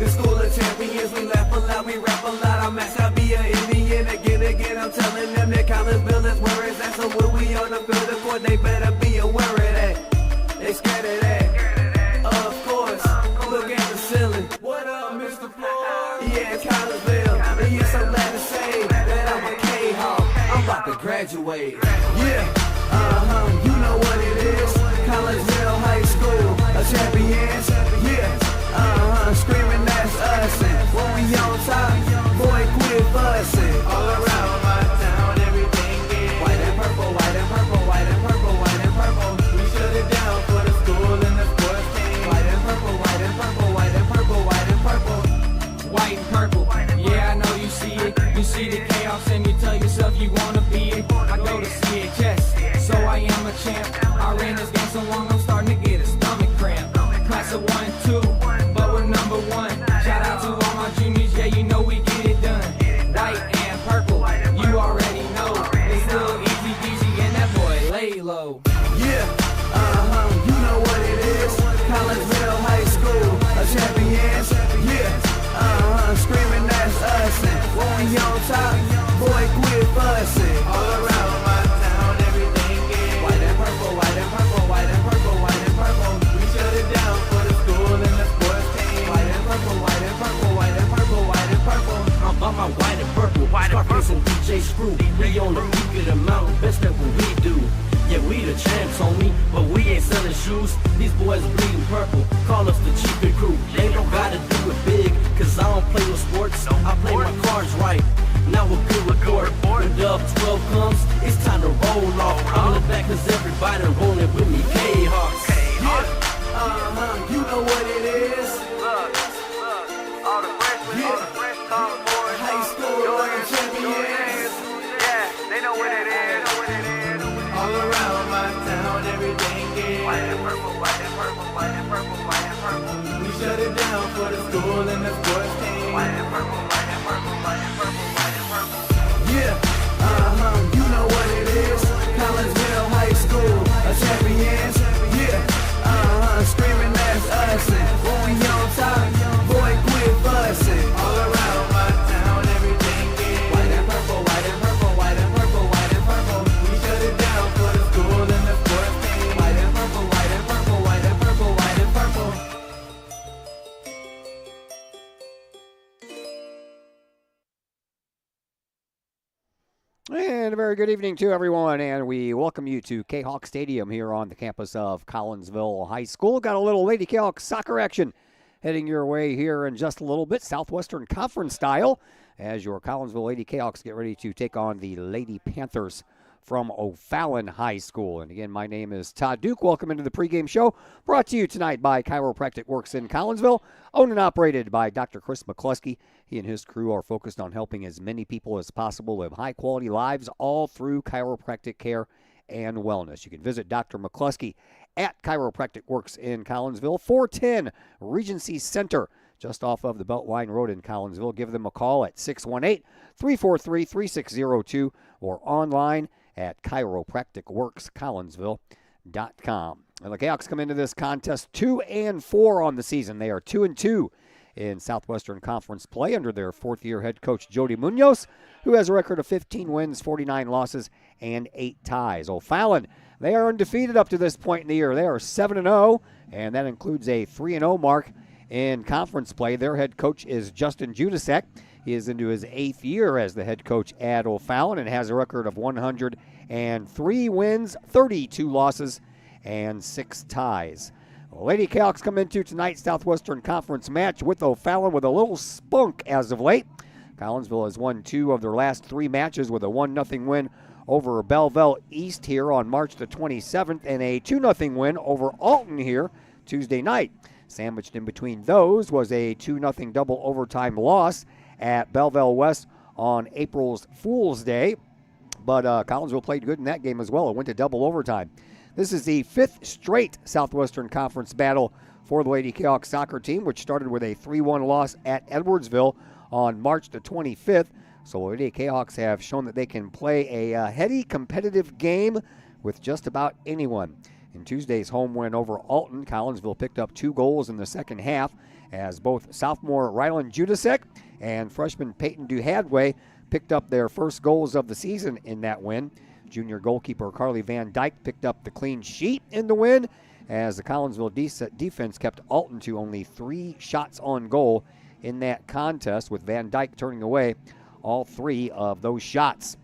The school of champions, we laugh a lot, we rap a lot. I'm at Sabia, Indian, again, I'm telling them that Collinsville is where it's at. So when we on the field of court, they better be aware of that. They scared of that. Of course, look at the ceiling. What up, Mr. Floyd? Yeah, it's Collinsville. And yes, I'm glad to say that I'm a Kahok. I'm about to graduate. Yeah, you know what it is. Collinsville High School, a champions. Yeah, screaming that's us. And when we on top, boy, quit fussing. All around my town, everything is white and purple, white and purple, white and purple, white and purple. We shut it down for the school and the sports team. White and purple, white and purple, white and purple, white and purple. White and purple, yeah, I know you see it. You see the chaos and you tell yourself you wanna be it. I go to CHS, so I am a champ. I ran this game so long I'm starting to get a stomach cramp. Class of 1 and 2, but we're number 1. Shout out to all my juniors, yeah, you know we get it done. White and purple, you already know. It's little easy peasy and that boy lay low. Yeah, you know what it is. Collinsville High School, a champions. Yeah, screaming that's us. And when we on top, boy, quit fussing. All around my town, everything is white and purple, white and purple, white and purple, white and purple. We shut it down for the school and the sports team. White and purple, white and purple, white and purple, white and purple. I'm about my white and purple, Scarface and DJ Screw. We on the peak of the mountain, best at what we do. Yeah, we the champs, homie, but we ain't selling shoes. These boys bleeding purple, call us the cheapest crew. They don't gotta do it big, cause I don't play with sports. I play my cards right, now a good report. When Dub 12 comes, it's time to roll off. I'm in the back cause everybody rolling with me, Kahawks. Yeah, you know what it is. Look, all the freshmen, all the fresh sophomores, High school, champions. yeah, they know what it is. All around my town, everything is White and purple, white and purple, white and purple, white and purple. we shut it down for the school and the sports team. White and purple, white and purple, white and purple, white and purple. Yeah, you know what it is. Collinsville High School, a champions. Yeah, screaming that's us. And when we on top, boy, quit fussing. All around my town, everything is white and purple, white and purple, white and purple, white and purple. We shut it down for the school and the sports team. White and purple, white and purple, white and purple, white and purple. And a very good evening to everyone, and we welcome you to Kahok Stadium here on the campus of Collinsville High School. Got a little Lady Kahok soccer action heading your way here in just a little bit, Southwestern Conference style, as your Collinsville Lady Kahawks get ready to take on the Lady Panthers from O'Fallon High School. And again, my name is Todd Duke. Welcome into the pregame show, brought to you tonight by Chiropractic Works in Collinsville, owned and operated by Dr. Chris McCluskey. He and his crew are focused on helping as many people as possible live high-quality lives, all through chiropractic care and wellness. You can visit Dr. McCluskey at Chiropractic Works in Collinsville, 410 Regency Center, just off of the Beltline Road in Collinsville. Give them a call at 618-343-3602 or online at chiropracticworkscollinsville.com. And the Kahawks come into this contest 2-4 on the season. They are 2-2 in Southwestern Conference play under their fourth-year head coach Jody Munoz, who has a record of 15 wins, 49 losses, and 8 ties. O'Fallon, they are undefeated up to this point in the year. They are 7-0, and that includes a 3-0 mark in conference play. Their head coach is Justin Judasek. He is into his 8th year as the head coach at O'Fallon and has a record of 103 wins, 32 losses, and 6 ties. Lady Kahawks come into tonight's Southwestern Conference match with O'Fallon with a little spunk as of late. Collinsville has won 2 of their last 3 matches with a 1-0 win over Belleville East here on March the 27th and a 2-0 win over Alton here Tuesday night. Sandwiched in between those was a 2-0 double overtime loss at Belleville West on April's Fool's Day. But Collinsville played good in that game as well. It went to double overtime. This is the 5th straight Southwestern Conference battle for the Lady Kahawk soccer team, which started with a 3-1 loss at Edwardsville on March the 25th. So Lady Kahawks have shown that they can play a heady, competitive game with just about anyone. In Tuesday's home win over Alton, Collinsville picked up 2 goals in the second half as both sophomore Rylan Judasek and freshman Peyton Duhadway picked up their first goals of the season in that win. Junior goalkeeper Carly Van Dyke picked up the clean sheet in the win, as the Collinsville defense kept Alton to only 3 shots on goal in that contest, with Van Dyke turning away all 3 of those shots.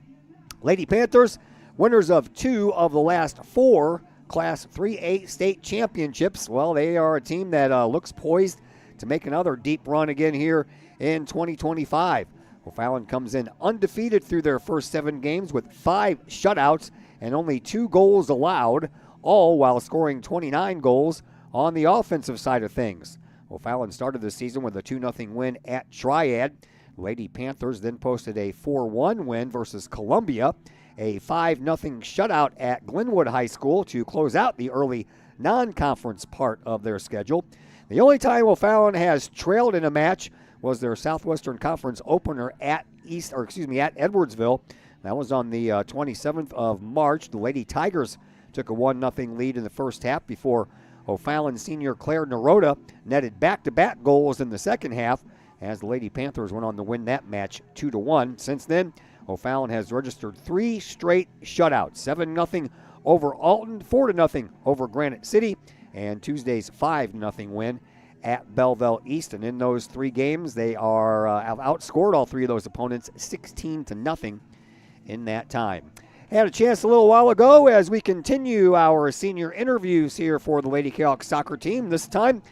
Lady Panthers, winners of 2 of the last 4 Class 3A state championships. Well, they are a team that looks poised to make another deep run again here in 2025. O'Fallon comes in undefeated through their first 7 games with 5 shutouts and only 2 goals allowed, all while scoring 29 goals on the offensive side of things. O'Fallon started the season with a 2-0 win at Triad. Lady Panthers then posted a 4-1 win versus Columbia, a 5-0 shutout at Glenwood High School to close out the early non-conference part of their schedule. The only time O'Fallon has trailed in a match was their Southwestern Conference opener at Edwardsville. That was on the 27th of March. The Lady Tigers took a 1-0 lead in the first half before O'Fallon senior Claire Naroda netted back-to-back goals in the second half, as the Lady Panthers went on to win that match 2-1. Since then, O'Fallon has registered 3 straight shutouts: 7-0 over Alton, 4-0 over Granite City, and Tuesday's 5-0 win at Belleville East. And in those 3 games, they have outscored all 3 of those opponents 16-0 in that time. Had a chance a little while ago as we continue our senior interviews here for the Lady Kahok soccer team. This time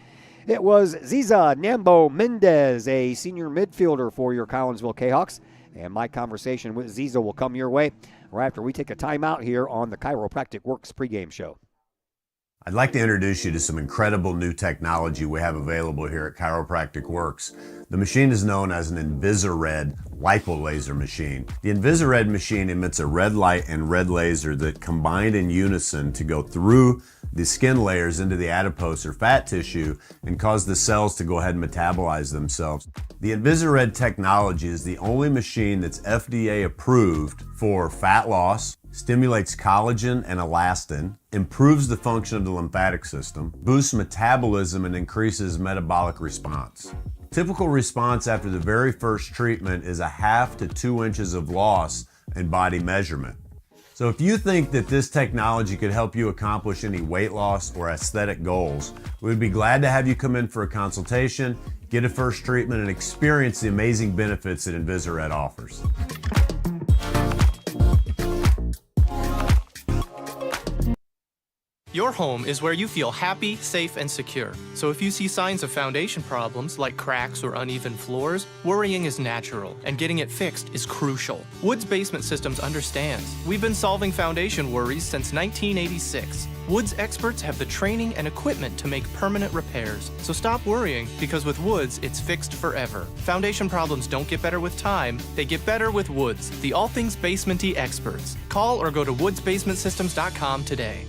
it was Ziza Nambo Mendez, a senior midfielder for your Collinsville Kahawks. And my conversation with Ziza will come your way right after we take a timeout here on the Chiropractic Works pregame show. I'd like to introduce you to some incredible new technology we have available here at Chiropractic Works. The machine is known as an Invisired lipolaser machine. The Invisired machine emits a red light and red laser that combine in unison to go through the skin layers into the adipose or fat tissue and cause the cells to go ahead and metabolize themselves. The Invisired technology is the only machine that's FDA approved for fat loss, stimulates collagen and elastin, improves the function of the lymphatic system, boosts metabolism, and increases metabolic response. Typical response after the very first treatment is 1/2 to 2 inches of loss in body measurement. So if you think that this technology could help you accomplish any weight loss or aesthetic goals, we'd be glad to have you come in for a consultation, get a first treatment, and experience the amazing benefits that Invisired offers. Your home is where you feel happy, safe, and secure. So if you see signs of foundation problems like cracks or uneven floors, worrying is natural, and getting it fixed is crucial. Woods Basement Systems understands. We've been solving foundation worries since 1986. Woods experts have the training and equipment to make permanent repairs. So stop worrying, because with Woods, it's fixed forever. Foundation problems don't get better with time, they get better with Woods, the all things basement-y experts. Call or go to woodsbasementsystems.com today.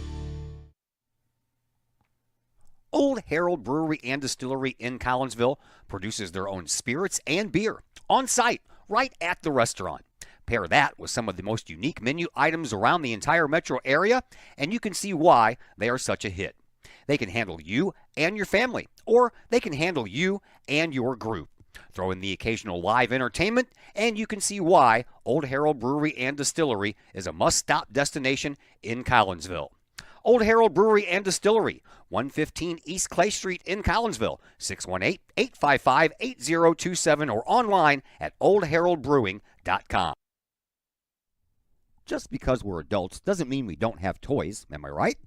Old Herald Brewery and Distillery in Collinsville produces their own spirits and beer on site right at the restaurant. Pair that with some of the most unique menu items around the entire metro area, and you can see why they are such a hit. They can handle you and your family, or they can handle you and your group. Throw in the occasional live entertainment, and you can see why Old Herald Brewery and Distillery is a must-stop destination in Collinsville. Old Herald Brewery and Distillery, 115 East Clay Street in Collinsville, 618-855-8027, or online at oldheraldbrewing.com. Just because we're adults doesn't mean we don't have toys, am I right?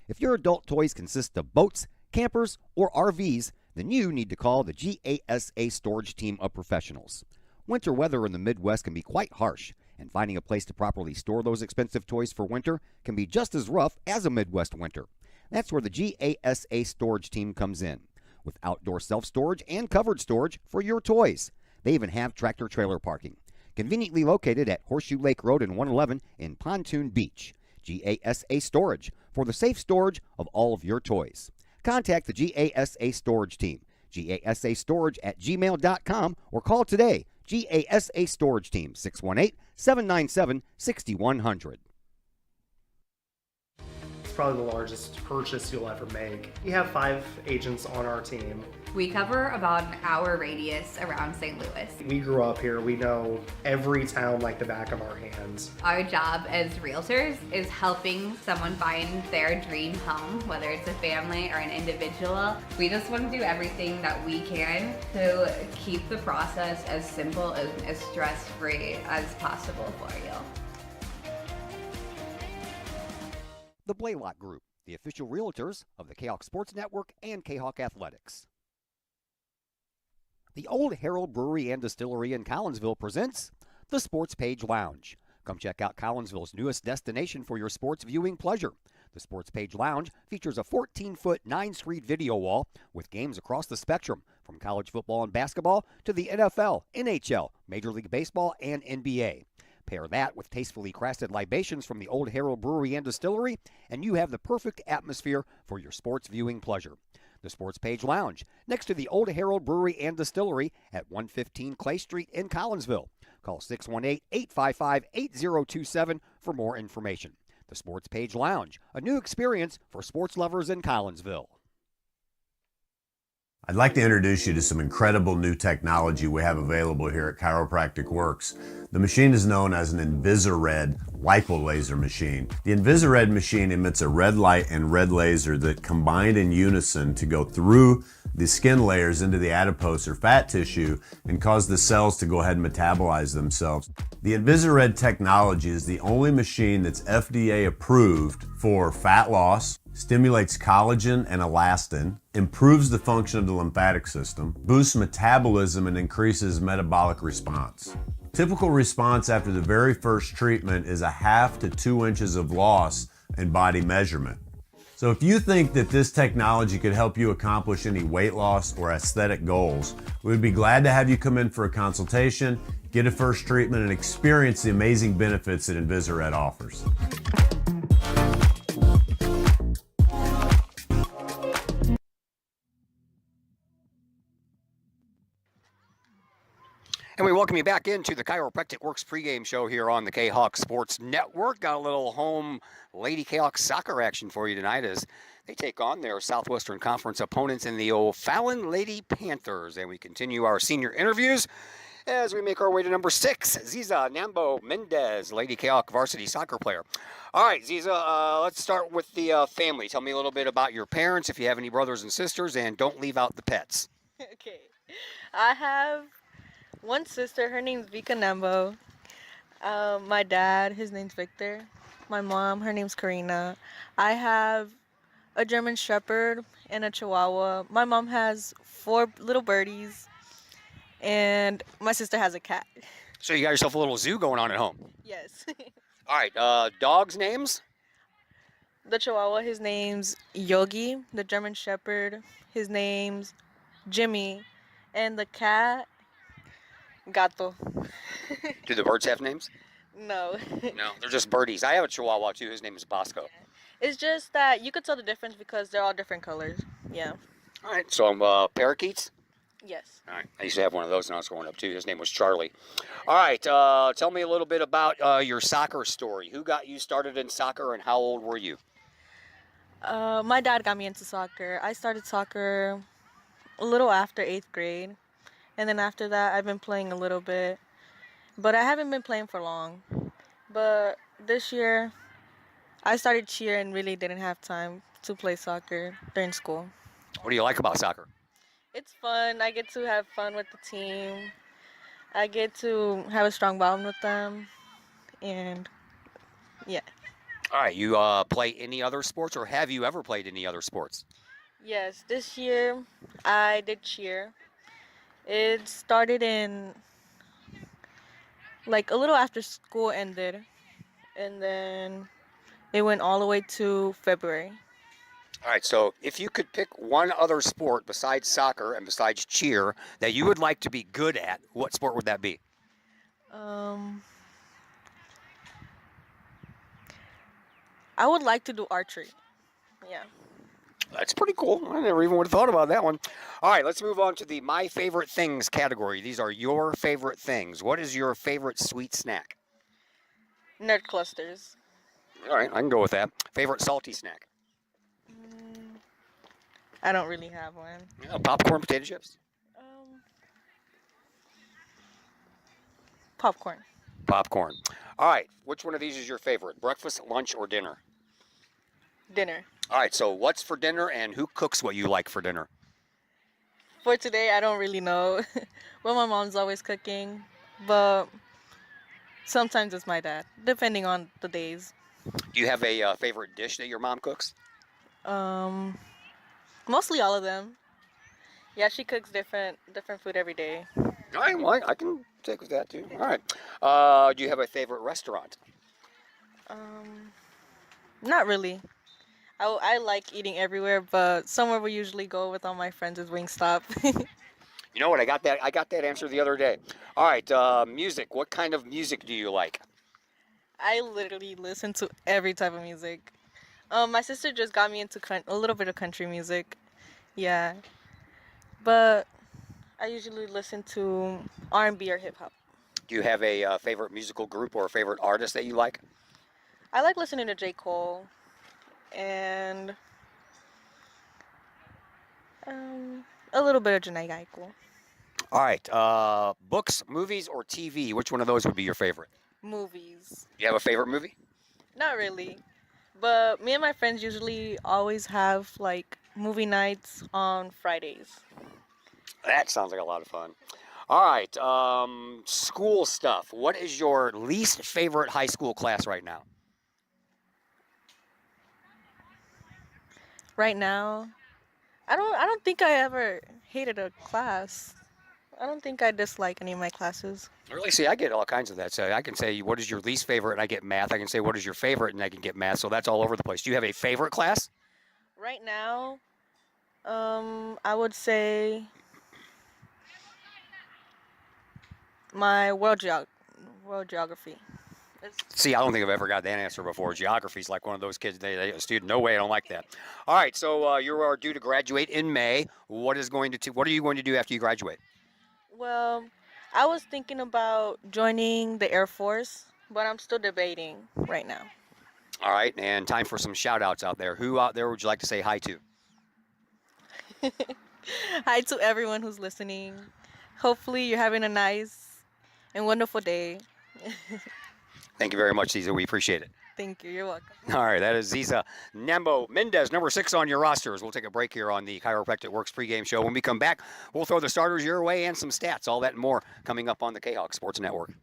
If your adult toys consist of boats, campers, or RVs, then you need to call the GASA storage team of professionals. Winter weather in the Midwest can be quite harsh, and finding a place to properly store those expensive toys for winter can be just as rough as a Midwest winter. That's where the GASA storage team comes in, with outdoor self-storage and covered storage for your toys. They even have tractor-trailer parking, conveniently located at Horseshoe Lake Road and 111 in Pontoon Beach. GASA Storage, for the safe storage of all of your toys. Contact the GASA storage team, gasastorage@gmail.com, or call today, GASA storage team, 618-797-6100. It's probably the largest purchase you'll ever make. We have 5 agents on our team. We cover about an hour radius around St. Louis. We grew up here. We know every town like the back of our hands. Our job as realtors is helping someone find their dream home, whether it's a family or an individual. We just want to do everything that we can to keep the process as simple and as stress-free as possible for you. The Blaylock Group, the official realtors of the Kahok Sports Network and Kahok Athletics. The Old Herald Brewery and Distillery in Collinsville presents the Sports Page Lounge. Come check out Collinsville's newest destination for your sports viewing pleasure. The Sports Page Lounge features a 14-foot 9-screen video wall with games across the spectrum, from college football and basketball to the NFL, NHL, Major League Baseball, and NBA. Pair that with tastefully crafted libations from the Old Herald Brewery and Distillery, and you have the perfect atmosphere for your sports viewing pleasure. The Sports Page Lounge, next to the Old Herald Brewery and Distillery at 115 Clay Street in Collinsville. Call 618-855-8027 for more information. The Sports Page Lounge, a new experience for sports lovers in Collinsville. I'd like to introduce you to some incredible new technology we have available here at Chiropractic Works. The machine is known as an Invisared lipolaser machine. The Invisared machine emits a red light and red laser that combine in unison to go through the skin layers into the adipose or fat tissue and cause the cells to go ahead and metabolize themselves. The Invisared technology is the only machine that's FDA approved for fat loss, stimulates collagen and elastin, improves the function of the lymphatic system, boosts metabolism, and increases metabolic response. Typical response after the very first treatment is 1/2 to 2 inches of loss in body measurement. So if you think that this technology could help you accomplish any weight loss or aesthetic goals, we would be glad to have you come in for a consultation, get a first treatment, and experience the amazing benefits that Invisared offers. And we welcome you back into the Chiropractic Works pregame show here on the Kahok Sports Network. Got a little home Lady Kahok soccer action for you tonight as they take on their Southwestern Conference opponents in the O'Fallon Lady Panthers. And we continue our senior interviews as we make our way to number 6, Ziza Nambo Mendez, Lady Kahok varsity soccer player. All right, Ziza, let's start with the family. Tell me a little bit about your parents, if you have any brothers and sisters, and don't leave out the pets. Okay. I have one sister, her name's Vika Nembo. My dad, his name's Victor. My mom, her name's Karina. I have a German Shepherd and a Chihuahua. My mom has 4 little birdies, and my sister has a cat. So you got yourself a little zoo going on at home. Yes. All right, dogs' names? The Chihuahua, his name's Yogi. The German Shepherd, his name's Jimmy. And the cat, Gato. Do the birds have names? No. No, they're just birdies. I have a Chihuahua too. His name is Bosco. It's just that you could tell the difference because they're all different colors. Yeah. All right, so parakeets? Yes. All right, I used to have one of those when I was growing up too. His name was Charlie. All right, tell me a little bit about your soccer story. Who got you started in soccer and how old were you? My dad got me into soccer. I started soccer a little after 8th grade. And then after that, I've been playing a little bit. But I haven't been playing for long. But this year, I started cheer and really didn't have time to play soccer during school. What do you like about soccer? It's fun. I get to have fun with the team. I get to have a strong bond with them. And, yeah. All right, you play any other sports, or have you ever played any other sports? Yes, this year I did cheer. It started in, like, a little after school ended. And then it went all the way to February. All right, so if you could pick one other sport besides soccer and besides cheer that you would like to be good at, what sport would that be? I would like to do archery. Yeah. That's pretty cool. I never even would have thought about that one. All right, let's move on to the My Favorite Things category. These are your favorite things. What is your favorite sweet snack? Nerd clusters. All right, I can go with that. Favorite salty snack? I don't really have one. Popcorn, potato chips? Popcorn. Popcorn. All right. Which one of these is your favorite? Breakfast, lunch, or dinner? Dinner. All right. So what's for dinner and who cooks what you like for dinner? For today, I don't really know. Well, my mom's always cooking, but sometimes it's my dad, depending on the days. Do you have a favorite dish that your mom cooks? Mostly all of them. Yeah, she cooks different food every day. All right. Well, I can take with that too. All right. Do you have a favorite restaurant? Not really. I like eating everywhere, but somewhere we usually go with all my friends is Wingstop. You know what? I got that answer the other day. All right. Music. What kind of music do you like? I literally listen to every type of music. My sister just got me into a little bit of country music. Yeah. But I usually listen to R&B or hip hop. Do you have a favorite musical group or a favorite artist that you like? I like listening to J. Cole and a little bit of Janae Aiko. All right. Books, movies, or TV? Which one of those would be your favorite? Movies. You have a favorite movie? Not really. But me and my friends usually always have like movie nights on Fridays. That sounds like a lot of fun. All right. School stuff. What is your least favorite high school class right now? Right now, I don't think I ever hated a class. I don't think I dislike any of my classes. Really? See, I get all kinds of that. So I can say, what is your least favorite? And I get math. I can say, what is your favorite? And I can get math. So that's all over the place. Do you have a favorite class? Right now, I would say my world geography. See, I don't think I've ever got that answer before. Geography's like one of those kids. A student. No way, I don't like that. All right, so you are due to graduate in May. What are you going to do after you graduate? Well, I was thinking about joining the Air Force, but I'm still debating right now. All right, and time for some shout-outs out there. Who out there would you like to say hi to? Hi to everyone who's listening. Hopefully you're having a nice and wonderful day. Thank you very much, Ziza. We appreciate it. Thank you. You're welcome. All right, that is Ziza Nembo Mendez, number 6 on your rosters. We'll take a break here on the Chiropractic Works pregame show. When we come back, we'll throw the starters your way and some stats. All that and more coming up on the Kahok Sports Network.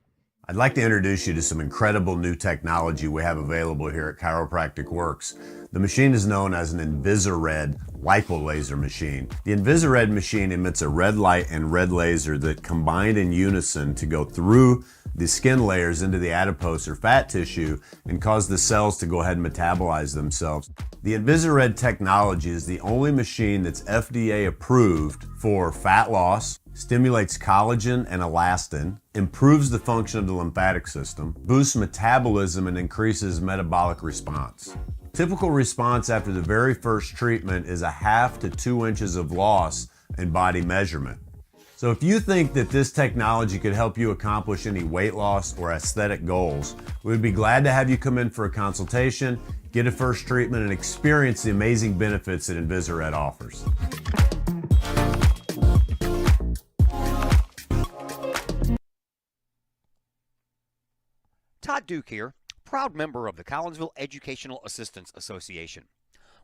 I'd like to introduce you to some incredible new technology we have available here at Chiropractic Works. The machine is known as an InvisiRed lipolaser machine. The InvisiRed machine emits a red light and red laser that combine in unison to go through the skin layers into the adipose or fat tissue and cause the cells to go ahead and metabolize themselves. The InvisiRed technology is the only machine that's FDA approved for fat loss, stimulates collagen and elastin, improves the function of the lymphatic system, boosts metabolism, and increases metabolic response. Typical response after the very first treatment is a 1/2 to 2 inches of loss in body measurement. So if you think that this technology could help you accomplish any weight loss or aesthetic goals, we would be glad to have you come in for a consultation, get a first treatment, and experience the amazing benefits that InvisiRed offers. Todd Duke here, proud member of the Collinsville Educational Assistance Association.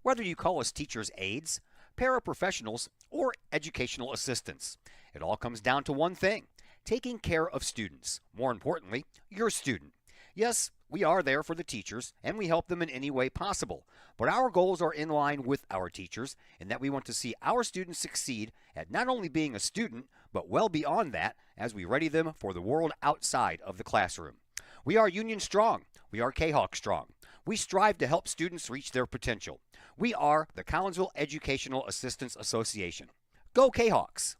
Whether you call us teachers' aides, paraprofessionals, or educational assistants, it all comes down to one thing: taking care of students. More importantly, your student. Yes, we are there for the teachers, and we help them in any way possible. But our goals are in line with our teachers, in that we want to see our students succeed at not only being a student, but well beyond that as we ready them for the world outside of the classroom. We are Union Strong. We are Kahok Strong. We strive to help students reach their potential. We are the Collinsville Educational Assistance Association. Go Kahawks!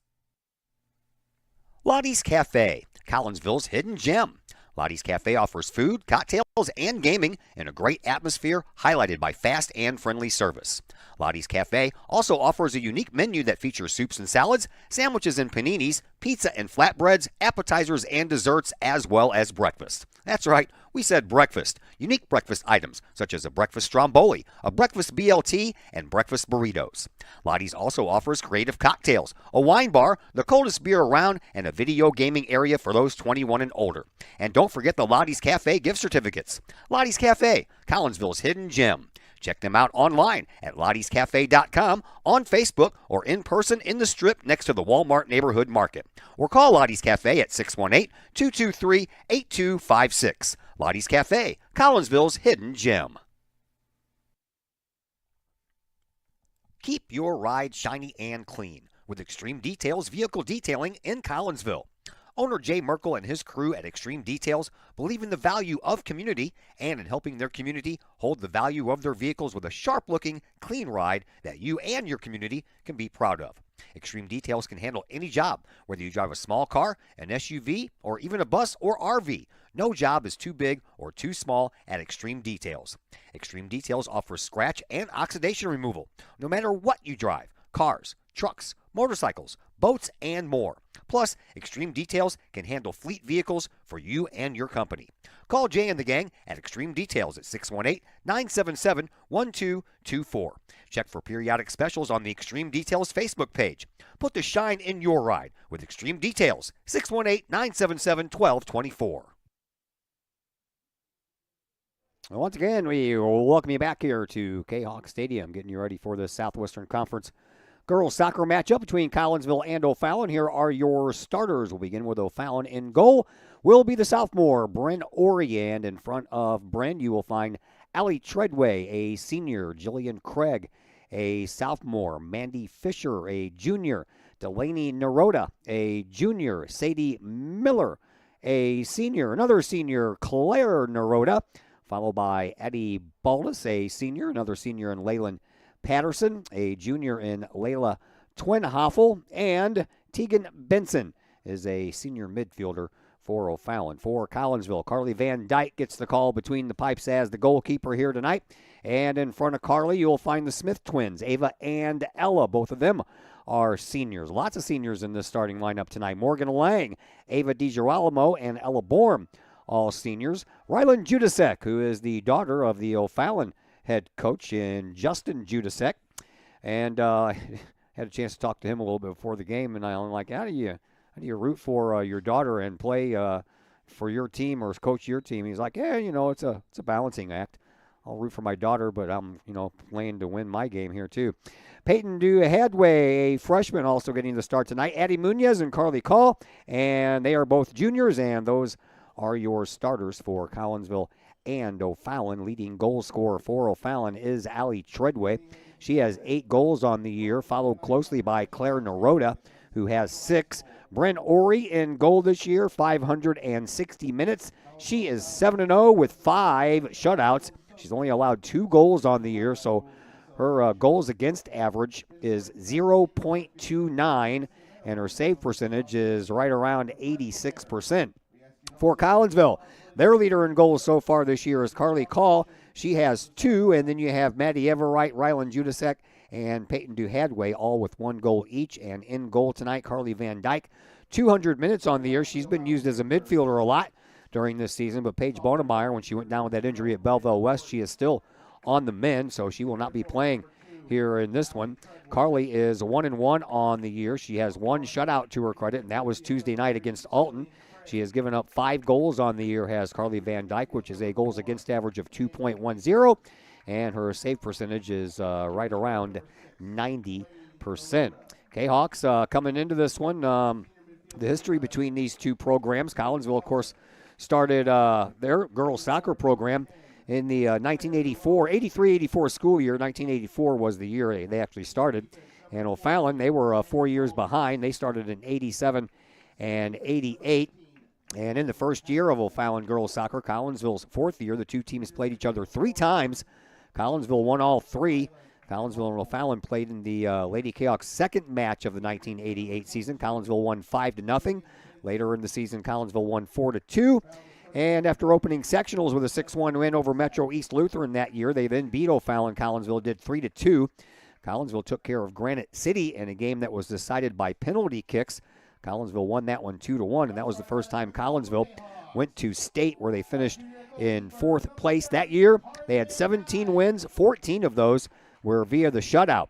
Lottie's Cafe, Collinsville's hidden gem. Lottie's Cafe offers food, cocktails, and gaming in a great atmosphere highlighted by fast and friendly service. Lottie's Cafe also offers a unique menu that features soups and salads, sandwiches and paninis, pizza and flatbreads, appetizers and desserts, as well as breakfast. That's right, We said breakfast. Unique breakfast items such as a breakfast stromboli, a breakfast BLT, and breakfast burritos. Lottie's also offers creative cocktails, a wine bar, the coldest beer around, and a video gaming area for those 21 and older. And don't forget the Lottie's Cafe gift certificates. Lottie's Cafe, Collinsville's hidden gem. Check them out online at lottiescafe.com, on Facebook, or in person in the Strip next to the Walmart Neighborhood Market. Or call Lottie's Cafe at 618-223-8256. Lottie's Cafe, Collinsville's hidden gem. Keep your ride shiny and clean with Extreme Details Vehicle Detailing in Collinsville. Owner Jay Merkel and his crew at Extreme Details believe in the value of community and in helping their community hold the value of their vehicles with a sharp-looking, clean ride that you and your community can be proud of. Extreme Details can handle any job, whether you drive a small car, an SUV, or even a bus or RV. No job is too big or too small at Extreme Details. Extreme Details offers scratch and oxidation removal, no matter what you drive: cars, trucks, motorcycles, boats, and more. Plus, Extreme Details can handle fleet vehicles for you and your company. Call Jay and the gang at Extreme Details at 618-977-1224. Check for periodic specials on the Extreme Details Facebook page. Put the shine in your ride with Extreme Details, 618-977-1224. Once again, we welcome you back here to Kahok Stadium, getting you ready for the Southwestern Conference girls soccer matchup between Collinsville and O'Fallon. Here are your starters. We'll begin with O'Fallon. In goal will be the sophomore, Bryn Ori. And in front of Bryn, you will find Allie Treadway, a senior, Jillian Craig, a sophomore, Mandy Fisher, a junior, Delaney Naroda, a junior, Sadie Miller, a senior, another senior, Claire Naroda, followed by Eddie Baldus, a senior, another senior, and Leyland Patterson, a junior, in Layla Twinhoffel, and Tegan Benson is a senior midfielder for O'Fallon. For Collinsville, Carly Van Dyke gets the call between the pipes as the goalkeeper here tonight. And in front of Carly, you'll find the Smith twins, Ava and Ella. Both of them are seniors. Lots of seniors in this starting lineup tonight. Morgan Lang, Ava DiGirolamo, and Ella Borm, all seniors. Rylan Judasek, who is the daughter of the O'Fallon head coach in Justin Judasek, and had a chance to talk to him a little bit before the game, and I'm like, how do you root for your daughter and play for your team or coach your team? He's like, yeah, it's a balancing act. I'll root for my daughter, but I'm playing to win my game here too. Peyton Duhadway, a freshman, also getting the start tonight. Addie Munoz and Carly Call, and they are both juniors, and those are your starters for Collinsville and O'Fallon. Leading goal scorer for O'Fallon is Allie Treadway. She has 8 goals on the year, followed closely by Claire Naroda, who has 6. Bryn Ori in goal this year, 560 minutes. She is 7-0 with 5 shutouts. She's only allowed 2 goals on the year, so her goals against average is 0.29, and her save percentage is right around 86%. For Collinsville, their leader in goals so far this year is Carly Call. She has 2, and then you have Maddie Everwright, Rylan Judasek, and Peyton Duhadway, all with 1 goal each. And in goal tonight, Carly Van Dyke, 200 minutes on the year. She's been used as a midfielder a lot during this season, but Paige Bonemeyer, when she went down with that injury at Belleville West, she is still on the mend, so she will not be playing here in this one. Carly is 1-1 on the year. She has 1 shutout to her credit, and that was Tuesday night against Alton. She has given up 5 goals on the year, has Carly Van Dyke, which is a goals against average of 2.10, and her save percentage is right around 90%. Hawks coming into this one, the history between these two programs. Collinsville, of course, started their girls soccer program in the 1983-84 school year. 1984 was the year they actually started. And O'Fallon, they were 4 years behind. They started in 87 and 88. And in the first year of O'Fallon girls soccer, Collinsville's 4th year, the two teams played each other 3 times. Collinsville won all 3. Collinsville and O'Fallon played in the Lady Kahok's second match of the 1988 season. Collinsville won 5-0. Later in the season, Collinsville won 4-2. And after opening sectionals with a 6-1 win over Metro East Lutheran that year, they then beat O'Fallon. Collinsville did 3-2. Collinsville took care of Granite City in a game that was decided by penalty kicks. Collinsville won that one 2-1, and that was the first time Collinsville went to state where they finished in 4th place that year. They had 17 wins, 14 of those were via the shutout.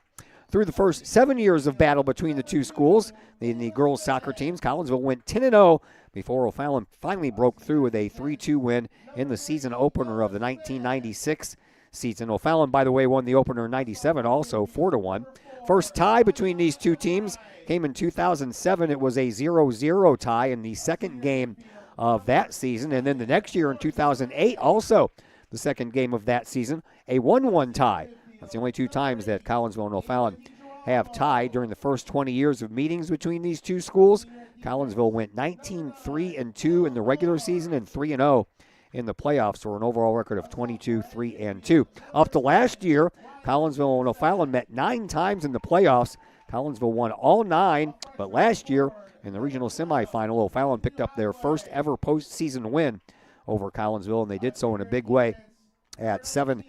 Through the first 7 years of battle between the two schools, in the girls' soccer teams, Collinsville went 10-0 before O'Fallon finally broke through with a 3-2 win in the season opener of the 1996 season. O'Fallon, by the way, won the opener in 97, also 4-1. First tie between these two teams came in 2007. It was a 0-0 tie in the second game of that season. And then the next year in 2008, also the second game of that season, a 1-1 tie. That's the only two times that Collinsville and O'Fallon have tied during the first 20 years of meetings between these two schools. Collinsville went 19-3-2 in the regular season and 3-0 in the playoffs, for an overall record of 22-3-2. Up to last year, Collinsville and O'Fallon met 9 times in the playoffs. Collinsville won all 9, but last year in the regional semifinal, O'Fallon picked up their first ever postseason win over Collinsville, and they did so in a big way at 7-0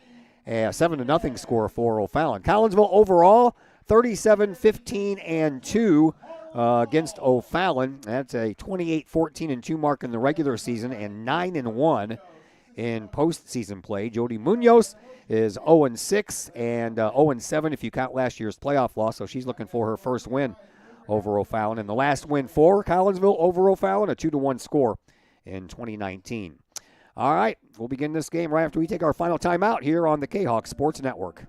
score for O'Fallon. Collinsville overall 37-15-2 against O'Fallon. That's a 28-14-2 mark in the regular season and 9-1 in postseason play. Jody Munoz is 0-6 and 0-7 if you count last year's playoff loss, so she's looking for her first win over O'Fallon. And the last win for Collinsville over O'Fallon, a 2-1 score in 2019. All right, we'll begin this game right after we take our final timeout here on the Kahok Sports Network.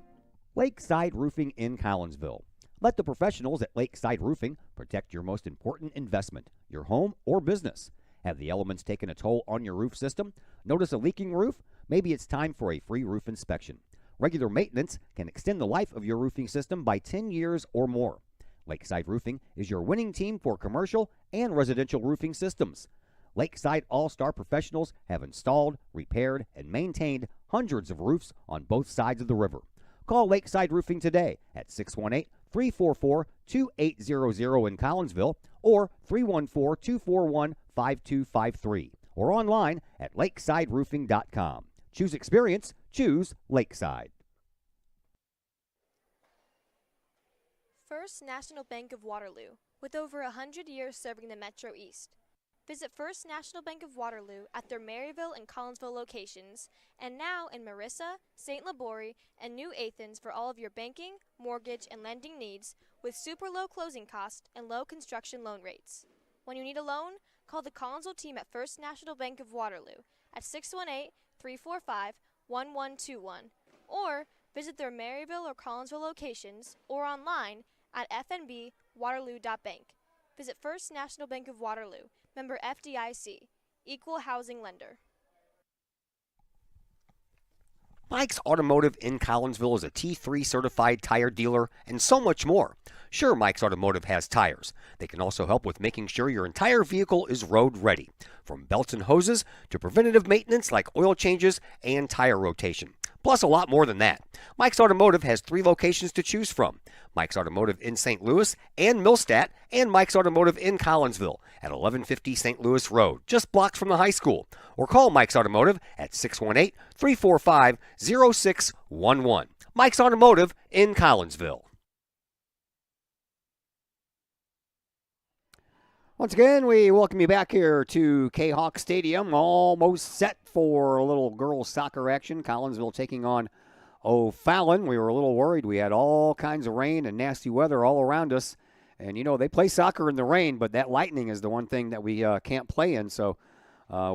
Lakeside Roofing in Collinsville. Let the professionals at Lakeside Roofing protect your most important investment, your home or business. Have the elements taken a toll on your roof system? Notice a leaking roof? Maybe it's time for a free roof inspection. Regular maintenance can extend the life of your roofing system by 10 years or more. Lakeside Roofing is your winning team for commercial and residential roofing systems. Lakeside All-Star professionals have installed, repaired, and maintained hundreds of roofs on both sides of the river. Call Lakeside Roofing today at 618-344-2800 in Collinsville or 314-241-5253 or online at lakesideroofing.com. Choose experience, choose Lakeside. First National Bank of Waterloo, with over 100 years serving the Metro East. Visit First National Bank of Waterloo at their Maryville and Collinsville locations, and now in Marissa, St. Laborie, and New Athens for all of your banking, mortgage, and lending needs with super low closing costs and low construction loan rates. When you need a loan, call the Collinsville team at First National Bank of Waterloo at 618-345-1121 or visit their Maryville or Collinsville locations or online at fnbwaterloo.bank. Visit First National Bank of Waterloo, member FDIC, equal housing lender. Mike's Automotive in Collinsville is a T3 certified tire dealer and so much more. Sure, Mike's Automotive has tires. They can also help with making sure your entire vehicle is road ready, from belts and hoses to preventative maintenance like oil changes and tire rotation. Plus a lot more than that. Mike's Automotive has 3 locations to choose from. Mike's Automotive in St. Louis and Millstadt, and Mike's Automotive in Collinsville at 1150 St. Louis Road, just blocks from the high school. Or call Mike's Automotive at 618-345-0611. Mike's Automotive in Collinsville. Once again, we welcome you back here to Kahok Stadium, almost set for a little girls soccer action. Collinsville taking on O'Fallon. We were a little worried. We had all kinds of rain and nasty weather all around us. And, you know, they play soccer in the rain, but that lightning is the one thing that we can't play in. So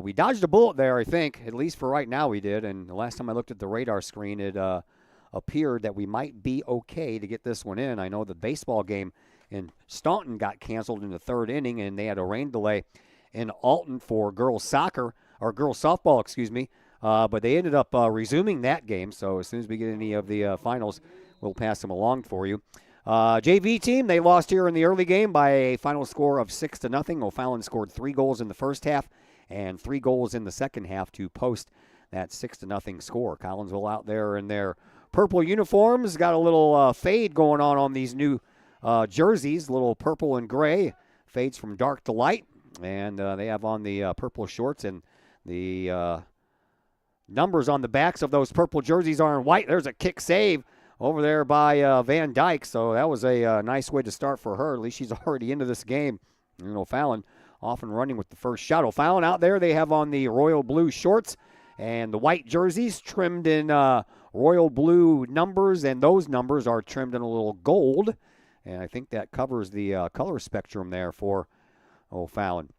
we dodged a bullet there, I think. At least for right now we did. And the last time I looked at the radar screen, it appeared that we might be okay to get this one in. I know the baseball game in Staunton got canceled in the 3rd inning, and they had a rain delay in Alton for girls soccer, or girls softball, excuse me. But they ended up resuming that game, so as soon as we get any of the finals, we'll pass them along for you. JV team, they lost here in the early game by a final score of 6-0. O'Fallon scored 3 goals in the first half and 3 goals in the second half to post that 6-0 score. Collinsville out there in their purple uniforms, got a little fade going on these new jerseys, a little purple and gray, fades from dark to light, and they have on the purple shorts, and the numbers on the backs of those purple jerseys are in white. There's a kick save over there by Van Dyke, so that was a nice way to start for her. At least she's already into this game. You know, Fallon off and running with the first shot. O'Fallon out there, they have on the royal blue shorts and the white jerseys trimmed in royal blue numbers, and those numbers are trimmed in a little gold. And I think that covers the color spectrum there for O'Fallon.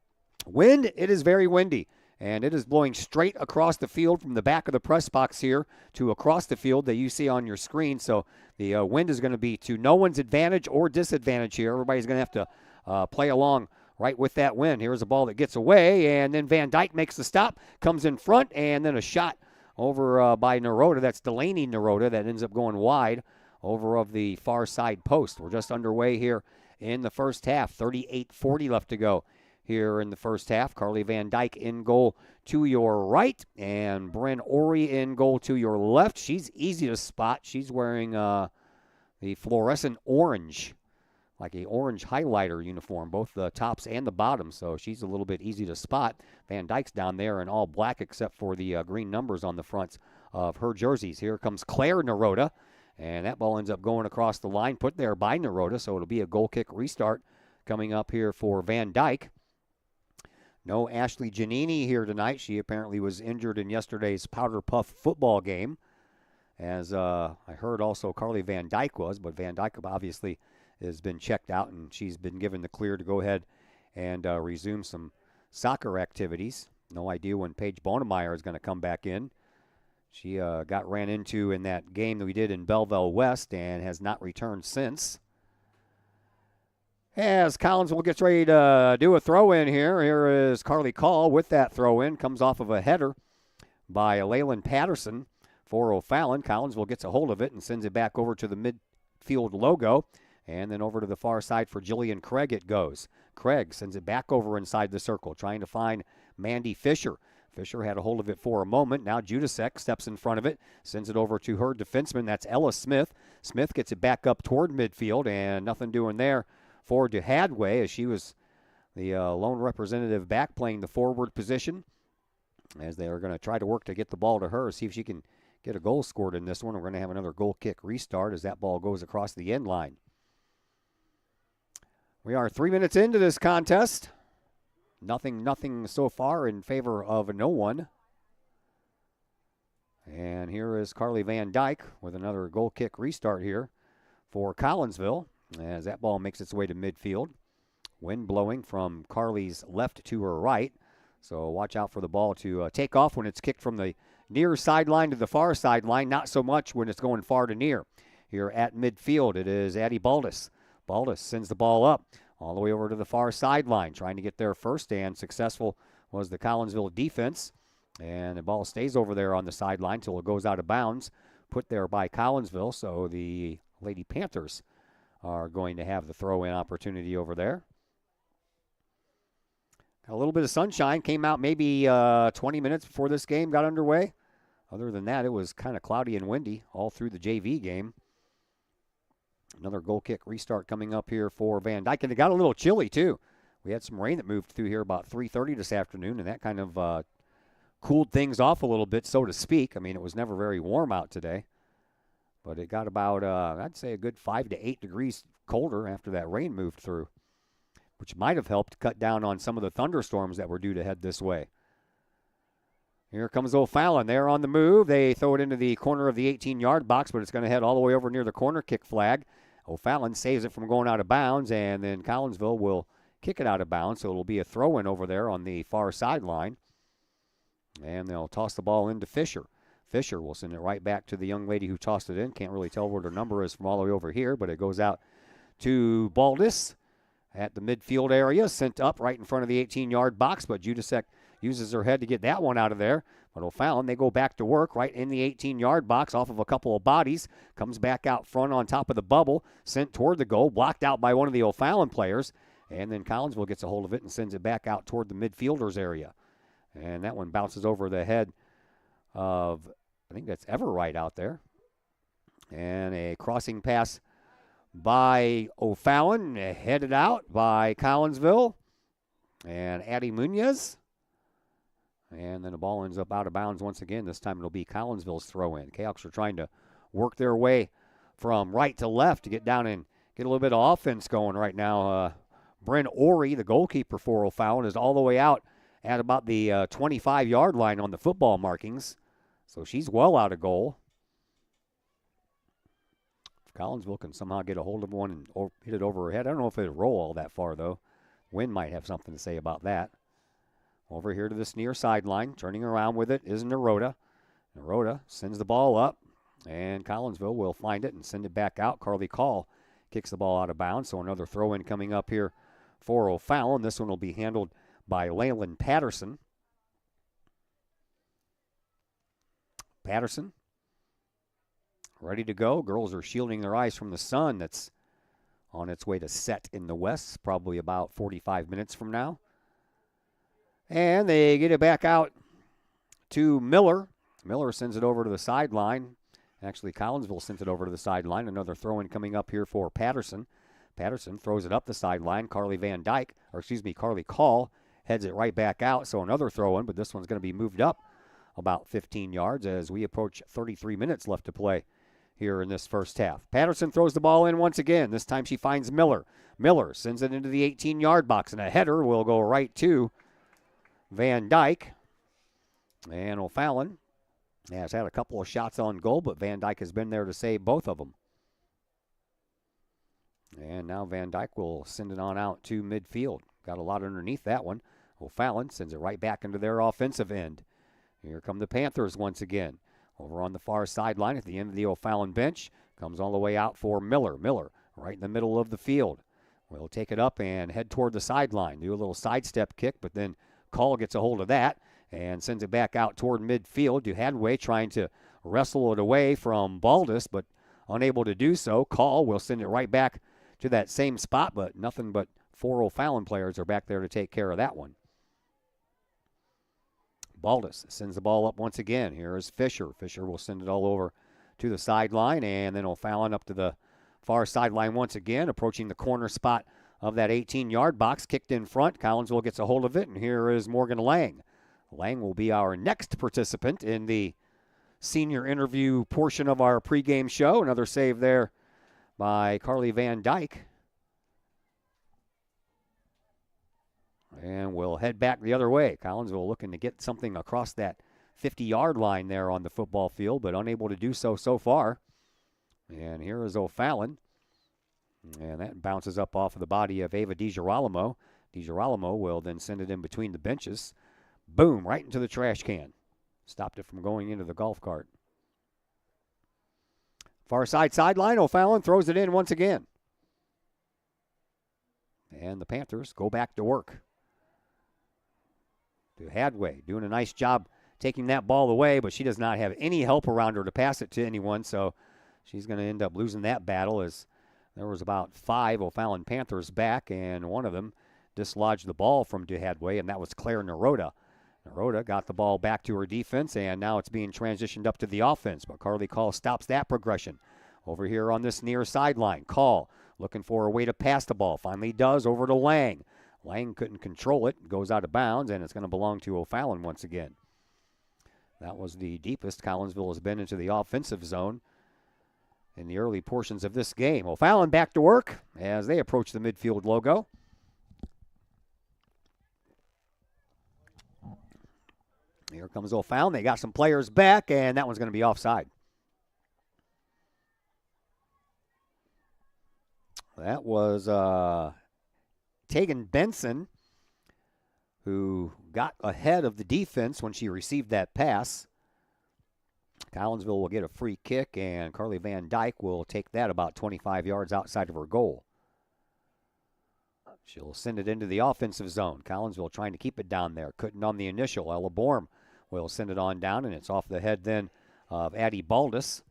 Wind, it is very windy, and it is blowing straight across the field from the back of the press box here to across the field that you see on your screen. So the wind is going to be to no one's advantage or disadvantage here. Everybody's going to have to play along right with that wind. Here's a ball that gets away, and then Van Dyke makes the stop, comes in front, and then a shot over by Naroda. That's Delaney Naroda that ends up going wide over of the far side post. We're just underway here in the first half. 38:40 left to go here in the first half. Carly Van Dyke in goal to your right, and Bryn Ori in goal to your left. She's easy to spot. She's wearing the fluorescent orange, like a orange highlighter uniform, both the tops and the bottoms, so she's a little bit easy to spot. Van Dyke's down there in all black except for the green numbers on the fronts of her jerseys. Here comes Claire Naroda, and that ball ends up going across the line, put there by Naroda, so it'll be a goal kick restart coming up here for Van Dyke. No Ashley Giannini here tonight. She apparently was injured in yesterday's Powder Puff football game, as I heard also Carly Van Dyke was, but Van Dyke obviously has been checked out, and she's been given the clear to go ahead and resume some soccer activities. No idea when Paige Bonemeyer is going to come back in. She got ran into in that game that we did in Belleville West and has not returned since. As Collinsville gets ready to do a throw-in here is Carly Call with that throw-in. Comes off of a header by Leyland Patterson for O'Fallon. Collinsville gets a hold of it and sends it back over to the midfield logo. And then over to the far side for Jillian Craig it goes. Craig sends it back over inside the circle, trying to find Mandy Fisher. Fisher had a hold of it for a moment. Now Judasek steps in front of it, sends it over to her defenseman. That's Ella Smith. Smith gets it back up toward midfield, and nothing doing there for DeHadway, as she was the lone representative back playing the forward position, as they are going to try to work to get the ball to her, see if she can get a goal scored in this one. We're going to have another goal kick restart as that ball goes across the end line. We are 3 minutes into this contest. Nothing so far in favor of no one. And here is Carly Van Dyke with another goal kick restart here for Collinsville, as that ball makes its way to midfield. Wind blowing from Carly's left to her right, so watch out for the ball to take off when it's kicked from the near sideline to the far sideline, not so much when it's going far to near. Here at midfield, it is Addie Baldus. Baldus sends the ball up all the way over to the far sideline, trying to get there first, and successful was the Collinsville defense. And the ball stays over there on the sideline until it goes out of bounds, put there by Collinsville, so the Lady Panthers are going to have the throw-in opportunity over there. Got a little bit of sunshine, came out maybe 20 minutes before this game got underway. Other than that, it was kind of cloudy and windy all through the JV game. Another goal kick restart coming up here for Van Dyke. And it got a little chilly, too. We had some rain that moved through here about 3:30 this afternoon, and that kind of cooled things off a little bit, so to speak. I mean, it was never very warm out today. But it got about, I'd say, a good 5 to 8 degrees colder after that rain moved through, which might have helped cut down on some of the thunderstorms that were due to head this way. Here comes O'Fallon. They're on the move. They throw it into the corner of the 18-yard box, but it's going to head all the way over near the corner kick flag. O'Fallon saves it from going out of bounds, and then Collinsville will kick it out of bounds, so it'll be a throw-in over there on the far sideline. And they'll toss the ball into Fisher. Fisher will send it right back to the young lady who tossed it in. Can't really tell what her number is from all the way over here, but it goes out to Baldus at the midfield area, sent up right in front of the 18-yard box, but Judasek uses her head to get that one out of there. But O'Fallon, they go back to work right in the 18-yard box off of a couple of bodies. Comes back out front on top of the bubble, sent toward the goal, blocked out by one of the O'Fallon players. And then Collinsville gets a hold of it and sends it back out toward the midfielders area. And that one bounces over the head of, I think that's Everwright out there. And a crossing pass by O'Fallon, headed out by Collinsville and Addie Munoz. And then the ball ends up out of bounds once again. This time it'll be Collinsville's throw-in. Cahoks are trying to work their way from right to left to get down and get a little bit of offense going right now. Bryn Ori, the goalkeeper for O'Fallon, is all the way out at about the 25-yard line on the football markings. So she's well out of goal. If Collinsville can somehow get a hold of one and hit it over her head. I don't know if it'll roll all that far, though. Wind might have something to say about that. Over here to this near sideline. Turning around with it is Naroda. Naroda sends the ball up, and Collinsville will find it and send it back out. Carly Call kicks the ball out of bounds, so another throw-in coming up here for O'Fallon. This one will be handled by Leyland Patterson. Patterson ready to go. Girls are shielding their eyes from the sun that's on its way to set in the west, probably about 45 minutes from now. And they get it back out to Miller. Miller sends it over to the sideline. Actually, Collinsville sent it over to the sideline. Another throw-in coming up here for Patterson. Patterson throws it up the sideline. Carly Call heads it right back out. So another throw-in, but this one's going to be moved up about 15 yards as we approach 33 minutes left to play here in this first half. Patterson throws the ball in once again. This time she finds Miller. Miller sends it into the 18-yard box, and a header will go right to Van Dyke. And O'Fallon has had a couple of shots on goal, but Van Dyke has been there to save both of them. And now Van Dyke will send it on out to midfield. Got a lot underneath that one. O'Fallon sends it right back into their offensive end. Here come the Panthers once again. Over on the far sideline at the end of the O'Fallon bench. Comes all the way out for Miller. Miller right in the middle of the field. Will take it up and head toward the sideline. Do a little sidestep kick, but then Call gets a hold of that and sends it back out toward midfield. Duhadway trying to wrestle it away from Baldus, but unable to do so. Call will send it right back to that same spot, but nothing but 4 O'Fallon players are back there to take care of that one. Baldus sends the ball up once again. Here is Fisher. Fisher will send it all over to the sideline, and then O'Fallon up to the far sideline once again, approaching the corner spot of that 18-yard box. Kicked in front. Collinsville gets a hold of it, and here is Morgan Lang. Lang will be our next participant in the senior interview portion of our pregame show. Another save there by Carly Van Dyke. And we'll head back the other way. Collinsville looking to get something across that 50-yard line there on the football field, but unable to do so far. And here is O'Fallon. And that bounces up off of the body of Ava DiGirolamo. DiGirolamo will then send it in between the benches. Boom, right into the trash can. Stopped it from going into the golf cart. Far side sideline, O'Fallon throws it in once again. And the Panthers go back to work. Duhadway doing a nice job taking that ball away, but she does not have any help around her to pass it to anyone, so she's going to end up losing that battle as there was about 5 O'Fallon Panthers back, and one of them dislodged the ball from Duhadway, and that was Claire Naroda. Naroda got the ball back to her defense, and now it's being transitioned up to the offense, but Carly Call stops that progression. Over here on this near sideline, Call looking for a way to pass the ball. Finally does over to Lang. Lang couldn't control it. Goes out of bounds, and it's going to belong to O'Fallon once again. That was the deepest Collinsville has been into the offensive zone in the early portions of this game. O'Fallon back to work as they approach the midfield logo. Here comes O'Fallon. They got some players back, and that one's going to be offside. That was Tegan Benson, who got ahead of the defense when she received that pass. Collinsville will get a free kick, and Carly Van Dyke will take that about 25 yards outside of her goal. She'll send it into the offensive zone. Collinsville trying to keep it down there. Couldn't on the initial. Ella Borm will send it on down, and it's off the head then of Addie Baldus.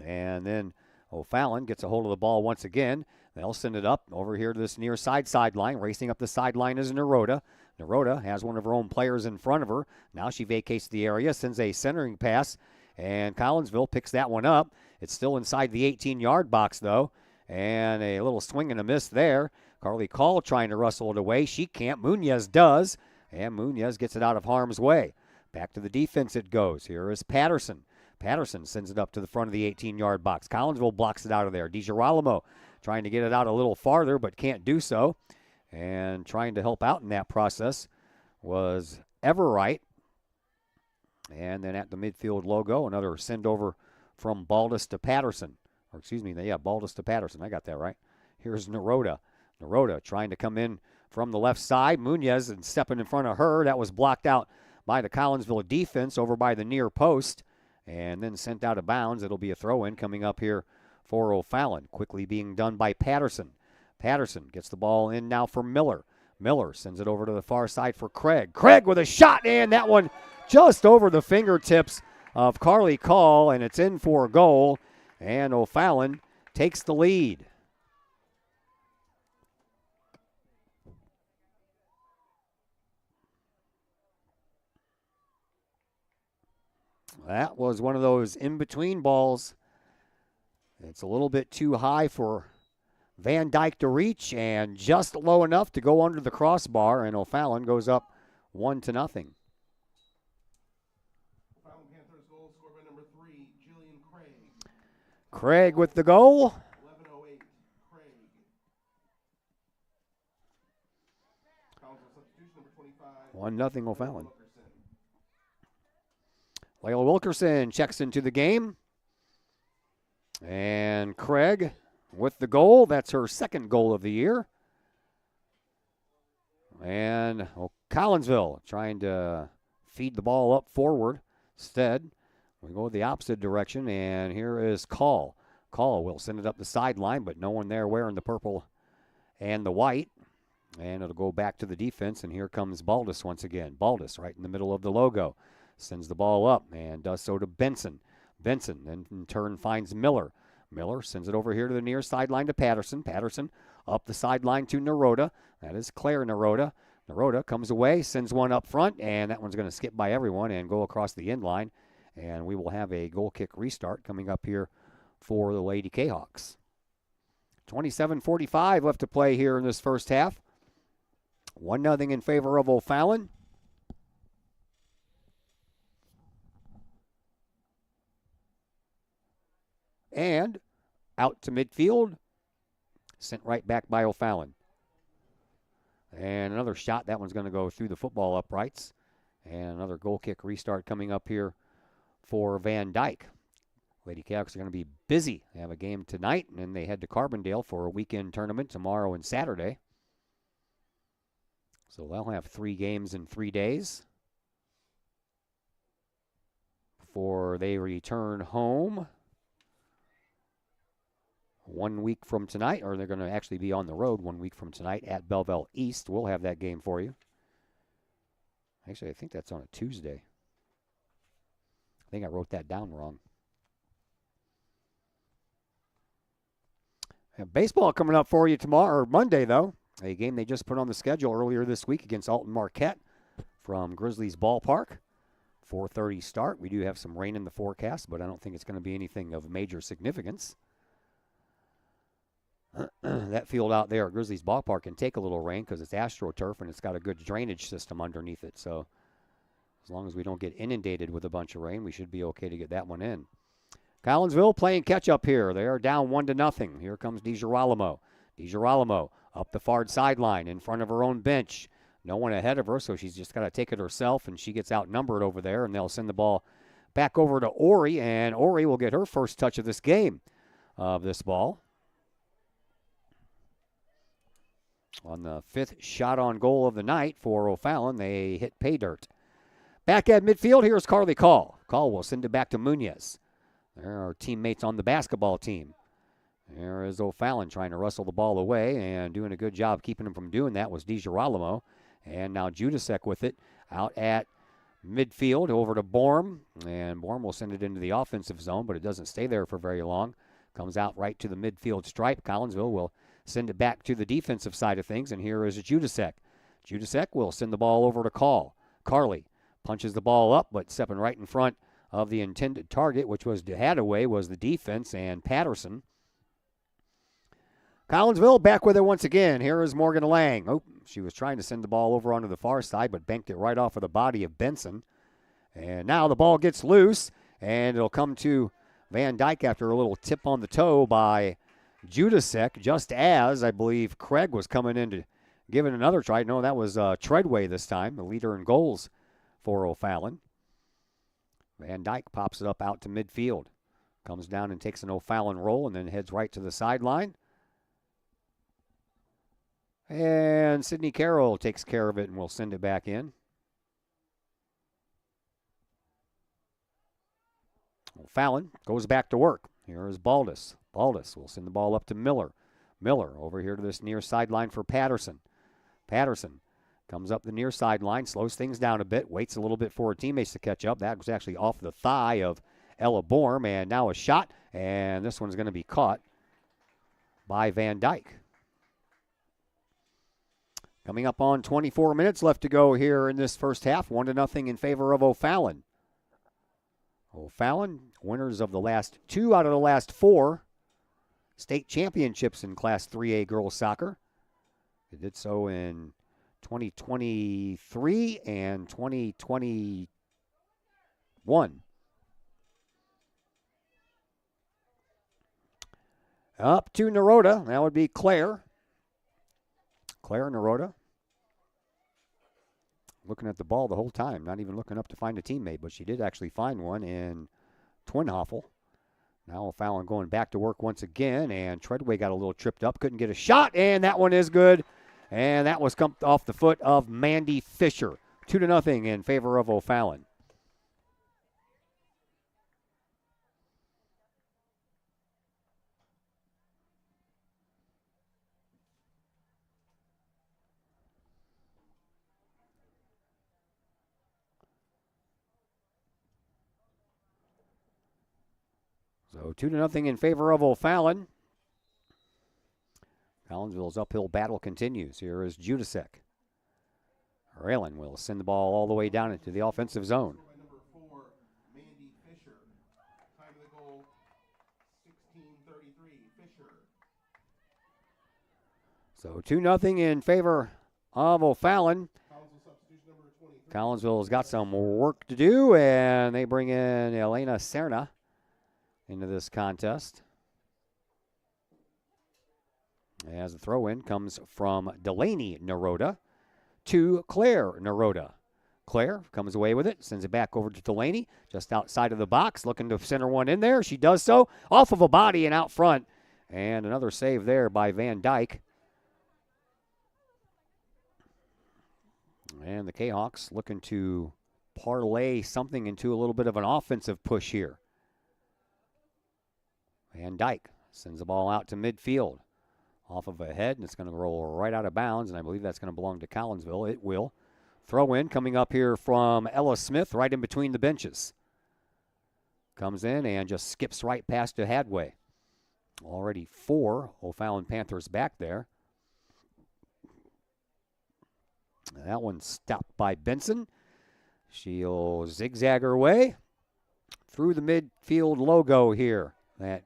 And then O'Fallon gets a hold of the ball once again. They'll send it up over here to this near sideline. Racing up the sideline is Naroda. Naroda has one of her own players in front of her. Now she vacates the area, sends a centering pass, and Collinsville picks that one up. It's still inside the 18-yard box, though, and a little swing and a miss there. Carly Call trying to wrestle it away. She can't. Munoz does, and Munoz gets it out of harm's way. Back to the defense it goes. Here is Patterson. Patterson sends it up to the front of the 18-yard box. Collinsville blocks it out of there. DiGirolamo trying to get it out a little farther, but can't do so. And trying to help out in that process was Everwright. And then at the midfield logo, another send over from Baldus to Patterson. Or excuse me, Baldus to Patterson. I got that right. Here's Naroda. Naroda trying to come in from the left side. Munoz and stepping in front of her. That was blocked out by the Collinsville defense over by the near post. And then sent out of bounds. It'll be a throw-in coming up here for O'Fallon. Quickly being done by Patterson. Patterson gets the ball in now for Miller. Miller sends it over to the far side for Craig. Craig with a shot, and that one just over the fingertips of Carly Call, and it's in for a goal. And O'Fallon takes the lead. That was one of those in-between balls. It's a little bit too high for Van Dyke to reach, and just low enough to go under the crossbar, and O'Fallon goes up 1-0. O'Fallon Panthers goal scored by number 3, Jillian Craig. Craig with the goal. 11:08, Craig. Collinsville substitution number 25. 1-0 O'Fallon. Layla Wilkerson checks into the game. And Craig with the goal. That's her second goal of the year. And Collinsville trying to feed the ball up forward. Instead, we go the opposite direction, and here is Call. Call will send it up the sideline, but no one there wearing the purple and the white. And it'll go back to the defense, and here comes Baldus once again. Baldus right in the middle of the logo. Sends the ball up and does so to Benson. Benson then in turn finds Miller. Miller sends it over here to the near sideline to Patterson. Patterson up the sideline to Naroda. That is Claire Naroda. Naroda comes away, sends one up front, and that one's going to skip by everyone and go across the end line. And we will have a goal kick restart coming up here for the Lady Kahawks. 27:45 left to play here in this first half. 1-0 in favor of O'Fallon. And out to midfield, sent right back by O'Fallon. And another shot. That one's going to go through the football uprights. And another goal kick restart coming up here for Van Dyke. Lady Kahawks are going to be busy. They have a game tonight, and then they head to Carbondale for a weekend tournament tomorrow and Saturday. So they'll have 3 games in 3 days before they return home 1 week from tonight, or they're going to actually be on the road 1 week from tonight at Belleville East. We'll have that game for you. Actually, I think that's on a Tuesday. I think I wrote that down wrong. Have baseball coming up for you tomorrow, or Monday, though. A game they just put on the schedule earlier this week against Alton Marquette from Grizzlies Ballpark. 4:30 start. We do have some rain in the forecast, but I don't think it's going to be anything of major significance. That field out there at Grizzlies Ballpark can take a little rain because it's AstroTurf and it's got a good drainage system underneath it. So as long as we don't get inundated with a bunch of rain, we should be okay to get that one in. Collinsville playing catch-up here. They are down 1-0. Here comes DiGirolamo. DiGirolamo up the far sideline in front of her own bench. No one ahead of her, so she's just got to take it herself, and she gets outnumbered over there, and they'll send the ball back over to Ori, and Ori will get her first touch of this game, of this ball. On the 5th shot on goal of the night for O'Fallon, they hit pay dirt. Back at midfield, here's Carly Call. Call will send it back to Munoz. There are teammates on the basketball team. There is O'Fallon trying to wrestle the ball away, and doing a good job keeping him from doing that was DiGirolamo. And now Judasek with it out at midfield over to Borm. And Borm will send it into the offensive zone, but it doesn't stay there for very long. Comes out right to the midfield stripe. Collinsville will send it back to the defensive side of things, and here is Judasek. Judasek will send the ball over to Carly punches the ball up, but stepping right in front of the intended target, which was Hadaway, was the defense, and Patterson. Collinsville back with it once again. Here is Morgan Lang. Oh, she was trying to send the ball over onto the far side, but banked it right off of the body of Benson. And now the ball gets loose, and it'll come to Van Dyke after a little tip on the toe by Judasek, just as I believe Craig was coming in to give it another try. No, that was Treadway this time, the leader in goals for O'Fallon. Van Dyke pops it up out to midfield. Comes down and takes an O'Fallon roll and then heads right to the sideline. And Sydney Carroll takes care of it and will send it back in. O'Fallon goes back to work. Here is Baldus. Baldus will send the ball up to Miller. Miller over here to this near sideline for Patterson. Patterson comes up the near sideline, slows things down a bit, waits a little bit for her teammates to catch up. That was actually off the thigh of Ella Borm, and now a shot, and this one's going to be caught by Van Dyke. Coming up on 24 minutes left to go here in this first half, 1-0 in favor of O'Fallon. O'Fallon, winners of the last 2 out of the last 4 state championships in Class 3A girls soccer. They did so in 2023 and 2021. Up to Naroda. That would be Claire. Claire Naroda. Looking at the ball the whole time, not even looking up to find a teammate, but she did actually find one in Twinhoffel. Now O'Fallon going back to work once again, and Treadway got a little tripped up, couldn't get a shot, and that one is good. And that was come off the foot of Mandy Fisher. 2-0 in favor of O'Fallon. So 2-0 in favor of O'Fallon. Collinsville's uphill battle continues. Here is Judasek. Raylan will send the ball all the way down into the offensive zone. Number 4, Mandy Fisher. Time of the goal, 16:33. Fisher. So 2-0 in favor of O'Fallon. Collinsville has got some work to do, and they bring in Elena Serna into this contest. As the throw-in comes from Delaney Naroda to Claire Naroda. Claire comes away with it, sends it back over to Delaney, just outside of the box, looking to center one in there. She does so, off of a body and out front. And another save there by Van Dyke. And the Kahawks looking to parlay something into a little bit of an offensive push here. Van Dyke sends the ball out to midfield. Off of a head, and it's going to roll right out of bounds, and I believe that's going to belong to Collinsville. It will. Throw in coming up here from Ella Smith, right in between the benches. Comes in and just skips right past to Hadway. Already 4 O'Fallon Panthers back there. That one stopped by Benson. She'll zigzag her way through the midfield logo here at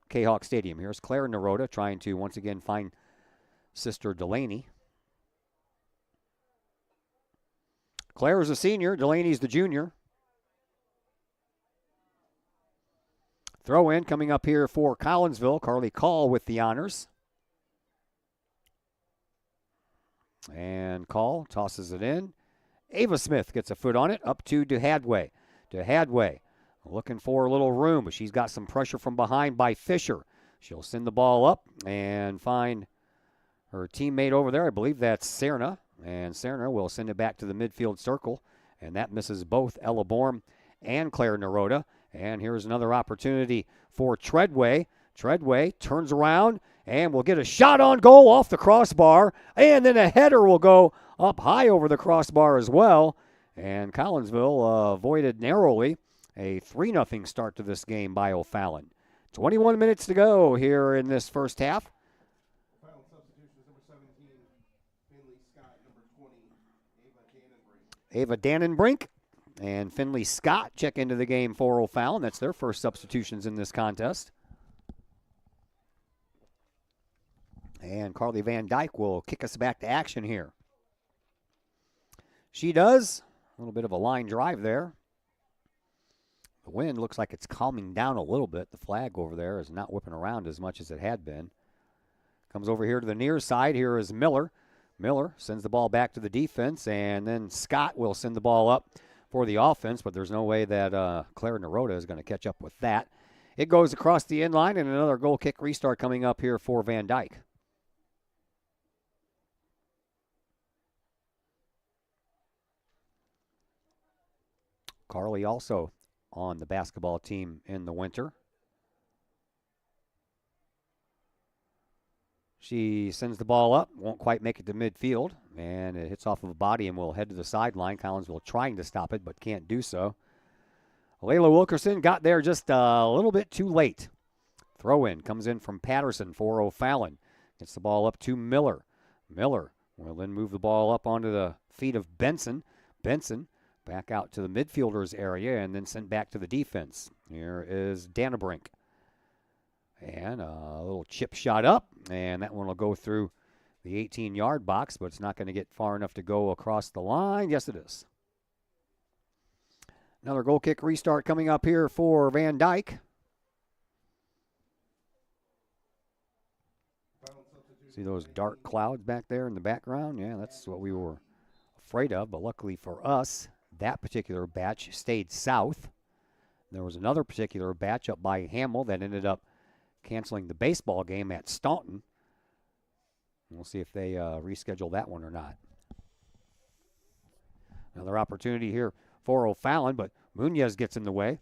Kahok Stadium. Here's Claire Naroda trying to once again find Sister Delaney. Claire is a senior. Delaney's the junior. Throw in coming up here for Collinsville. Carly Call with the honors. And Call tosses it in. Ava Smith gets a foot on it. Up to DeHadway. DeHadway looking for a little room, but she's got some pressure from behind by Fisher. She'll send the ball up and find her teammate over there. I believe that's Serna. And Serna will send it back to the midfield circle. And that misses both Ella Borm and Claire Naroda. And here's another opportunity for Treadway. Treadway turns around and will get a shot on goal off the crossbar. And then a header will go up high over the crossbar as well. And Collinsville avoided narrowly a 3-0 start to this game by O'Fallon. 21 minutes to go here in this first half. Final substitutions, number 17, Finley Scott, number 20, Ava Dannenbrink. Ava Dannenbrink and Finley Scott check into the game for O'Fallon. That's their first substitutions in this contest. And Carly Van Dyke will kick us back to action here. She does. A little bit of a line drive there. The wind looks like it's calming down a little bit. The flag over there is not whipping around as much as it had been. Comes over here to the near side. Here is Miller. Miller sends the ball back to the defense, and then Scott will send the ball up for the offense, but there's no way that Claire Naroda is going to catch up with that. It goes across the end line, and another goal kick restart coming up here for Van Dyke. Carly also on the basketball team in the winter. She sends the ball up, won't quite make it to midfield, and it hits off of a body and will head to the sideline. Collinsville trying to stop it, but can't do so. Layla Wilkerson got there just a little bit too late. Throw in comes in from Patterson for O'Fallon. Gets the ball up to Miller. Miller will then move the ball up onto the feet of Benson. Benson back out to the midfielders area and then sent back to the defense. Here is Dannebrink. And a little chip shot up, and that one will go through the 18-yard box, but it's not going to get far enough to go across the line. Yes, it is. Another goal kick restart coming up here for Van Dyke. See those dark clouds back there in the background? Yeah, that's what we were afraid of, but luckily for us, that particular batch stayed south. There was another particular batch up by Hamill that ended up canceling the baseball game at Staunton. We'll see if they reschedule that one or not. Another opportunity here for O'Fallon, but Munoz gets in the way.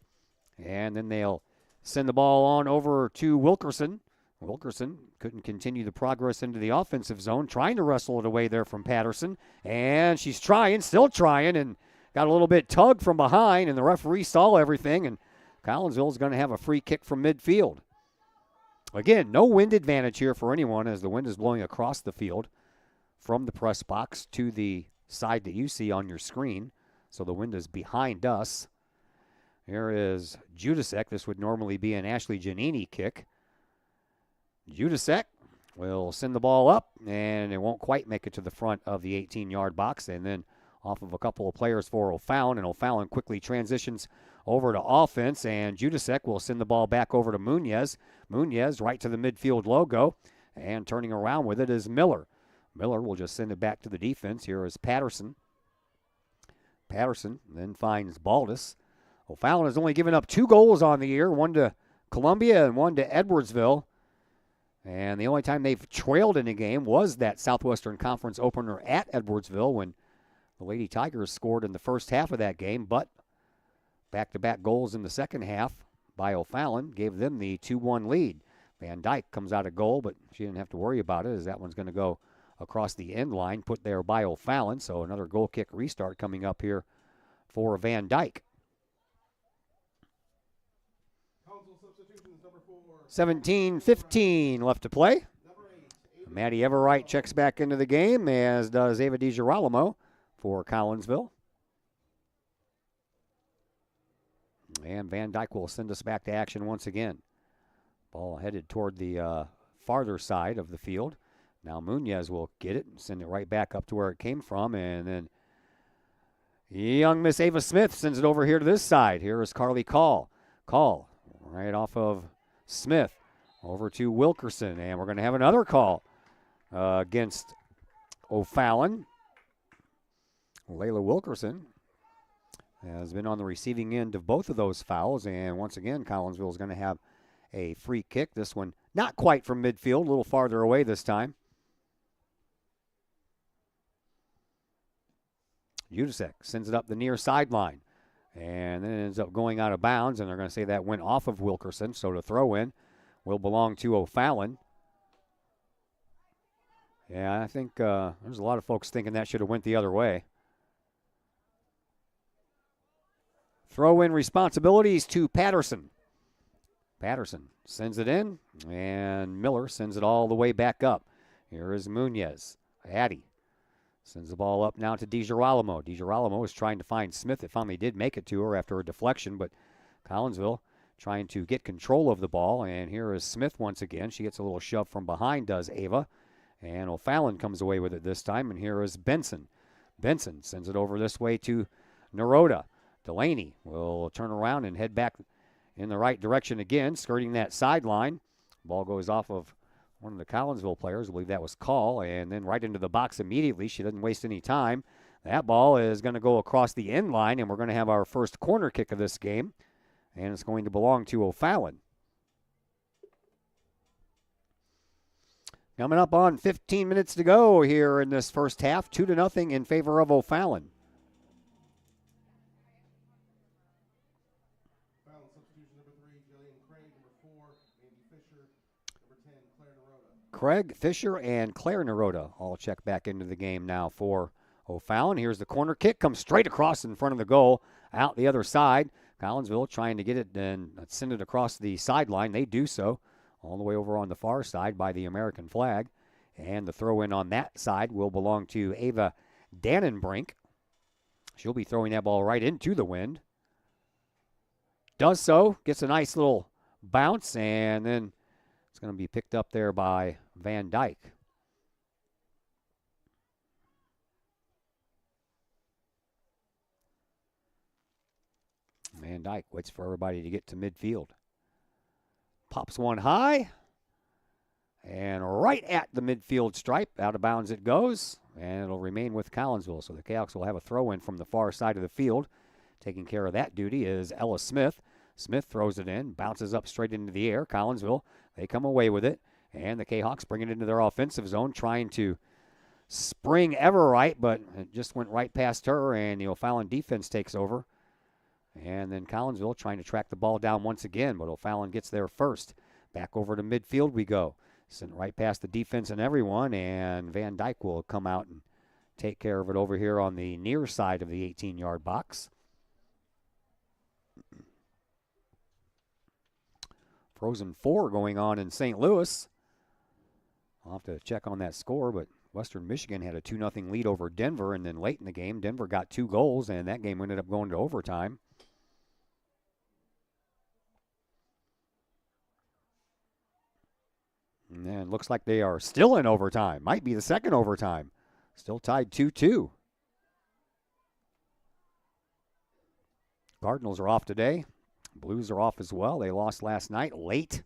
And then they'll send the ball on over to Wilkerson. Wilkerson couldn't continue the progress into the offensive zone, trying to wrestle it away there from Patterson. And she's trying, still trying, and got a little bit tugged from behind, and the referee saw everything, and Collinsville is going to have a free kick from midfield. Again, no wind advantage here for anyone as the wind is blowing across the field from the press box to the side that you see on your screen. So the wind is behind us. Here is Judasek. This would normally be an Ashley Giannini kick. Judasek will send the ball up, and it won't quite make it to the front of the 18-yard box. And then off of a couple of players for O'Fallon, and O'Fallon quickly transitions over to offense, and Judasek will send the ball back over to Munoz. Munoz right to the midfield logo, and turning around with it is Miller. Miller will just send it back to the defense. Here is Patterson. Patterson then finds Baldus. O'Fallon has only given up 2 goals on the year, one to Columbia and one to Edwardsville. And the only time they've trailed in a game was that Southwestern Conference opener at Edwardsville when the Lady Tigers scored in the first half of that game, but back-to-back goals in the second half by O'Fallon gave them the 2-1 lead. Van Dyke comes out a goal, but she didn't have to worry about it as that one's going to go across the end line, put there by O'Fallon. So another goal kick restart coming up here for Van Dyke. 17-15 left to play. Maddie Everwright checks back into the game, as does Ava DiGirolamo for Collinsville. And Van Dyke will send us back to action once again. Ball headed toward the farther side of the field. Now Munoz will get it and send it right back up to where it came from. And then young Miss Ava Smith sends it over here to this side. Here is Carly Call. Call right off of Smith over to Wilkerson. And we're going to have another call against O'Fallon. Layla Wilkerson has been on the receiving end of both of those fouls. And once again, Collinsville is going to have a free kick. This one not quite from midfield, a little farther away this time. Judasek sends it up the near sideline. And then it ends up going out of bounds. And they're going to say that went off of Wilkerson. So the throw in will belong to O'Fallon. Yeah, I think there's a lot of folks thinking that should have went the other way. Throw-in responsibilities to Patterson. Patterson sends it in, and Miller sends it all the way back up. Here is Munoz. Addy sends the ball up now to DiGirolamo. DiGirolamo is trying to find Smith. It finally did make it to her after a deflection, but Collinsville trying to get control of the ball, and here is Smith once again. She gets a little shove from behind, does Ava, and O'Fallon comes away with it this time, and here is Benson. Benson sends it over this way to Naroda. Delaney will turn around and head back in the right direction again, skirting that sideline. Ball goes off of one of the Collinsville players. I believe that was Call, and then right into the box immediately. She doesn't waste any time. That ball is going to go across the end line, and we're going to have our first corner kick of this game, and it's going to belong to O'Fallon. Coming up on 15 minutes to go here in this first half, 2-0 in favor of O'Fallon. Foul substitution number 3, Jillian Craig. Number 4, Andy Fisher. Number 10, Claire Naroda. Craig, Fisher, and Claire Naroda all check back into the game now for O'Fallon. Here's the corner kick, comes straight across in front of the goal, out the other side. Collinsville trying to get it and send it across the sideline. They do so all the way over on the far side by the American flag. And the throw in on that side will belong to Ava Dannenbrink. She'll be throwing that ball right into the wind. Does so, gets a nice little bounce, and then it's going to be picked up there by Van Dyke. Van Dyke waits for everybody to get to midfield. Pops one high. And right at the midfield stripe, out of bounds it goes. And it'll remain with Collinsville. So the Cahoks will have a throw in from the far side of the field. Taking care of that duty is Ella Smith. Smith throws it in, bounces up straight into the air. Collinsville, they come away with it. And the Cahawks bring it into their offensive zone, trying to spring Everright, but it just went right past her, and the O'Fallon defense takes over. And then Collinsville trying to track the ball down once again, but O'Fallon gets there first. Back over to midfield we go. Sent right past the defense and everyone, and Van Dyke will come out and take care of it over here on the near side of the 18-yard box. Frozen 4 going on in St. Louis. I'll have to check on that score, but Western Michigan had a 2-0 lead over Denver, and then late in the game, Denver got 2 goals, and that game ended up going to overtime. And then it looks like they are still in overtime. Might be the second overtime. Still tied 2-2. Cardinals are off today. Blues are off as well. They lost last night late.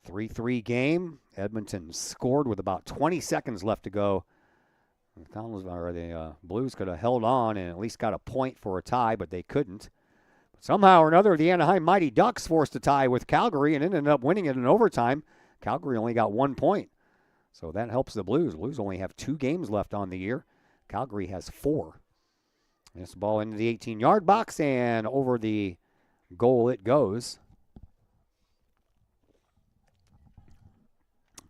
3-3 game. Edmonton scored with about 20 seconds left to go. The Blues could have held on and at least got a point for a tie, but they couldn't. But somehow or another, the Anaheim Mighty Ducks forced a tie with Calgary and ended up winning it in overtime. Calgary only got 1 point, so that helps the Blues. Blues only have 2 games left on the year. Calgary has 4. This ball into the 18-yard box, and over the goal it goes.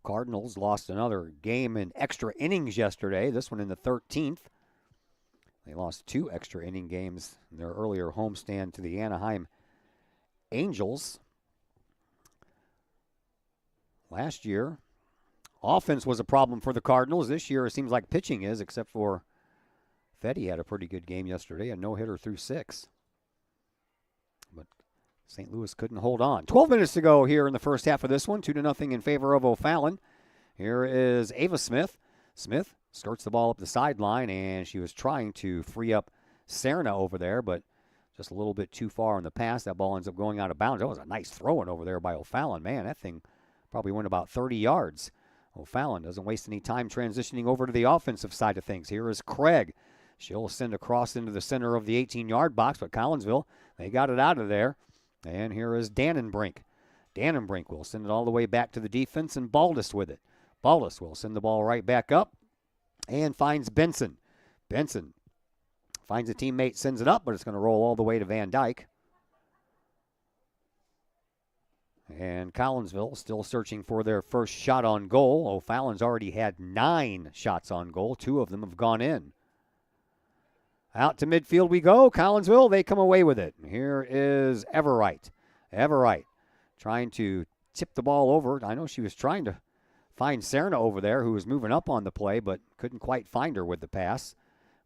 Cardinals lost another game in extra innings yesterday, this one in the 13th. They lost 2 extra inning games in their earlier homestand to the Anaheim Angels. Last year, offense was a problem for the Cardinals. This year, it seems like pitching is, except for Fetty had a pretty good game yesterday, a no-hitter through 6. But St. Louis couldn't hold on. 12 minutes to go here in the first half of this one, 2-0 in favor of O'Fallon. Here is Ava Smith. Smith skirts the ball up the sideline, and she was trying to free up Serna over there, but just a little bit too far on the pass. That ball ends up going out of bounds. That was a nice throw-in over there by O'Fallon. Man, that thing probably went about 30 yards. O'Fallon doesn't waste any time transitioning over to the offensive side of things. Here is Craig. She'll send across into the center of the 18-yard box, but Collinsville, they got it out of there. And here is Dannenbrink. Dannenbrink will send it all the way back to the defense, and Baldus with it. Baldus will send the ball right back up and finds Benson. Benson finds a teammate, sends it up, but it's going to roll all the way to Van Dyke. And Collinsville still searching for their first shot on goal. O'Fallon's already had 9 shots on goal. 2 of them have gone in. Out to midfield we go. Collinsville, they come away with it. Here is Everright. Everright trying to tip the ball over. I know she was trying to find Serna over there, who was moving up on the play, but couldn't quite find her with the pass.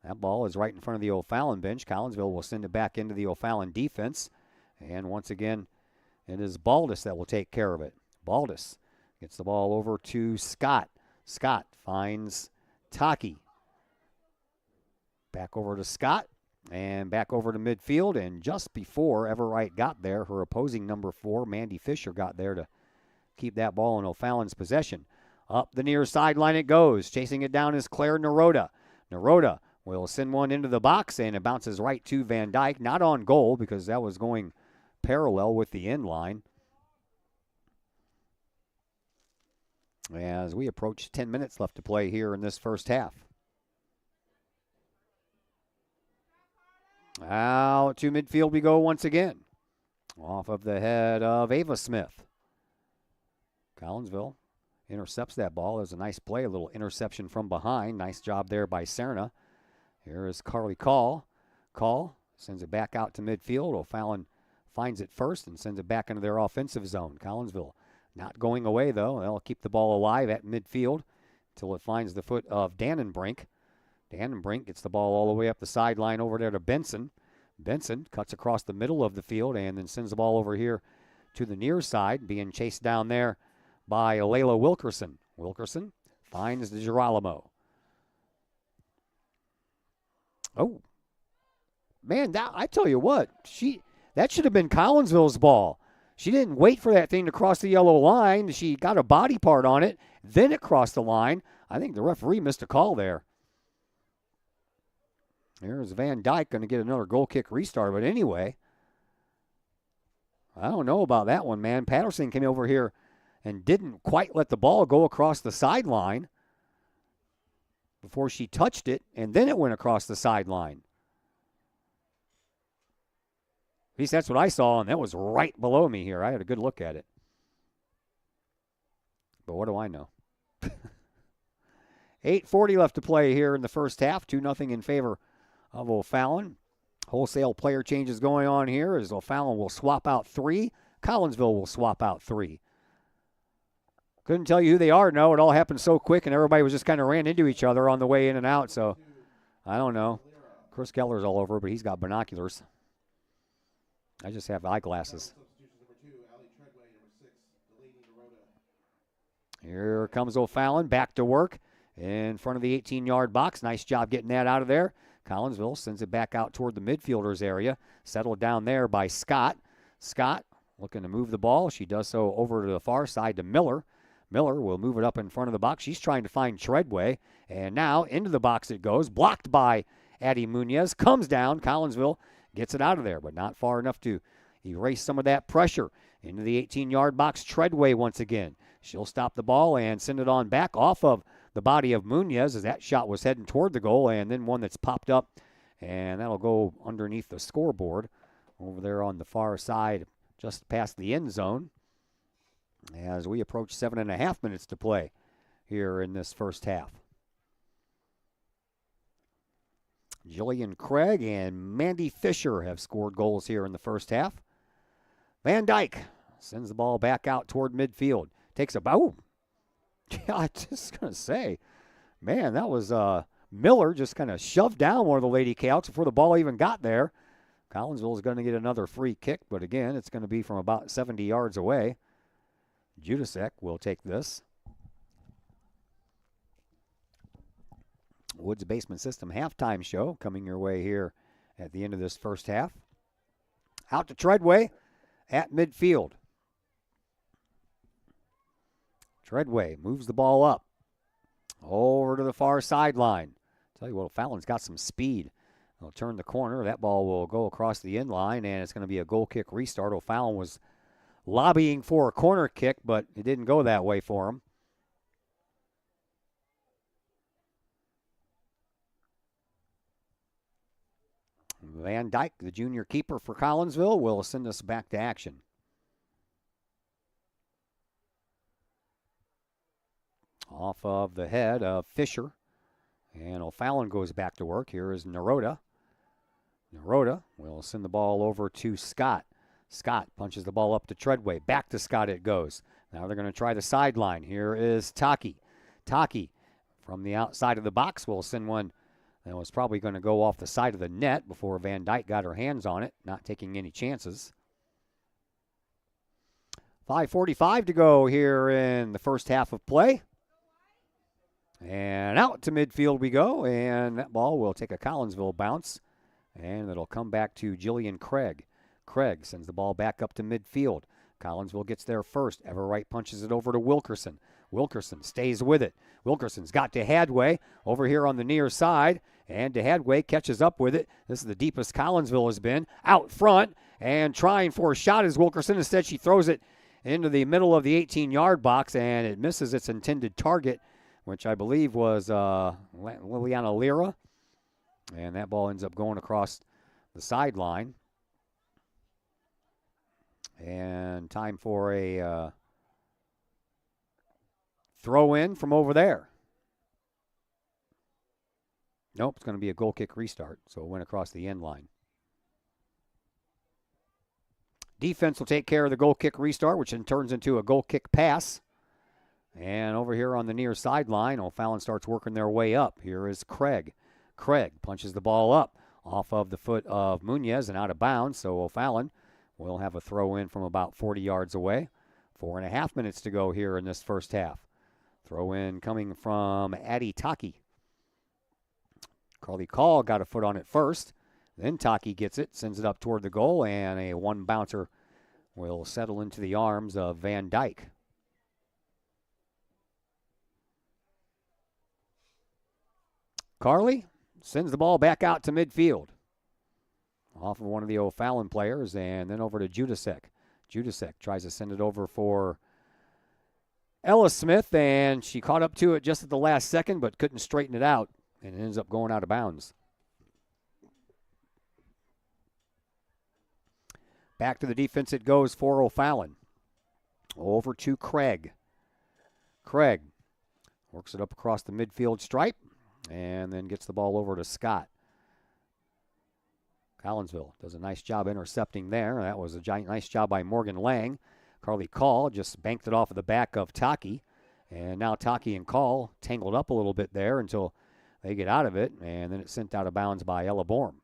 That ball is right in front of the O'Fallon bench. Collinsville will send it back into the O'Fallon defense. And once again, it is Baldus that will take care of it. Baldus gets the ball over to Scott. Scott finds Taki. Back over to Scott and back over to midfield. And just before Everright got there, her opposing number 4, Mandy Fisher, got there to keep that ball in O'Fallon's possession. Up the near sideline it goes. Chasing it down is Claire Naroda. Naroda will send one into the box, and it bounces right to Van Dyke. Not on goal because that was going parallel with the end line. As we approach 10 minutes left to play here in this first half. Out to midfield we go once again. Off of the head of Ava Smith. Collinsville intercepts that ball. There's a nice play, a little interception from behind. Nice job there by Serna. Here is Carly Call. Call sends it back out to midfield. O'Fallon finds it first and sends it back into their offensive zone. Collinsville not going away, though. They'll keep the ball alive at midfield until it finds the foot of Dannenbrink. Dannenbrink gets the ball all the way up the sideline over there to Benson. Benson cuts across the middle of the field and then sends the ball over here to the near side, being chased down there by Layla Wilkerson. Wilkerson finds the Girolamo. Oh, man, I tell you what, that should have been Collinsville's ball. She didn't wait for that thing to cross the yellow line. She got a body part on it, then it crossed the line. I think the referee missed a call there. Here's Van Dyke going to get another goal kick restart, but anyway, I don't know about that one, man. Patterson came over here and didn't quite let the ball go across the sideline before she touched it, and then it went across the sideline. At least that's what I saw, and that was right below me here. I had a good look at it. But what do I know? 8:40 left to play here in the first half. 2-0 in favor of O'Fallon. Wholesale player changes going on here as O'Fallon will swap out 3. Collinsville will swap out 3. Couldn't tell you who they are. No, it all happened so quick, and everybody was just kind of ran into each other on the way in and out. So, I don't know. Chris Keller's all over, but he's got binoculars. I just have eyeglasses. Here comes O'Fallon back to work in front of the 18-yard box. Nice job getting that out of there. Collinsville sends it back out toward the midfielders area. Settled down there by Scott. Scott looking to move the ball. She does so over to the far side to Miller. Miller will move it up in front of the box. She's trying to find Treadway. And now into the box it goes. Blocked by Addie Munoz. Comes down. Collinsville gets it out of there, but not far enough to erase some of that pressure. Into the 18-yard box, Treadway once again. She'll stop the ball and send it on back off of the body of Munoz as that shot was heading toward the goal, and then one that's popped up, and that'll go underneath the scoreboard over there on the far side just past the end zone as we approach 7.5 minutes to play here in this first half. Jillian Craig and Mandy Fisher have scored goals here in the first half. Van Dyke sends the ball back out toward midfield. Takes a bow. Yeah, I just going to say, man, that was Miller just kind of shoved down one of the Lady Cayucks before the ball even got there. Collinsville is going to get another free kick, but again, it's going to be from about 70 yards away. Judasek will take this. Woods Basement System halftime show coming your way here at the end of this first half. Out to Treadway at midfield. Treadway moves the ball up over to the far sideline. Tell you what, Fallon's got some speed. They'll turn the corner. That ball will go across the end line, and it's going to be a goal kick restart. O'Fallon was lobbying for a corner kick, but it didn't go that way for him. Van Dyke, the junior keeper for Collinsville, will send us back to action. Off of the head of Fisher. And O'Fallon goes back to work. Here is Naroda. Naroda will send the ball over to Scott. Scott punches the ball up to Treadway. Back to Scott it goes. Now they're going to try the sideline. Here is Taki. Taki from the outside of the box will send one that was probably going to go off the side of the net before Van Dyke got her hands on it, not taking any chances. 5:45 to go here in the first half of play. And out to midfield we go, and that ball will take a Collinsville bounce, and it'll come back to Jillian Craig. Craig sends the ball back up to midfield. Collinsville gets there first. Everwright punches it over to Wilkerson. Wilkerson stays with it. Wilkerson's got DeHadway over here on the near side, and DeHadway catches up with it. This is the deepest Collinsville has been. Out front, and trying for a shot is Wilkerson. Instead, she throws it into the middle of the 18-yard box, and it misses its intended target, which I believe was Liliana Lira. And that ball ends up going across the sideline. And time for a throw in from over there. Nope, it's going to be a goal kick restart, so it went across the end line. Defense will take care of the goal kick restart, which then turns into a goal kick pass. And over here on the near sideline, O'Fallon starts working their way up. Here is Craig. Craig punches the ball up off of the foot of Munoz and out of bounds, so O'Fallon will have a throw in from about 40 yards away. 4.5 minutes to go here in this first half. Throw in coming from Addie Taki. Carly Call got a foot on it first. Then Taki gets it, sends it up toward the goal, and a one bouncer will settle into the arms of Van Dyke. Carly sends the ball back out to midfield off of one of the O'Fallon players, and then over to Judasek. Judasek tries to send it over for Ella Smith, and she caught up to it just at the last second, but couldn't straighten it out, and it ends up going out of bounds. Back to the defense it goes for O'Fallon. Over to Craig. Craig works it up across the midfield stripe and then gets the ball over to Scott. Collinsville does a nice job intercepting there. That was a nice job by Morgan Lang. Carly Call just banked it off of the back of Taki. And now Taki and Call tangled up a little bit there until they get out of it, and then it's sent out of bounds by Ella Borm.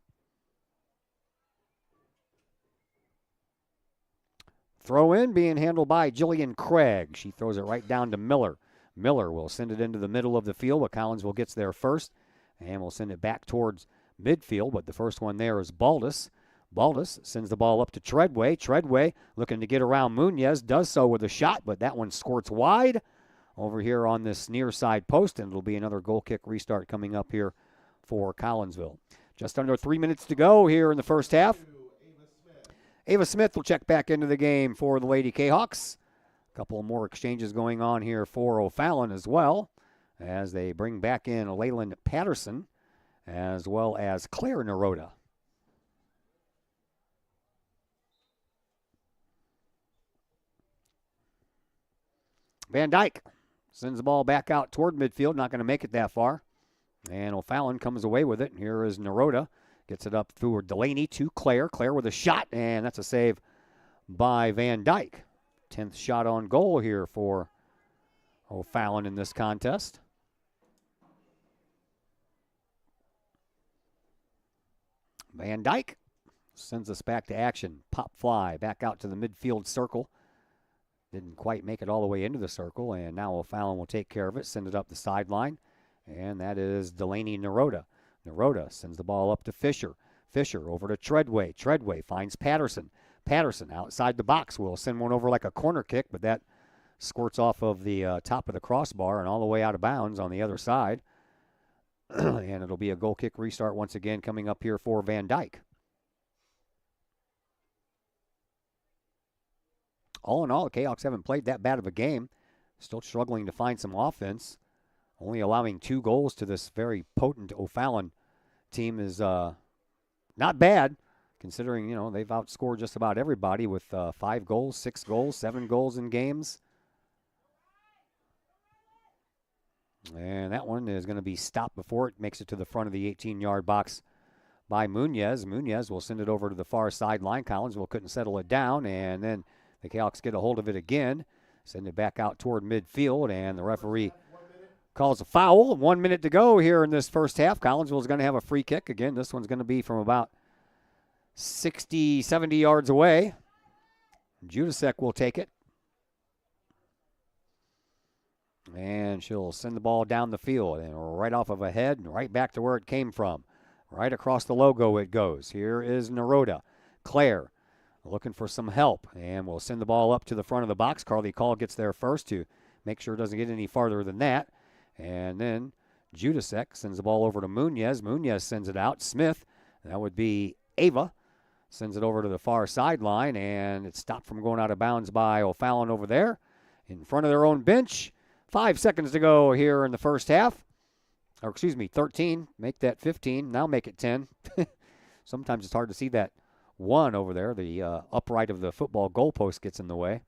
Throw in being handled by Jillian Craig. She throws it right down to Miller. Miller will send it into the middle of the field, but Collinsville gets there first, and will send it back towards midfield, but the first one there is Baldus. Baldus sends the ball up to Treadway. Treadway looking to get around Munoz, does so with a shot, but that one squirts wide over here on this near side post, and it'll be another goal kick restart coming up here for Collinsville. Just under 3 minutes to go here in the first half. Ava Smith will check back into the game for the Lady Kahawks. A couple more exchanges going on here for O'Fallon as well, as they bring back in Leyland Patterson as well as Claire Naroda. Van Dyke sends the ball back out toward midfield, not going to make it that far. And O'Fallon comes away with it. Here is Naroda. Gets it up through Delaney to Claire. Claire with a shot, and that's a save by Van Dyke. 10th shot on goal here for O'Fallon in this contest. Van Dyke sends us back to action. Pop fly back out to the midfield circle. Didn't quite make it all the way into the circle, and now O'Fallon will take care of it, send it up the sideline, and that is Delaney Naroda. Naroda sends the ball up to Fisher. Fisher over to Treadway. Treadway finds Patterson. Patterson outside the box will send one over like a corner kick, but that squirts off of the top of the crossbar and all the way out of bounds on the other side. And it'll be a goal kick restart once again coming up here for Van Dyke. All in all, the Kahawks haven't played that bad of a game. Still struggling to find some offense. Only allowing 2 goals to this very potent O'Fallon team is not bad, considering, you know, they've outscored just about everybody with 5 goals, 6 goals, 7 goals in games. And that one is going to be stopped before it makes it to the front of the 18-yard box by Munoz. Munoz will send it over to the far sideline. Collinsville couldn't settle it down, and then the Kahawks get a hold of it again, send it back out toward midfield, and the referee calls a foul. 1 minute to go here in this first half. Collinsville is going to have a free kick. Again, this one's going to be from about 60, 70 yards away. Judasek will take it. And she'll send the ball down the field and right off of a head and right back to where it came from. Right across the logo it goes. Here is Naroda. Claire looking for some help, and we'll send the ball up to the front of the box. Carly Call gets there first to make sure it doesn't get any farther than that. And then Judasek sends the ball over to Munoz. Munoz sends it out. Smith, that would be Ava, sends it over to the far sideline, and it's stopped from going out of bounds by O'Fallon over there in front of their own bench. 5 seconds to go here in the first half. Or, 13. Make that 15. Now make it 10. Sometimes it's hard to see that 1 over there. The upright of the football goalpost gets in the way.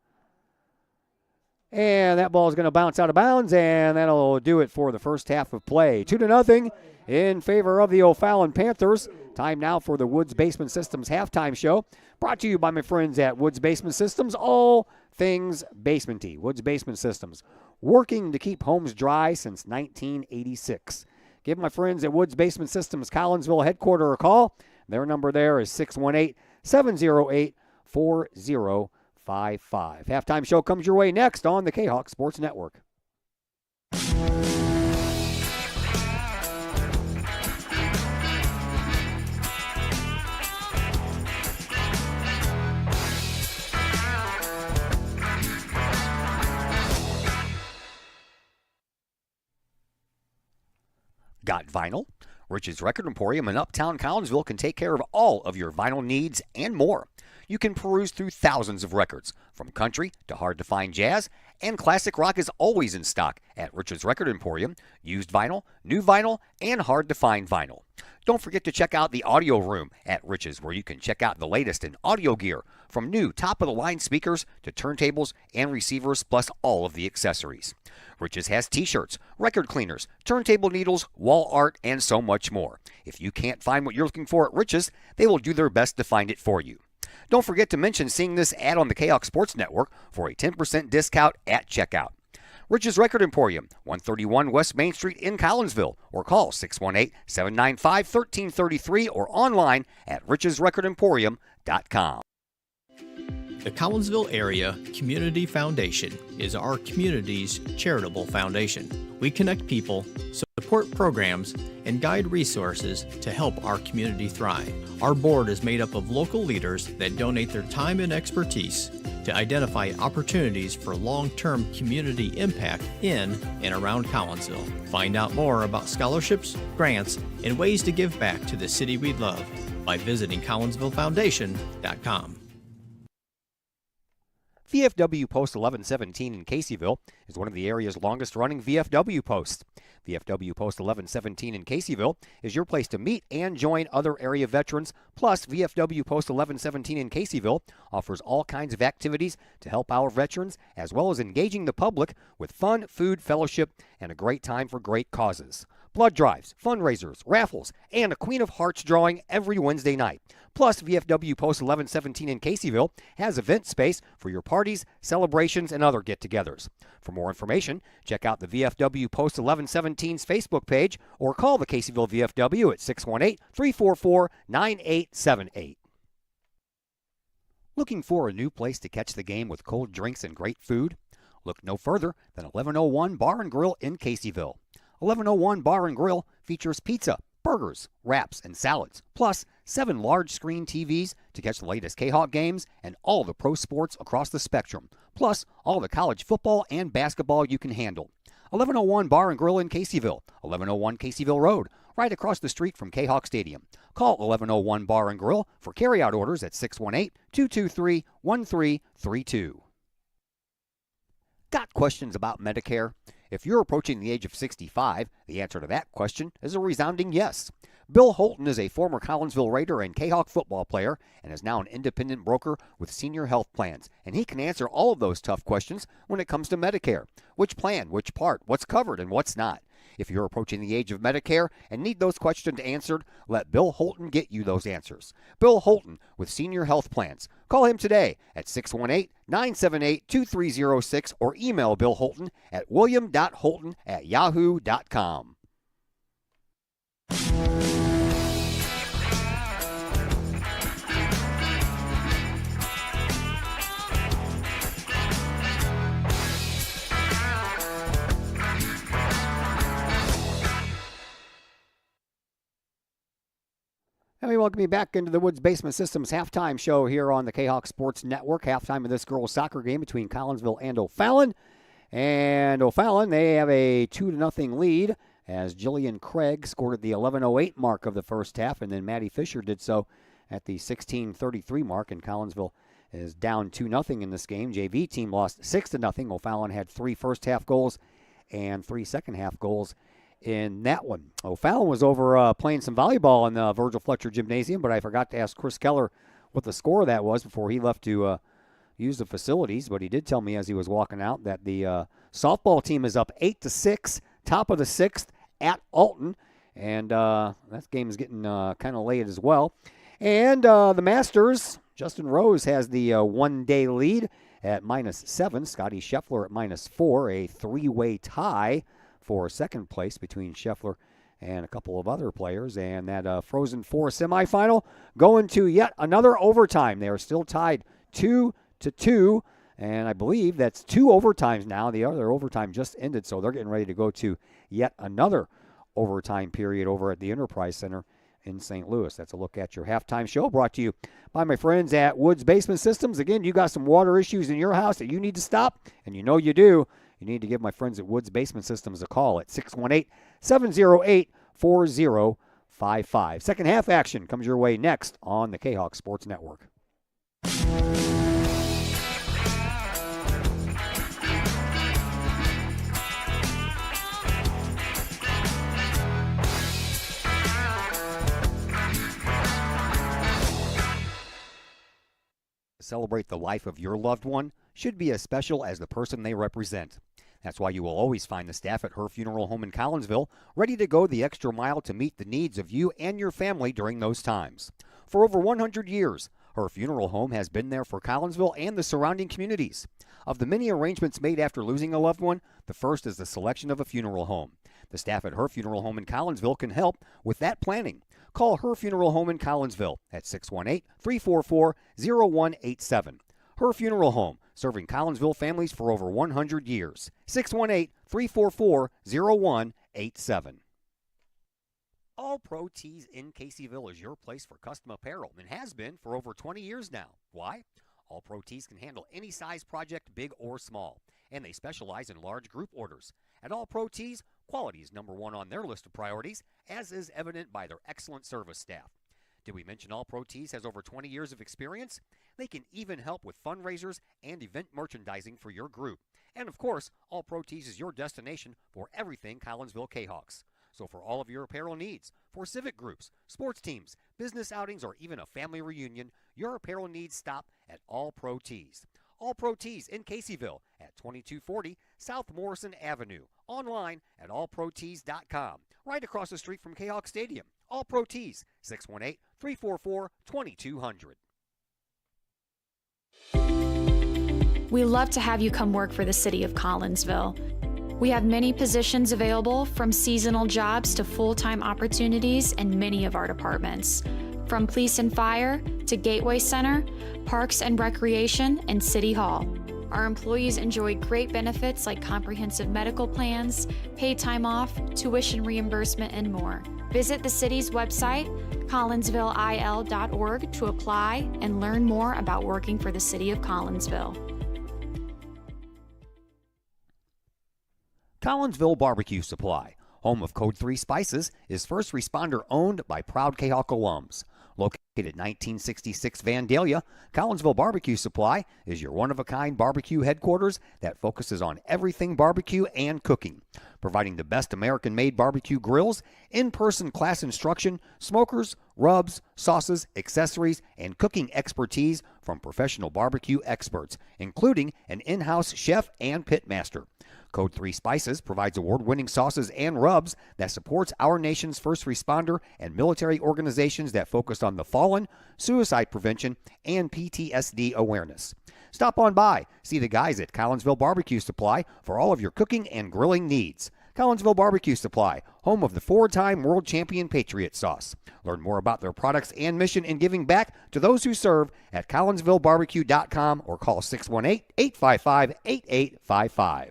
And that ball is going to bounce out of bounds, and that'll do it for the first half of play. 2-0 in favor of the O'Fallon Panthers. Time now for the Woods Basement Systems halftime show. Brought to you by my friends at Woods Basement Systems, all things basement-y. Woods Basement Systems, working to keep homes dry since 1986. Give my friends at Woods Basement Systems Collinsville headquarters a call. Their number there is 618-708-4055. Halftime show comes your way next on the Kahok Sports Network. Got vinyl? Rich's Record Emporium in Uptown Collinsville can take care of all of your vinyl needs and more. You can peruse through thousands of records, from country to hard-to-find jazz, and classic rock is always in stock at Rich's Record Emporium. Used vinyl, new vinyl, and hard-to-find vinyl. Don't forget to check out the audio room at Rich's, where you can check out the latest in audio gear, from new top-of-the-line speakers to turntables and receivers, plus all of the accessories. Rich's has t-shirts, record cleaners, turntable needles, wall art, and so much more. If you can't find what you're looking for at Rich's, they will do their best to find it for you. Don't forget to mention seeing this ad on the Kahok Sports Network for a 10% discount at checkout. Rich's Record Emporium, 131 West Main Street in Collinsville, or call 618-795-1333 or online at richesrecordemporium.com. The Collinsville Area Community Foundation is our community's charitable foundation. We connect people, support programs, and guide resources to help our community thrive. Our board is made up of local leaders that donate their time and expertise to identify opportunities for long-term community impact in and around Collinsville. Find out more about scholarships, grants, and ways to give back to the city we love by visiting collinsvillefoundation.com. VFW Post 1117 in Caseyville is one of the area's longest-running VFW posts. VFW Post 1117 in Caseyville is your place to meet and join other area veterans. Plus, VFW Post 1117 in Caseyville offers all kinds of activities to help our veterans, as well as engaging the public with fun, food, fellowship, and a great time for great causes. Blood drives, fundraisers, raffles, and a Queen of Hearts drawing every Wednesday night. Plus, VFW Post 1117 in Caseyville has event space for your parties, celebrations, and other get-togethers. For more information, check out the VFW Post 1117's Facebook page or call the Caseyville VFW at 618-344-9878. Looking for a new place to catch the game with cold drinks and great food? Look no further than 1101 Bar and Grill in Caseyville. 1101 Bar and Grill features pizza, burgers, wraps, and salads, plus 7 large screen TVs to catch the latest Kahok games and all the pro sports across the spectrum, plus all the college football and basketball you can handle. 1101 Bar and Grill in Caseyville, 1101 Caseyville Road, right across the street from Kahok Stadium. Call 1101 Bar and Grill for carryout orders at 618-223-1332. Got questions about Medicare? If you're approaching the age of 65, the answer to that question is a resounding yes. Bill Holton is a former Collinsville Raider and Kahok football player and is now an independent broker with Senior Health Plans, and he can answer all of those tough questions when it comes to Medicare. Which plan, which part, what's covered, and what's not. If you're approaching the age of Medicare and need those questions answered, let Bill Holton get you those answers. Bill Holton with Senior Health Plans. Call him today at 618-978-2306 or email Bill Holton at william.holton@yahoo.com. And we welcome you back into the Woods Basement Systems halftime show here on the Kahok Sports Network. Halftime of this girls' soccer game between Collinsville and O'Fallon. And O'Fallon, they have a 2-0 lead as Jillian Craig scored at the 11:08 mark of the first half, and then Maddie Fisher did so at the 16:33 mark, and Collinsville is down 2-0 in this game. JV team lost 6-0. O'Fallon had 3 first-half goals and 3 second-half goals in that one. O'Fallon was over playing some volleyball in the Virgil Fletcher Gymnasium, but I forgot to ask Chris Keller what the score of that was before he left to use the facilities. But he did tell me as he was walking out that the softball team is up 8-6, top of the 6th at Alton, and that game is getting kind of late as well. And the Masters, Justin Rose has the one-day lead at -7. Scotty Scheffler at -4, a 3-way tie for second place between Scheffler and a couple of other players. And that Frozen Four semifinal going to yet another overtime. They are still tied 2-2, and I believe that's 2 overtimes now. The other overtime just ended, so they're getting ready to go to yet another overtime period over at the Enterprise Center in St. Louis. That's a look at your halftime show brought to you by my friends at Woods Basement Systems. Again, you got some water issues in your house that you need to stop, and you know you do. You need to give my friends at Woods Basement Systems a call at 618-708-4055. Second half action comes your way next on the Kahok Sports Network. Celebrate the life of your loved one should be as special as the person they represent. That's why you will always find the staff at Her Funeral Home in Collinsville ready to go the extra mile to meet the needs of you and your family during those times. For over 100 years, Her Funeral Home has been there for Collinsville and the surrounding communities. Of the many arrangements made after losing a loved one, the first is the selection of a funeral home. The staff at Her Funeral Home in Collinsville can help with that planning. Call Her Funeral Home in Collinsville at 618-344-0187. Her Funeral Home, serving Collinsville families for over 100 years. 618-344-0187. All Pro Tees in Caseyville is your place for custom apparel and has been for over 20 years now. Why? All Pro Tees can handle any size project, big or small, and they specialize in large group orders. At All Pro Tees, quality is number one on their list of priorities, as is evident by their excellent service staff. Did we mention All Pro Tees has over 20 years of experience? They can even help with fundraisers and event merchandising for your group. And of course, All Pro Tees is your destination for everything Collinsville Kahawks. So for all of your apparel needs, for civic groups, sports teams, business outings, or even a family reunion, your apparel needs stop at All Pro Tees. All Pro Tees in Caseyville at 2240 South Morrison Avenue. Online at allprotees.com. Right across the street from Kahawk Stadium. All Pro Tees, 618-344-2200. We love to have you come work for the City of Collinsville. We have many positions available, from seasonal jobs to full-time opportunities in many of our departments. From police and fire to Gateway Center, Parks and Recreation, and City Hall. Our employees enjoy great benefits like comprehensive medical plans, paid time off, tuition reimbursement, and more. Visit the city's website, collinsvilleil.org, to apply and learn more about working for the City of Collinsville. Collinsville Barbecue Supply, home of Code 3 Spices, is first responder owned by proud Kahawk alums. Located 1966 Vandalia, Collinsville Barbecue Supply is your one-of-a-kind barbecue headquarters that focuses on everything barbecue and cooking, providing the best American-made barbecue grills, in-person class instruction, smokers, rubs, sauces, accessories, and cooking expertise from professional barbecue experts, including an in-house chef and pitmaster. Code 3 Spices provides award-winning sauces and rubs that supports our nation's first responder and military organizations that focus on the fallen, suicide prevention, and PTSD awareness. Stop on by, see the guys at Collinsville Barbecue Supply for all of your cooking and grilling needs. Collinsville Barbecue Supply, home of the 4-time world champion Patriot Sauce. Learn more about their products and mission in giving back to those who serve at collinsvillebarbecue.com or call 618-855-8855.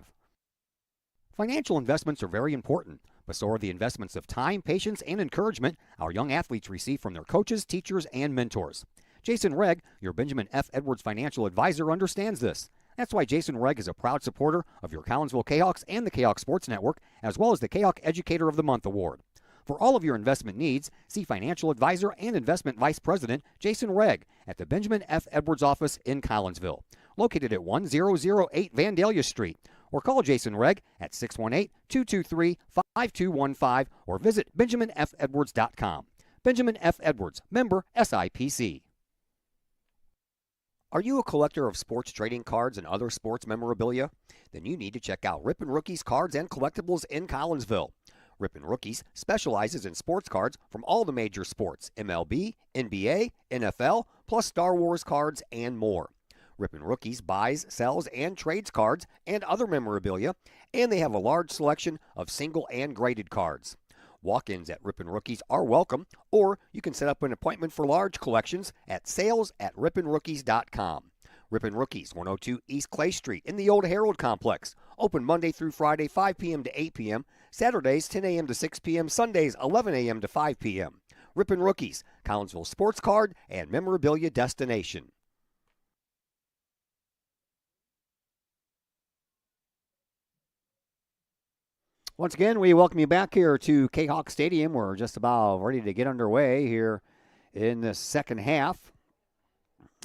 Financial investments are very important, but so are the investments of time, patience, and encouragement our young athletes receive from their coaches, teachers, and mentors. Jason Regg, your Benjamin F. Edwards financial advisor, understands this. That's why Jason Regg is a proud supporter of your Collinsville Kahawks and the Kahawk Sports Network, as well as the Kahawk Educator of the Month Award. For all of your investment needs, see financial advisor and investment vice president Jason Regg at the Benjamin F. Edwards office in Collinsville, located at 1008 Vandalia Street, or call Jason Regg at 618-223-5215 or visit benjaminfedwards.com. Benjamin F. Edwards, member SIPC. Are you a collector of sports trading cards and other sports memorabilia? Then you need to check out Rippin' Rookies Cards and Collectibles in Collinsville. Rippin' Rookies specializes in sports cards from all the major sports, MLB, NBA, NFL, plus Star Wars cards and more. Rippin' Rookies buys, sells, and trades cards and other memorabilia, and they have a large selection of single and graded cards. Walk-ins at Rippin' Rookies are welcome, or you can set up an appointment for large collections at sales@rippinrookies.com. Rippin' Rookies, 102 East Clay Street in the Old Herald Complex. Open Monday through Friday, 5 p.m. to 8 p.m., Saturdays, 10 a.m. to 6 p.m., Sundays, 11 a.m. to 5 p.m. Rippin' Rookies, Collinsville sports card and memorabilia destination. Once again, we welcome you back here to Kahawk Stadium. We're just about ready to get underway here in the second half.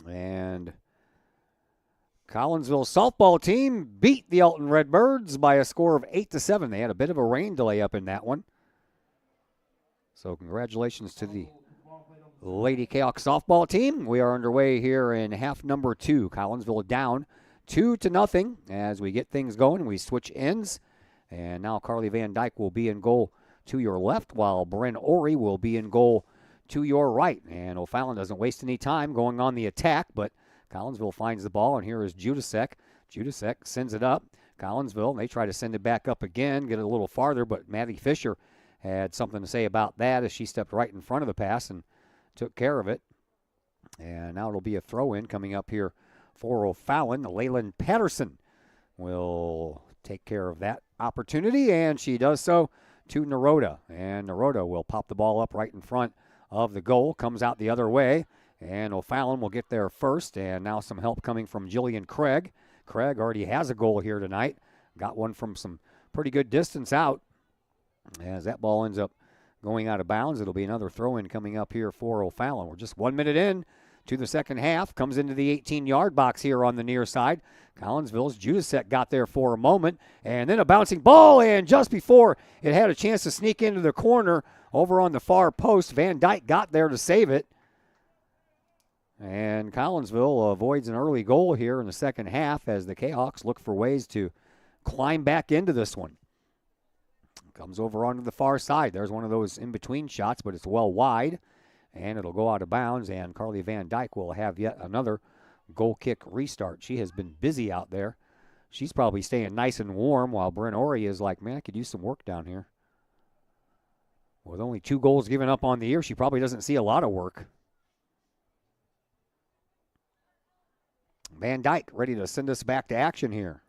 And Collinsville softball team beat the Alton Redbirds by a score of 8-7. They had a bit of a rain delay up in that one. So congratulations to the Lady Kahawk softball team. We are underway here in half number 2. Collinsville down 2-0 as we get things going. We switch ends. And now Carly Van Dyke will be in goal to your left, while Bryn Ori will be in goal to your right. And O'Fallon doesn't waste any time going on the attack, but Collinsville finds the ball, and here is Judasek. Judasek sends it up. Collinsville, they try to send it back up again, get it a little farther, but Maddie Fisher had something to say about that as she stepped right in front of the pass and took care of it. And now it'll be a throw-in coming up here for O'Fallon. Leyland Patterson will take care of that opportunity, and she does so to Naroda. And Naroda will pop the ball up right in front of the goal, comes out the other way, and O'Fallon will get there first. And now some help coming from Jillian Craig. Craig already has a goal here tonight. Got one from some pretty good distance out. As that ball ends up going out of bounds, it'll be another throw-in coming up here for O'Fallon. We're just 1 minute in to the second half. Comes into the 18-yard box here on the near side. Collinsville's Judasek got there for a moment, and then a bouncing ball, and just before it had a chance to sneak into the corner over on the far post, Van Dyke got there to save it. And Collinsville avoids an early goal here in the second half as the Kahawks look for ways to climb back into this one. Comes over onto the far side. There's one of those in-between shots, but it's well wide. And it'll go out of bounds, and Carly Van Dyke will have yet another goal kick restart. She has been busy out there. She's probably staying nice and warm, while Bryn Ori is like, man, I could use some work down here. With only 2 goals given up on the year, she probably doesn't see a lot of work. Van Dyke ready to send us back to action here.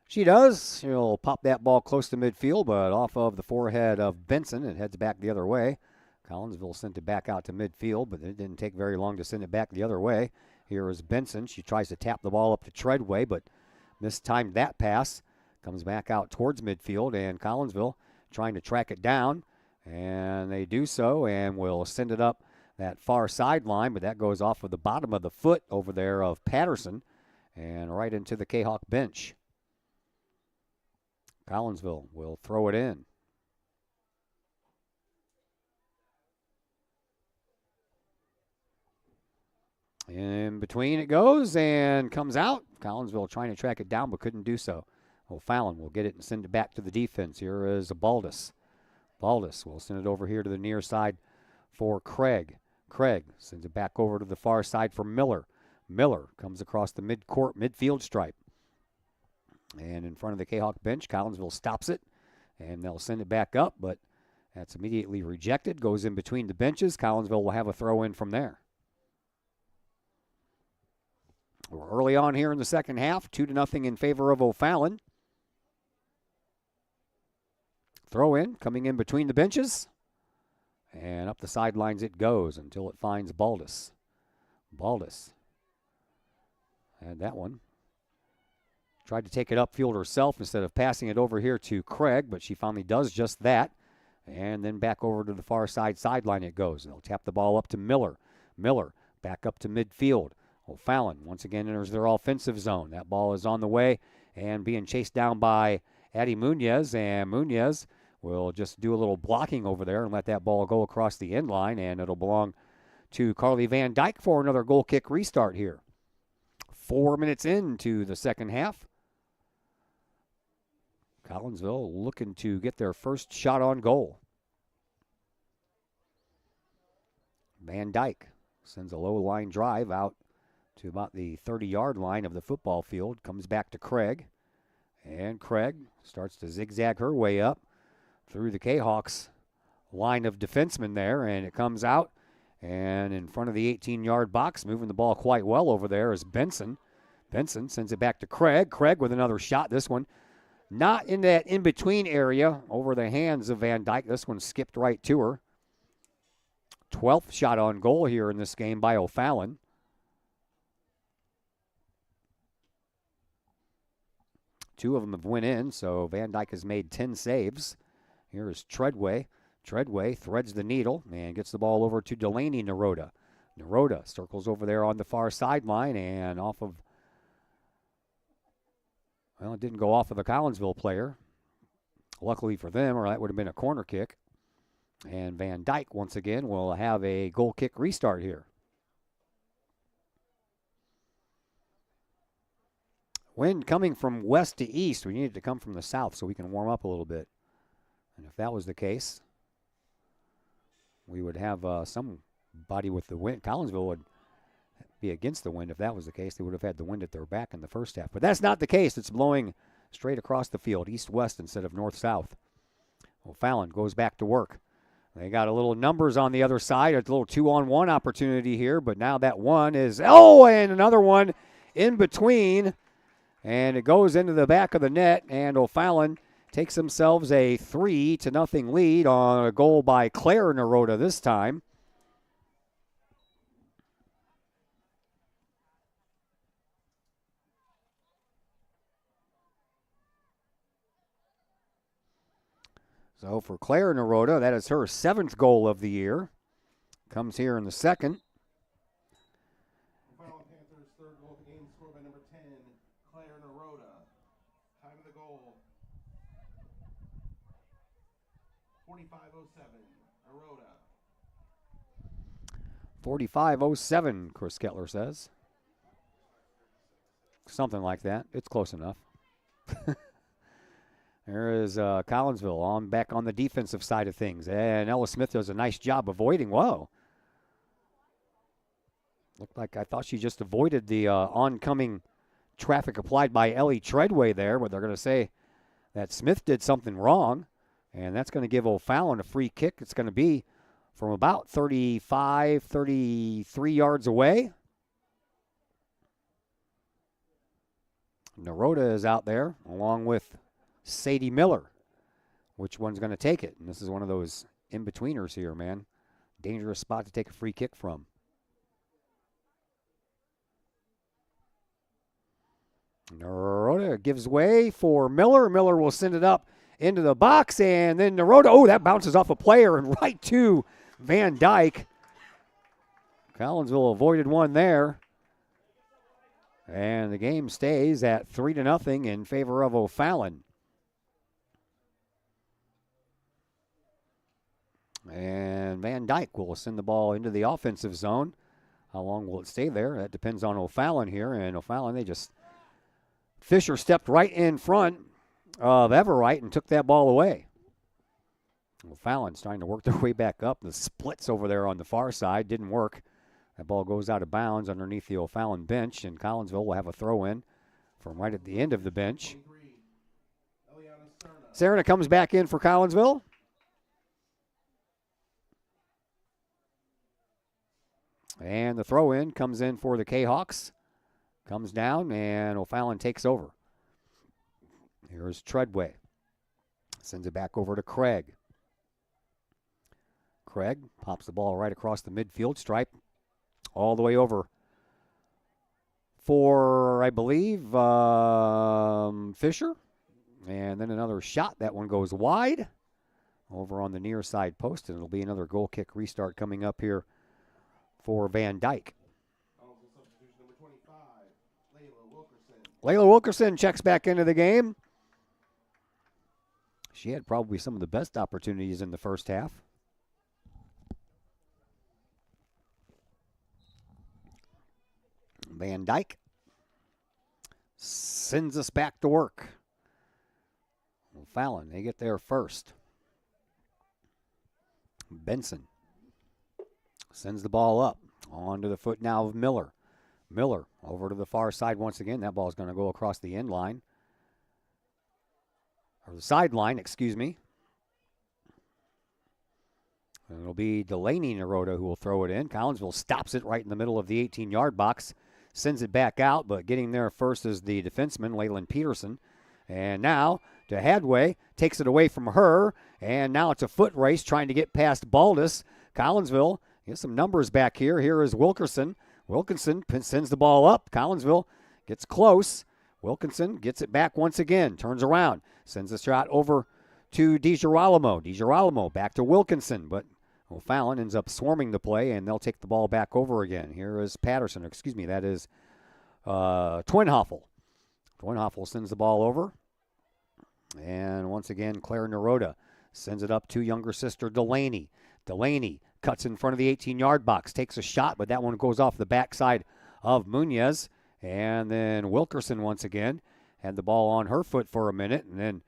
She does. She'll pop that ball close to midfield, but off of the forehead of Benson. It heads back the other way. Collinsville sent it back out to midfield, but it didn't take very long to send it back the other way. Here is Benson. She tries to tap the ball up to Treadway, but mistimed that pass. Comes back out towards midfield, and Collinsville trying to track it down. And they do so, and will send it up that far sideline, but that goes off of the bottom of the foot over there of Patterson and right into the Kahawk bench. Collinsville will throw it in. In between it goes and comes out. Collinsville trying to track it down but couldn't do so. O'Fallon will get it and send it back to the defense. Here is Baldus. Baldus will send it over here to the near side for Craig. Craig sends it back over to the far side for Miller. Miller comes across the midfield stripe. And in front of the Kahawk bench, Collinsville stops it, and they'll send it back up, but that's immediately rejected. Goes in between the benches. Collinsville will have a throw in from there. We're early on here in the second half, 2-0 in favor of O'Fallon. throw in, coming in between the benches. And up the sidelines it goes until it finds Baldus. Baldus had that one. Tried to take it upfield herself instead of passing it over here to Craig, but she finally does just that. And then back over to the far sideline it goes. They'll tap the ball up to Miller. Miller back up to midfield. O'Fallon once again enters their offensive zone. That ball is on the way and being chased down by Addie Munoz, and Munoz will just do a little blocking over there and let that ball go across the end line, and it'll belong to Carly Van Dyke for another goal kick restart here. 4 minutes into the second half. Collinsville looking to get their first shot on goal. Van Dyke sends a low line drive out to about the 30-yard line of the football field. Comes back to Craig. And Craig starts to zigzag her way up through the Kahawks line of defensemen there. And it comes out. And in front of the 18-yard box, moving the ball quite well over there is Benson. Benson sends it back to Craig. Craig with another shot. This one not in that in-between area over the hands of Van Dyke. This one skipped right to her. 12th shot on goal here in this game by O'Fallon. Two of them have went in, so Van Dyke has made 10 saves. Here is Treadway. Treadway threads the needle and gets the ball over to Delaney Naroda. Naroda circles over there on the far sideline and off of, well, it didn't go off of the Collinsville player. Luckily for them, or that would have been a corner kick. And Van Dyke, once again, will have a goal kick restart here. Wind coming from west to east. We need it to come from the south so we can warm up a little bit. And if that was the case, we would have somebody with the wind. Collinsville would be against the wind if that was the case. They would have had the wind at their back in the first half. But that's not the case. It's blowing straight across the field, east-west instead of north-south. O'Fallon goes back to work. They got a little numbers on the other side. It's a little 2-on-1 opportunity here, but now that one is, and another one in between. And it goes into the back of the net, and O'Fallon takes themselves a 3-0 lead on a goal by Claire Naroda this time. So for Claire Naroda, that is her 7th goal of the year. Comes here in the second. O'Fallon Panthers' third goal of the game scored by number 10, Claire Naroda. Time of the goal, 45:07. Naroda. 45:07, Chris Kettler says. Something like that. It's close enough. There is Collinsville back on the defensive side of things. And Ella Smith does a nice job avoiding. Whoa. Looked like I thought she just avoided the oncoming traffic applied by Ellie Treadway there, but they're going to say that Smith did something wrong. And that's going to give O'Fallon a free kick. It's going to be from about 35, 33 yards away. Naroda is out there along with Sadie Miller. Which one's going to take it? And this is one of those in-betweeners here, man. Dangerous spot to take a free kick from. Naroda gives way for Miller. Miller will send it up into the box, and then Naroda, that bounces off a player and right to Van Dyke. Collinsville avoided one there. And the game stays at 3-0 in favor of O'Fallon. And Van Dyke will send the ball into the offensive zone. How long will it stay there? That depends on O'Fallon here. And O'Fallon, Fisher stepped right in front of Everett and took that ball away. O'Fallon's trying to work their way back up. The splits over there on the far side didn't work. That ball goes out of bounds underneath the O'Fallon bench, and Collinsville will have a throw-in from right at the end of the bench. Serna comes back in for Collinsville. And the throw-in comes in for the Kahawks. Comes down, and O'Fallon takes over. Here's Treadway. Sends it back over to Craig. Craig pops the ball right across the midfield stripe, all the way over for, I believe, Fisher. And then another shot. That one goes wide over on the near side post, and it'll be another goal kick restart coming up here for Van Dyke. Layla Wilkerson checks back into the game. She had probably some of the best opportunities in the first half. Van Dyke sends us back to work. Fallon, they get there first. Benson sends the ball up onto the foot now of Miller. Miller over to the far side once again. That ball is going to go across the end line. Or the sideline, excuse me. And it'll be Delaney Naroda who will throw it in. Collinsville stops it right in the middle of the 18-yard box. Sends it back out, but getting there first is the defenseman, Leyland Peterson. And now to Hadway, takes it away from her, and now it's a foot race trying to get past Baldus. Collinsville gets some numbers back here. Here is Wilkerson. Wilkinson sends the ball up. Collinsville gets close. Wilkinson gets it back once again, turns around, sends a shot over to DiGirolamo. DiGirolamo back to Wilkinson, but O'Fallon ends up swarming the play, and they'll take the ball back over again. Here is Patterson. Excuse me, that is Twinhoffel. Twinhoffel sends the ball over. And once again, Claire Naroda sends it up to younger sister Delaney. Delaney cuts in front of the 18-yard box, takes a shot, but that one goes off the backside of Munoz. And then Wilkerson once again had the ball on her foot for a minute, and then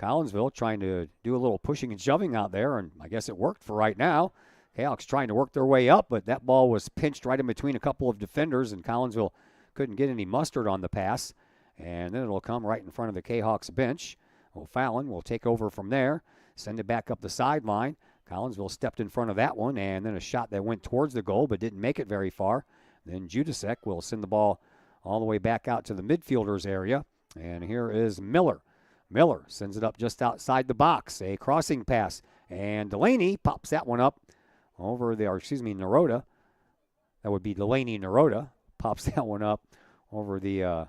Collinsville trying to do a little pushing and shoving out there, and I guess it worked for right now. Kahok's trying to work their way up, but that ball was pinched right in between a couple of defenders, and Collinsville couldn't get any mustard on the pass. And then it'll come right in front of the Kahawks bench. O'Fallon will take over from there, send it back up the sideline. Collinsville stepped in front of that one, and then a shot that went towards the goal but didn't make it very far. Then Judasek will send the ball all the way back out to the midfielders area. And here is Miller. Miller sends it up just outside the box. A crossing pass. And Delaney pops that one up over there. Naroda. That would be Delaney Naroda. Pops that one up over the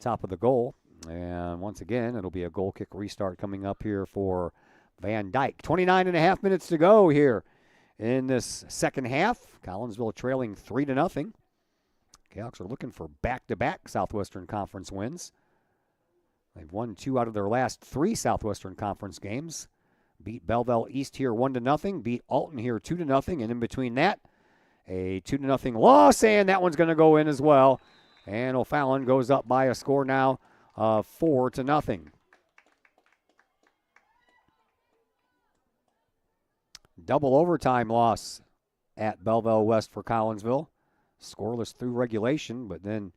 top of the goal. And once again, it'll be a goal kick restart coming up here for Van Dyke. 29 and a half minutes to go here in this second half. Collinsville trailing 3-0. Kahawks are looking for back-to-back Southwestern Conference wins. They've won 2 out of their last 3 Southwestern Conference games. Beat Belleville East here 1-0. Beat Alton here 2-0. And in between that, a 2-0 loss. And that one's going to go in as well. And O'Fallon goes up by a score now of 4-0. Double overtime loss at Belleville West for Collinsville. Scoreless through regulation, but then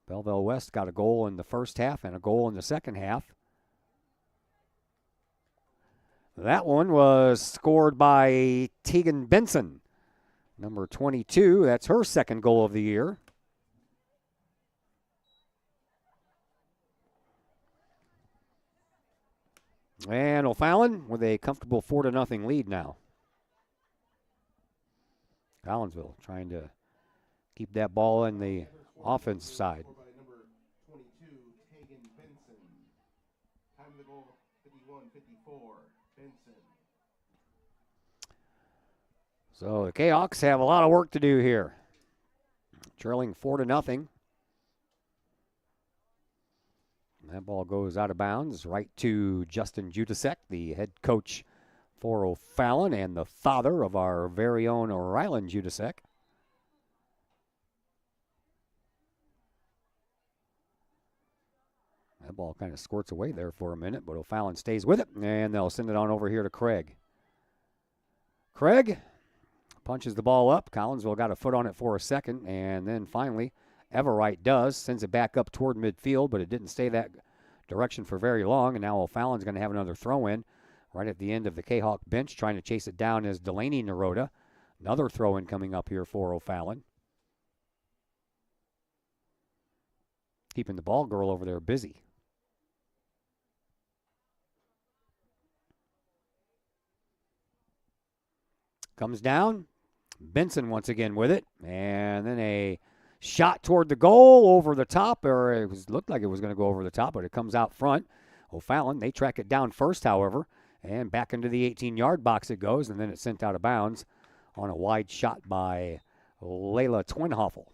Belleville West got a goal in the first half and a goal in the second half. That one was scored by Tegan Benson, number 22. That's her second goal of the year. And O'Fallon with a comfortable 4-0 lead now. Collinsville trying to keep that ball in the offense side. So the Kahawks have a lot of work to do here. Trailing 4-0. That ball goes out of bounds right to Justin Judasek, the head coach for O'Fallon and the father of our very own Rylan Judasek. That ball kind of squirts away there for a minute, but O'Fallon stays with it, and they'll send it on over here to Craig. Craig punches the ball up. Collinsville got a foot on it for a second, and then finally Everett does, sends it back up toward midfield, but it didn't stay that direction for very long, and now O'Fallon's going to have another throw-in right at the end of the Kahawk bench. Trying to chase it down is Delaney Naroda. Another throw-in coming up here for O'Fallon. Keeping the ball girl over there busy. Comes down. Benson once again with it. And then a shot toward the goal over the top, or looked like it was going to go over the top, but it comes out front. O'Fallon, they track it down first, however, and back into the 18-yard box it goes, and then it's sent out of bounds on a wide shot by Layla Twinhoffel.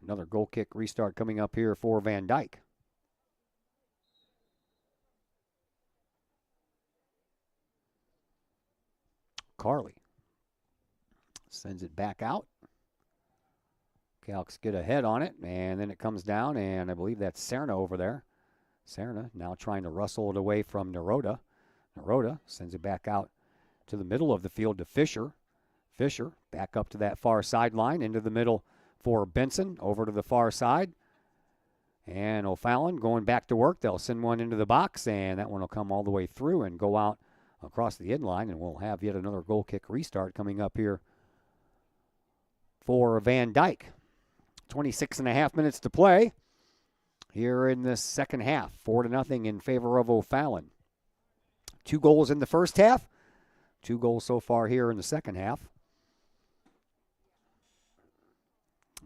Another goal kick restart coming up here for Van Dyke. Carly sends it back out. Cahoks get ahead on it, and then it comes down, and I believe that's Serna over there. Serna now trying to wrestle it away from Naroda. Naroda sends it back out to the middle of the field to Fisher. Fisher back up to that far sideline, into the middle for Benson, over to the far side. And O'Fallon going back to work. They'll send one into the box, and that one will come all the way through and go out across the end line, and we'll have yet another goal kick restart coming up here for Van Dyke. 26 and a half minutes to play here in the second half. 4-0 in favor of O'Fallon. 2 goals in the first half. 2 goals so far here in the second half.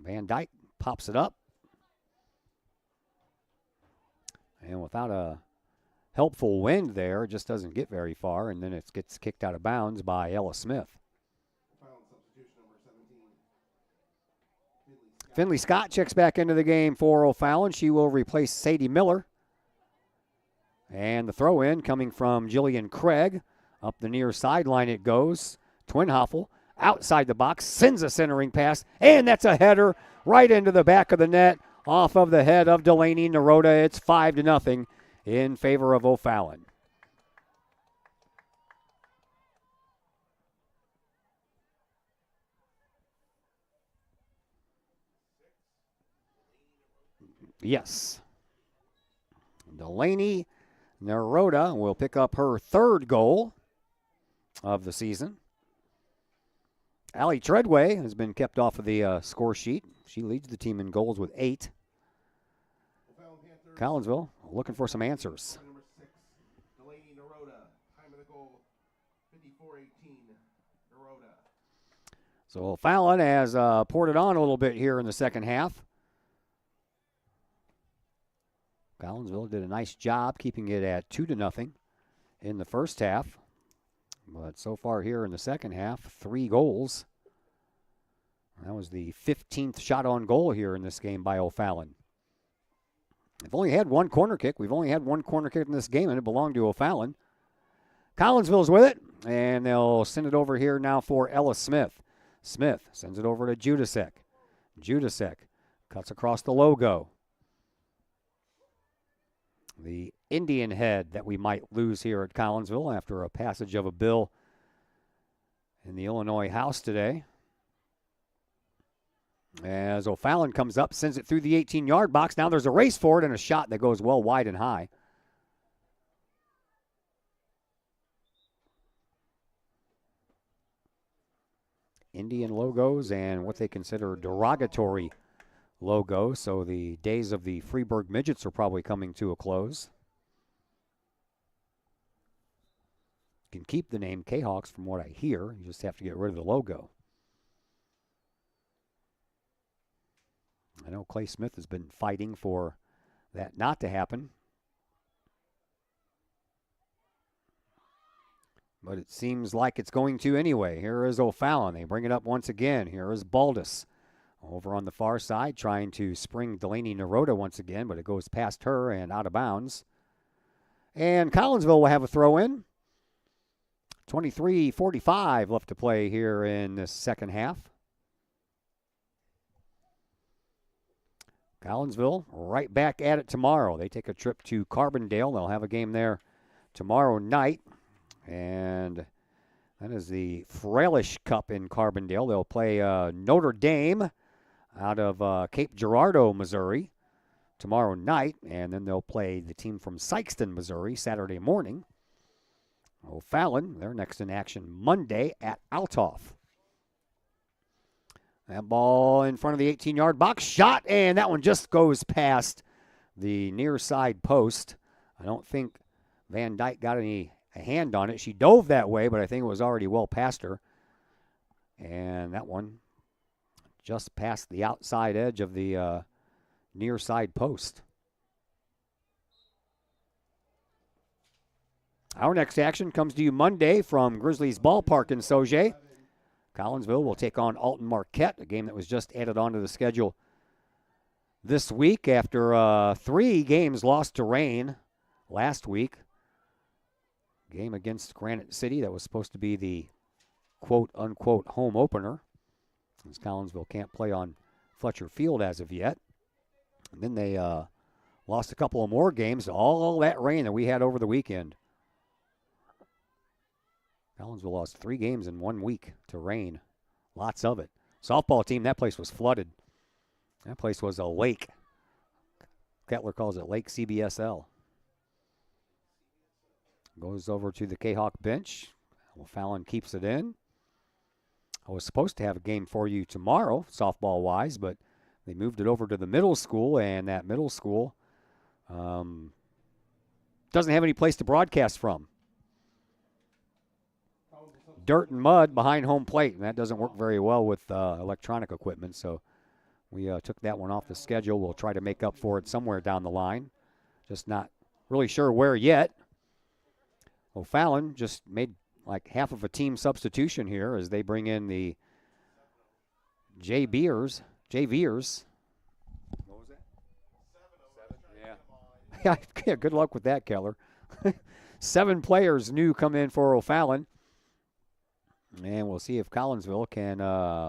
Van Dyke pops it up. And without a helpful wind there, it just doesn't get very far, and then it gets kicked out of bounds by Ella Smith. Finley Scott checks back into the game for O'Fallon. She will replace Sadie Miller. And the throw-in coming from Jillian Craig. Up the near sideline it goes. Twinhoffel outside the box, sends a centering pass, and that's a header right into the back of the net off of the head of Delaney Naroda. It's 5-0 in favor of O'Fallon. Yes. Delaney Naroda will pick up her 3rd goal of the season. Allie Treadway has been kept off of the score sheet. She leads the team in goals with 8. Collinsville looking for some answers. Number 6, Delaney Naroda. Time of the goal, 54-18, Naroda. So Fallon has poured it on a little bit here in the second half. Collinsville did a nice job keeping it at 2-0 in the first half. But so far here in the second half, 3 goals. That was the 15th shot on goal here in this game by O'Fallon. They've only had 1 corner kick. We've only had 1 corner kick in this game, and it belonged to O'Fallon. Collinsville's with it, and they'll send it over here now for Ella Smith. Smith sends it over to Judasek. Judasek cuts across the logo. The Indian head that we might lose here at Collinsville after a passage of a bill in the Illinois House today. As O'Fallon comes up, sends it through the 18-yard box. Now there's a race for it and a shot that goes well wide and high. Indian logos and what they consider derogatory logo, so the days of the Freeburg Midgets are probably coming to a close. You can keep the name Kahawks from what I hear. You just have to get rid of the logo. I know Clay Smith has been fighting for that not to happen. But it seems like it's going to anyway. Here is O'Fallon. They bring it up once again. Here is Baldus. Over on the far side, trying to spring Delaney Naroda once again, but it goes past her and out of bounds. And Collinsville will have a throw-in. 23:45 left to play here in the second half. Collinsville right back at it tomorrow. They take a trip to Carbondale. They'll have a game there tomorrow night. And that is the Fralish Cup in Carbondale. They'll play Notre Dame out of Cape Girardeau, Missouri, tomorrow night, and then they'll play the team from Sikeston, Missouri, Saturday morning. O'Fallon, they're next in action Monday at Althoff. That ball in front of the 18-yard box. Shot, and that one just goes past the near side post. I don't think Van Dyke got a hand on it. She dove that way, but I think it was already well past her. And that one just past the outside edge of the near side post. Our next action comes to you Monday from Grizzlies Ballpark in Sauget. Collinsville will take on Alton Marquette, a game that was just added onto the schedule this week after 3 games lost to rain last week. Game against Granite City that was supposed to be the quote-unquote home opener, as Collinsville can't play on Fletcher Field as of yet. And then they lost a couple of more games, all that rain that we had over the weekend. Collinsville lost 3 games in 1 week to rain. Lots of it. Softball team, that place was flooded. That place was a lake. Kettler calls it Lake CBSL. Goes over to the Kahok bench. Fallon keeps it in. I was supposed to have a game for you tomorrow, softball-wise, but they moved it over to the middle school, and that middle school doesn't have any place to broadcast from. Dirt and mud behind home plate, and that doesn't work very well with electronic equipment, so we took that one off the schedule. We'll try to make up for it somewhere down the line. Just not really sure where yet. O'Fallon just made like half of a team substitution here as they bring in the JVers. What was that? 7. Yeah, good luck with that, Keller. 7 players new come in for O'Fallon. And we'll see if Collinsville can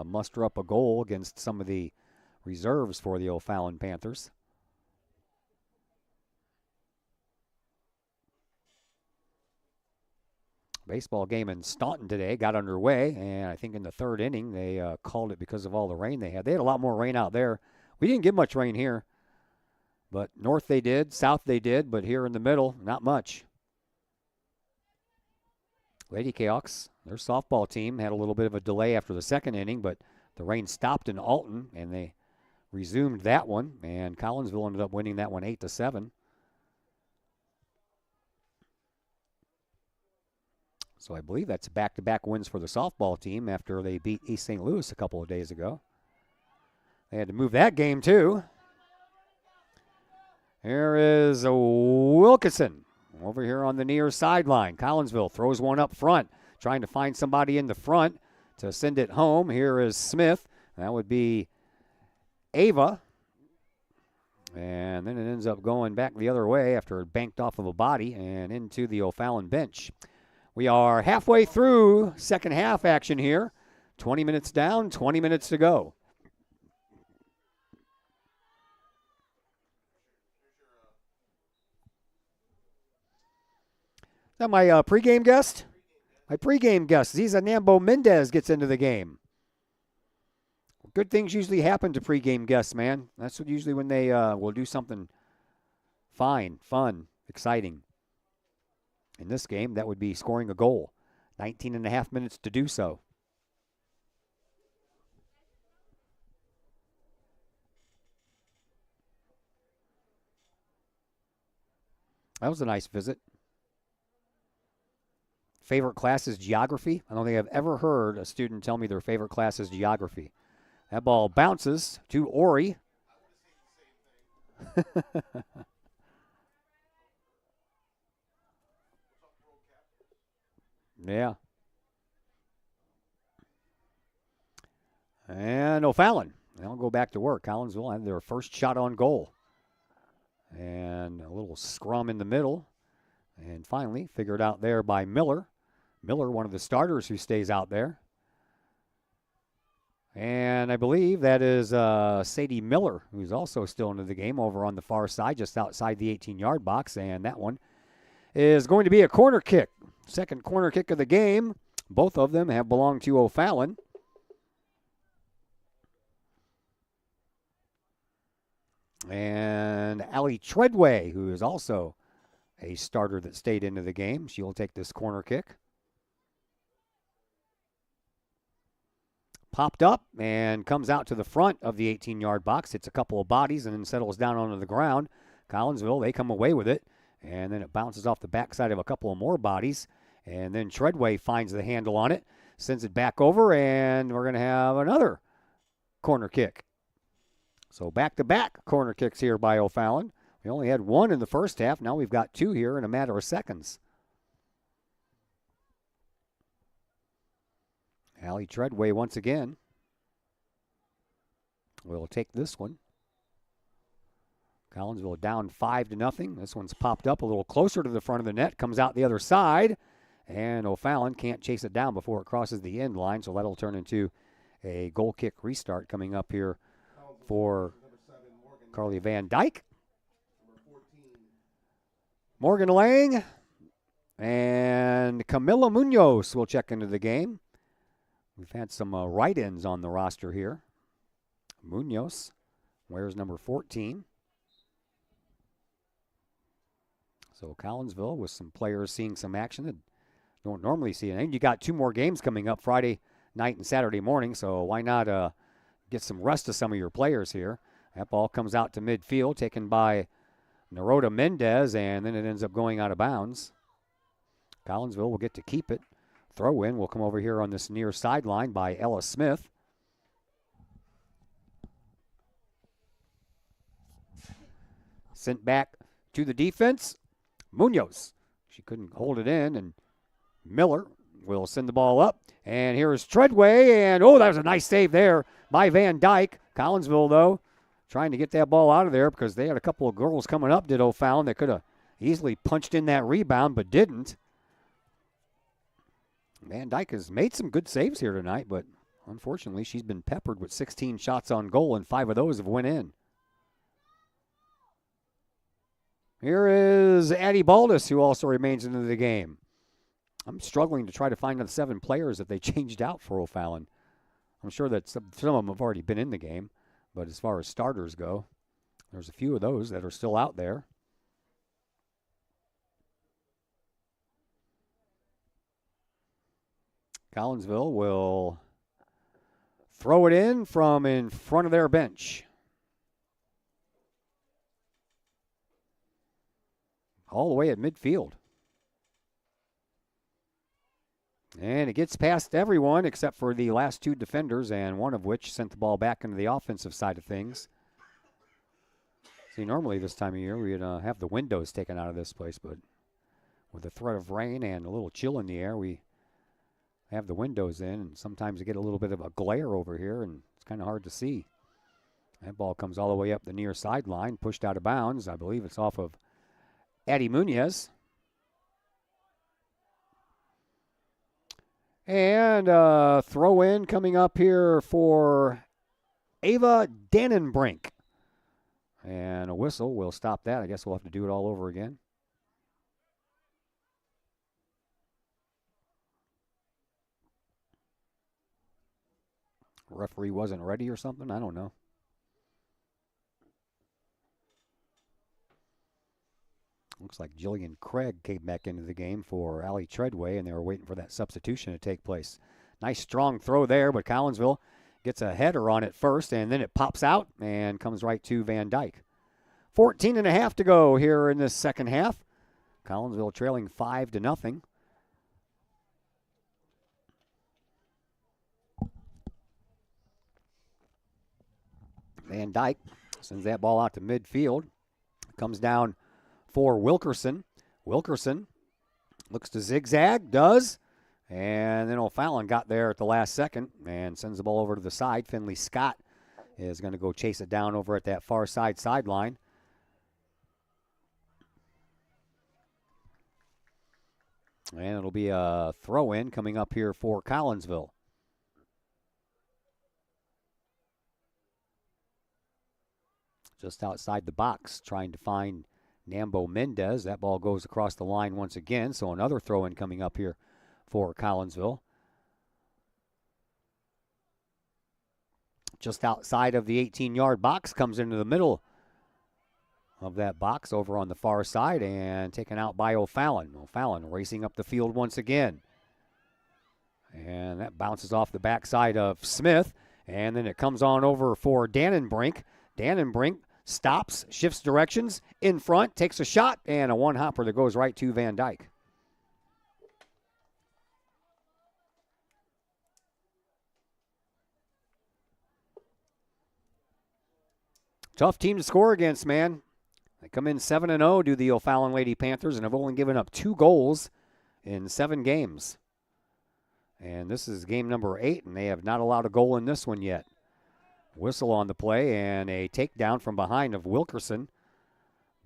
muster up a goal against some of the reserves for the O'Fallon Panthers. Baseball game in Staunton today got underway, and I think in the 3rd inning they called it because of all the rain they had. They had a lot more rain out there. We didn't get much rain here, but north they did, south they did, but here in the middle, not much. Lady Kahawks, their softball team, had a little bit of a delay after the 2nd inning, but the rain stopped in Alton, and they resumed that one, and Collinsville ended up winning that one 8-7. So I believe that's back-to-back wins for the softball team after they beat East St. Louis a couple of days ago. They had to move that game, too. Here is Wilkinson over here on the near sideline. Collinsville throws one up front, trying to find somebody in the front to send it home. Here is Smith. That would be Ava. And then it ends up going back the other way after it banked off of a body and into the O'Fallon bench. We are halfway through second half action here. 20 minutes down, 20 minutes to go. Now my pregame guest? My pregame guest, Ziza Nambo Mendez, gets into the game. Good things usually happen to pregame guests, man. That's what usually when they will do something fine, fun, exciting. In this game, that would be scoring a goal. 19 and a half minutes to do so. That was a nice visit. Favorite class is geography. I don't think I've ever heard a student tell me their favorite class is geography. That ball bounces to Ori. Yeah. And O'Fallon, they'll go back to work. Collinsville had their first shot on goal. And a little scrum in the middle. And finally, figured out there by Miller. Miller, one of the starters who stays out there. And I believe that is Sadie Miller, who's also still into the game over on the far side, just outside the 18-yard box. And that one is going to be a corner kick. Second corner kick of the game. Both of them have belonged to O'Fallon. And Allie Treadway, who is also a starter that stayed into the game, she will take this corner kick. popped up and comes out to the front of the 18-yard box, hits a couple of bodies, and then settles down onto the ground. Collinsville, they come away with it, and then it bounces off the backside of a couple of more bodies, and then Treadway finds the handle on it, sends it back over, and we're going to have another corner kick. So back-to-back corner kicks here by O'Fallon. We only had one in the first half. Now we've got two here in a matter of seconds. Allie Treadway once again will take this one. Collinsville down 5-0. This one's popped up a little closer to the front of the net, comes out the other side, and O'Fallon can't chase it down before it crosses the end line, so that'll turn into a goal kick restart coming up here for Carly Van Dyke. Morgan Lang and Camila Munoz will check into the game. We've had some write-ins on the roster here. Munoz wears number 14. So Collinsville with some players seeing some action that don't normally see it. And you got two more games coming up Friday night and Saturday morning, so why not get some rest to some of your players here. That ball comes out to midfield, taken by Naroda Mendez, and then it ends up going out of bounds. Collinsville will get to keep it. Throw in will come over here on this near sideline by Ella Smith. Sent back to the defense. Munoz. She couldn't hold it in, and Miller will send the ball up. And here is Treadway, and that was a nice save there by Van Dyke. Collinsville, though, trying to get that ball out of there because they had a couple of girls coming up, did O'Fallon, that could have easily punched in that rebound but didn't. Van Dyke has made some good saves here tonight, but unfortunately she's been peppered with 16 shots on goal, and 5 of those have went in. Here is Addie Baldus, who also remains into the game. I'm struggling to try to find the 7 players that they changed out for O'Fallon. I'm sure that some of them have already been in the game, but as far as starters go, there's a few of those that are still out there. Collinsville will throw it in from in front of their bench. All the way at midfield. And it gets past everyone except for the last 2 defenders, and one of which sent the ball back into the offensive side of things. See, normally this time of year we'd have the windows taken out of this place, but with the threat of rain and a little chill in the air, we have the windows in, and sometimes you get a little bit of a glare over here, and it's kind of hard to see. That ball comes all the way up the near sideline, pushed out of bounds. I believe it's off of Addie Munoz. And throw in coming up here for Ava Dannenbrink. And a whistle will stop that. I guess we'll have to do it all over again. Referee wasn't ready or something? I don't know. Looks like Jillian Craig came back into the game for Allie Treadway, and they were waiting for that substitution to take place. Nice strong throw there, but Collinsville gets a header on it first, and then it pops out and comes right to Van Dyke. 14.5 to go here in this second half. Collinsville trailing 5-0. Van Dyke sends that ball out to midfield. Comes down for Wilkerson. Wilkerson looks to zigzag, does. And then O'Fallon got there at the last second and sends the ball over to the side. Finley Scott is going to go chase it down over at that far sideline. And it'll be a throw-in coming up here for Collinsville. Just outside the box, trying to find Nambo Mendez. That ball goes across the line once again, so another throw-in coming up here for Collinsville. Just outside of the 18-yard box, comes into the middle of that box over on the far side and taken out by O'Fallon. O'Fallon racing up the field once again. And that bounces off the backside of Smith. And then it comes on over for Dannenbrink. Dannenbrink stops, shifts directions, in front, takes a shot, and a one-hopper that goes right to Van Dyke. Tough team to score against, man. They come in 7-0, do the O'Fallon Lady Panthers, and have only given up 2 goals in 7 games. And this is game number 8, and they have not allowed a goal in this one yet. Whistle on the play, and a takedown from behind of Wilkerson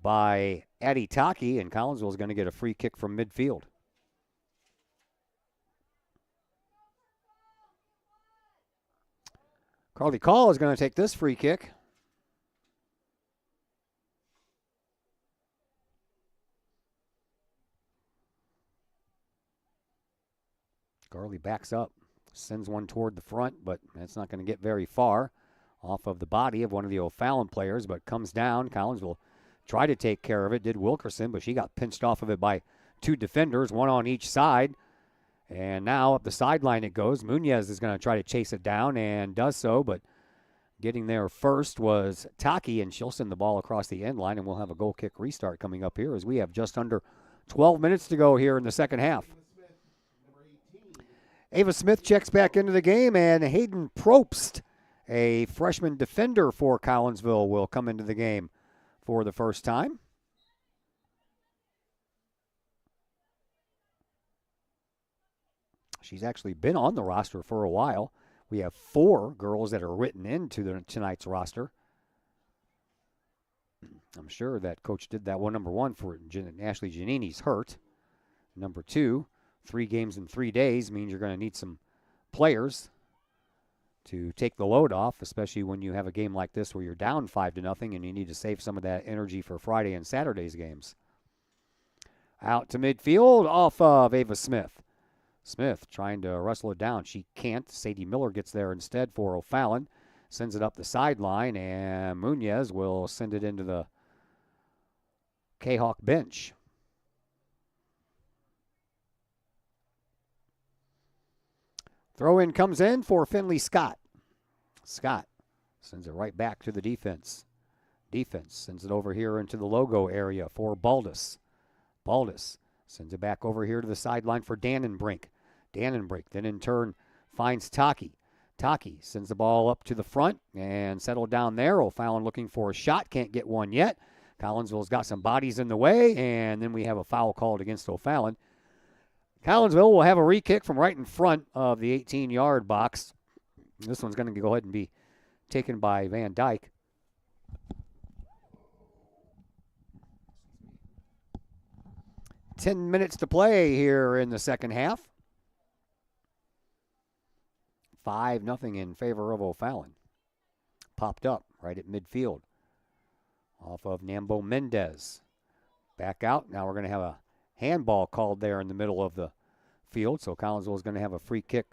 by Addie Taki, and Collinsville is going to get a free kick from midfield. Carly Call is going to take this free kick. Garley backs up, sends one toward the front, but that's not going to get very far off of the body of one of the O'Fallon players, but comes down. Collins will try to take care of it, did Wilkerson, but she got pinched off of it by 2 defenders, one on each side. And now up the sideline it goes. Munoz is going to try to chase it down and does so, but getting there first was Taki, and she'll send the ball across the end line, and we'll have a goal kick restart coming up here as we have just under 12 minutes to go here in the second half. Ava Smith checks back into the game, and Hayden Probst, a freshman defender for Collinsville, will come into the game for the first time. She's actually been on the roster for a while. We have 4 girls that are written into tonight's roster. I'm sure that coach did that one. Number 1 for Ashley Giannini's hurt. Number 2, 3 games in 3 days means you're going to need some players to take the load off, especially when you have a game like this where you're down 5-0 and you need to save some of that energy for Friday and Saturday's games. Out to midfield off of Ava Smith. Smith trying to wrestle it down. She can't. Sadie Miller gets there instead for O'Fallon. Sends it up the sideline, and Munoz will send it into the Kahok bench. Throw-in comes in for Finley Scott. Scott sends it right back to the defense. Defense sends it over here into the logo area for Baldus. Baldus sends it back over here to the sideline for Dannenbrink. Dannenbrink then in turn finds Taki. Taki sends the ball up to the front and settled down there. O'Fallon looking for a shot. Can't get one yet. Collinsville's got some bodies in the way, and then we have a foul called against O'Fallon. Collinsville will have a re-kick from right in front of the 18-yard box. This one's going to go ahead and be taken by Van Dyke. Ten minutes to play here in the second half. 5-0 in favor of O'Fallon. Popped up right at midfield off of Nambo Mendez. Back out. Now we're going to have a handball called there in the middle of the field. So Collinsville is going to have a free kick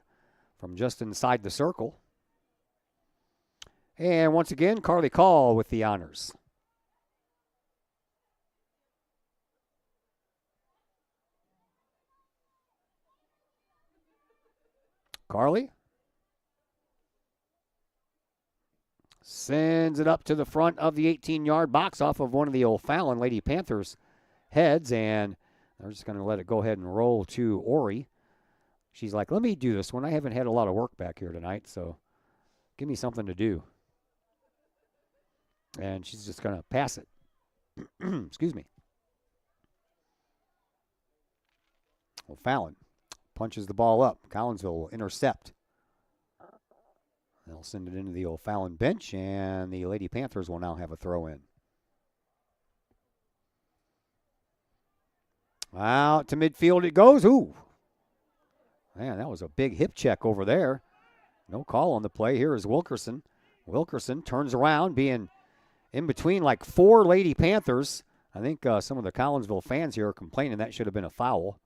from just inside the circle. And once again, Carly Call with the honors. Carly sends it up to the front of the 18-yard box off of one of the O'Fallon Lady Panthers heads, and they're just going to let it go ahead and roll to Ori. She's like, let me do this one. I haven't had a lot of work back here tonight, so give me something to do. And she's just going to pass it. Excuse me. O'Fallon punches the ball up. Collinsville will intercept. They'll send it into the O'Fallon bench, and the Lady Panthers will now have a throw-in. Out to midfield it goes. Ooh. Man, that was a big hip check over there. No call on the play. Here is Wilkerson. Wilkerson turns around, being in between like 4 Lady Panthers. I think some of the Collinsville fans here are complaining that should have been a foul.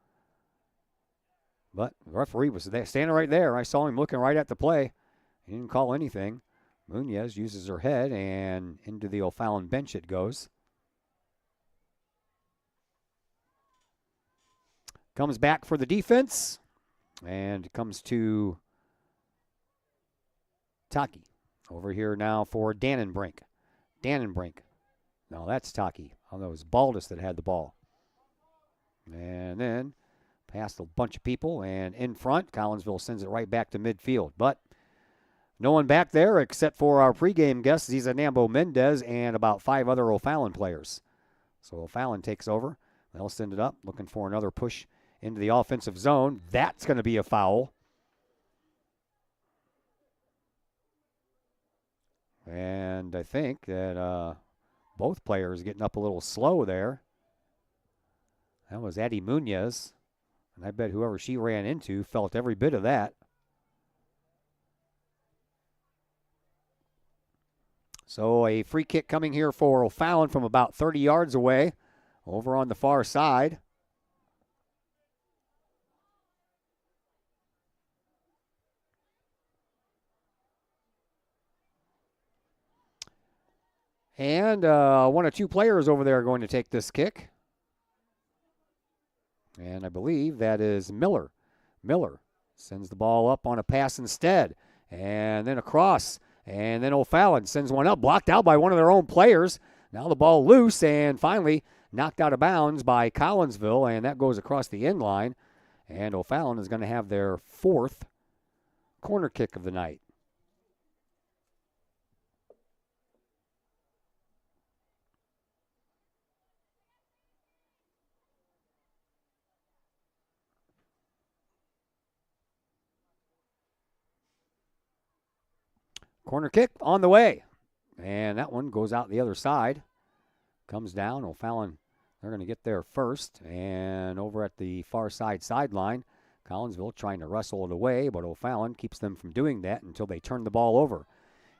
But the referee was there, standing right there. I saw him looking right at the play. He didn't call anything. Munoz uses her head, and into the O'Fallon bench it goes. Comes back for the defense. And it comes to Taki. Over here now for Dannenbrink. Dannenbrink. No, that's Taki. Oh, that was Baldus that had the ball. And then past a bunch of people, and in front, Collinsville sends it right back to midfield. But no one back there except for our pregame guest, Zizanambo Mendez, and about 5 other O'Fallon players. So O'Fallon takes over. They'll send it up, looking for another push into the offensive zone. That's going to be a foul. And I think that both players getting up a little slow there. That was Addie Munoz. And I bet whoever she ran into felt every bit of that. So a free kick coming here for O'Fallon from about 30 yards away over on the far side. And one or two players over there are going to take this kick. And I believe that is Miller. Miller sends the ball up on a pass instead. And then across. And then O'Fallon sends one up, blocked out by one of their own players. Now the ball loose and finally knocked out of bounds by Collinsville. And that goes across the end line. And O'Fallon is going to have their 4th corner kick of the night. Corner kick on the way. And that one goes out the other side. Comes down. O'Fallon, they're going to get there first. And over at the far side sideline, Collinsville trying to wrestle it away, but O'Fallon keeps them from doing that until they turn the ball over.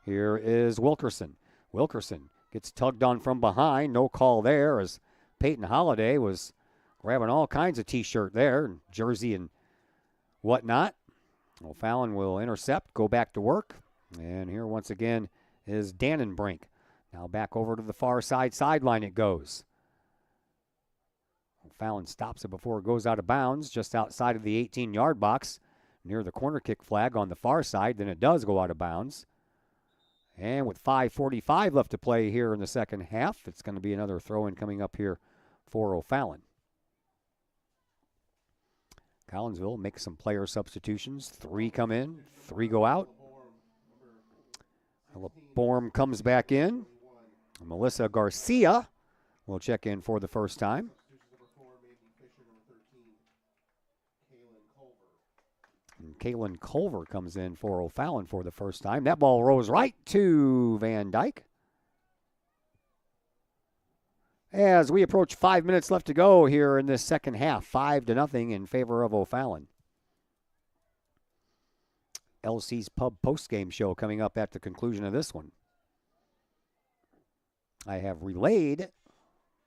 Here is Wilkerson. Wilkerson gets tugged on from behind. No call there as Peyton Holiday was grabbing all kinds of T-shirt there, and jersey and whatnot. O'Fallon will intercept, go back to work. And here once again is Dannenbrink. Now back over to the far side sideline it goes. O'Fallon stops it before it goes out of bounds, just outside of the 18-yard box, near the corner kick flag on the far side. Then it does go out of bounds. And with 5:45 left to play here in the second half, it's going to be another throw-in coming up here for O'Fallon. Collinsville makes some player substitutions. 3 come in, 3 go out. Borm comes back in. Melissa Garcia will check in for the first time. And Kaylin Culver comes in for O'Fallon for the first time. That ball rolls right to Van Dyke. As we approach 5 minutes left to go here in this second half, 5-0 in favor of O'Fallon. LC's Pub postgame show coming up at the conclusion of this one. I have relayed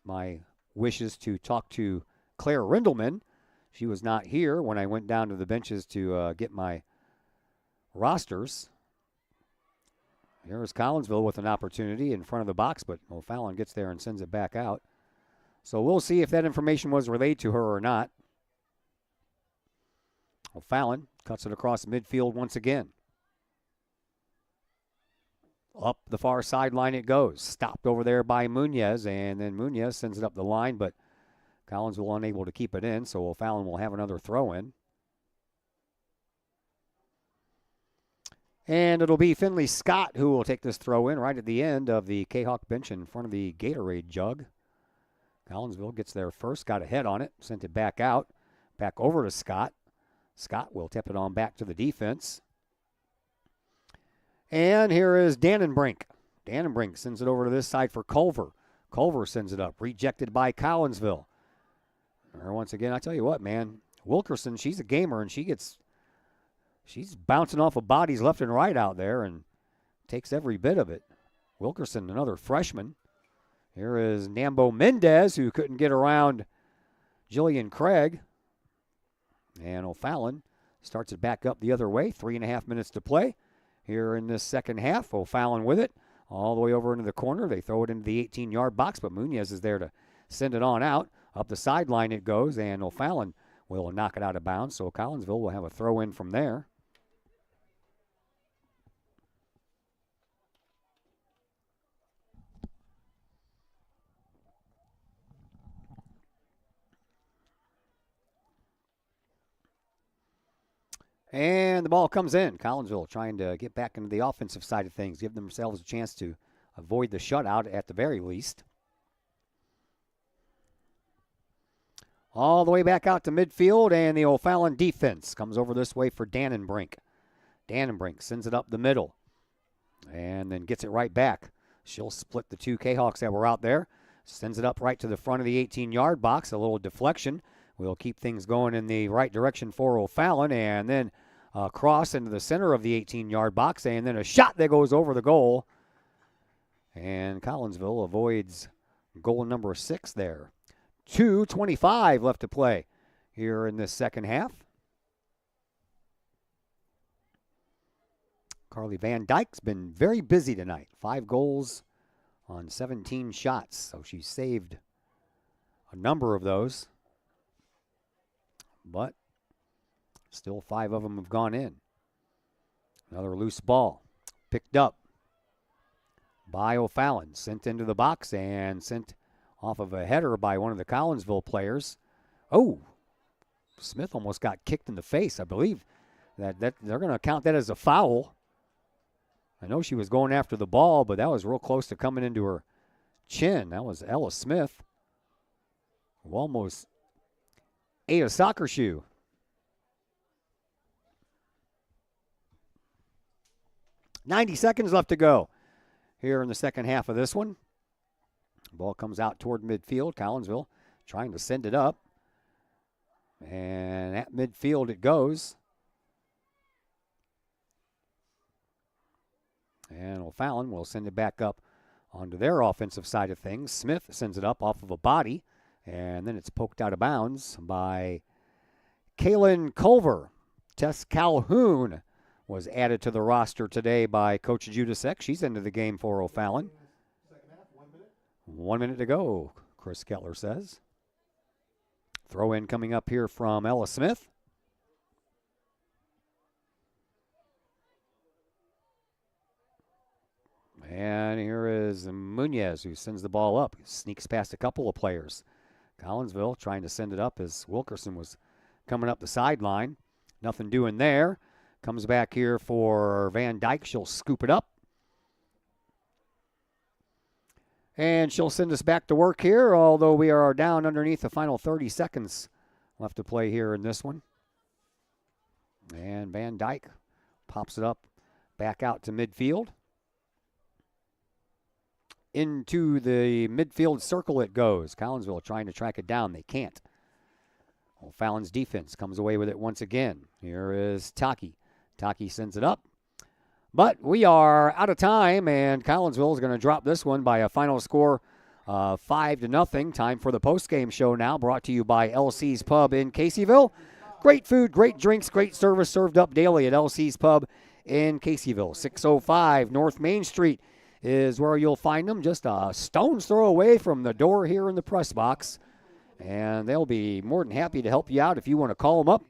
my wishes to talk to Claire Rindelman. She was not here when I went down to the benches to get my rosters. Here's Collinsville with an opportunity in front of the box, but O'Fallon gets there and sends it back out. So we'll see if that information was relayed to her or not. O'Fallon cuts it across midfield once again. Up the far sideline it goes. Stopped over there by Munoz, and then Munoz sends it up the line, but Collinsville unable to keep it in, so O'Fallon will have another throw-in. And it'll be Finley Scott who will take this throw-in right at the end of the Kahok bench in front of the Gatorade jug. Collinsville gets there first, got a head on it, sent it back out, back over to Scott. Scott will tip it on back to the defense. And here is Dannenbrink. Dannenbrink sends it over to this side for Culver. Culver sends it up, rejected by Collinsville. Or once again, I tell you what, man, Wilkerson, she's a gamer, and she's bouncing off of bodies left and right out there and takes every bit of it. Wilkerson, another freshman. Here is Nambo Mendez, who couldn't get around Jillian Craig. And O'Fallon starts it back up the other way. 3.5 minutes to play here in this second half. O'Fallon with it all the way over into the corner. They throw it into the 18-yard box, but Munoz is there to send it on out. Up the sideline it goes, and O'Fallon will knock it out of bounds, so Collinsville will have a throw in from there. And the ball comes in. Collinsville trying to get back into the offensive side of things, give themselves a chance to avoid the shutout at the very least. All the way back out to midfield, and the O'Fallon defense comes over this way for Dannenbrink. Dannenbrink sends it up the middle and then gets it right back. She'll split the two Kahawks that were out there. Sends it up right to the front of the 18-yard box. A little deflection will keep things going in the right direction for O'Fallon, and then a cross into the center of the 18-yard box, and then a shot that goes over the goal. And Collinsville avoids goal number 6 there. 2:25 left to play here in this second half. Carly Van Dyke's been very busy tonight. 5 goals on 17 shots, so she saved a number of those. But still 5 of them have gone in. Another loose ball picked up by O'Fallon, sent into the box and sent off of a header by one of the Collinsville players. Oh, Smith almost got kicked in the face. I believe that they're going to count that as a foul. I know she was going after the ball, but that was real close to coming into her chin. That was Ella Smith, who almost ate a soccer shoe. .90 seconds left to go here in the second half of this one. Ball comes out toward midfield. Collinsville trying to send it up. And at midfield it goes. And O'Fallon will send it back up onto their offensive side of things. Smith sends it up off of a body. And then it's poked out of bounds by Kaylin Culver. Tess Calhoun was added to the roster today by Coach Judasek. She's into the game for O'Fallon. 1 minute to go, Chris Kettler says. Throw in coming up here from Ella Smith. And here is Munoz, who sends the ball up. Sneaks past a couple of players. Collinsville trying to send it up as Wilkerson was coming up the sideline. Nothing doing there. Comes back here for Van Dyke. She'll scoop it up. And she'll send us back to work here, although we are down underneath the final 30 seconds left to play here in this one. And Van Dyke pops it up back out to midfield. Into the midfield circle it goes. Collinsville trying to track it down. They can't. O'Fallon's defense comes away with it once again. Here is Taki. Taki sends it up. But we are out of time, and Collinsville is going to drop this one by a final score 5-0. Time for the postgame show now, brought to you by LC's Pub in Caseyville. Great food, great drinks, great service served up daily at LC's Pub in Caseyville. 605 North Main Street is where you'll find them, just a stone's throw away from the door here in the press box. And they'll be more than happy to help you out if you want to call them up.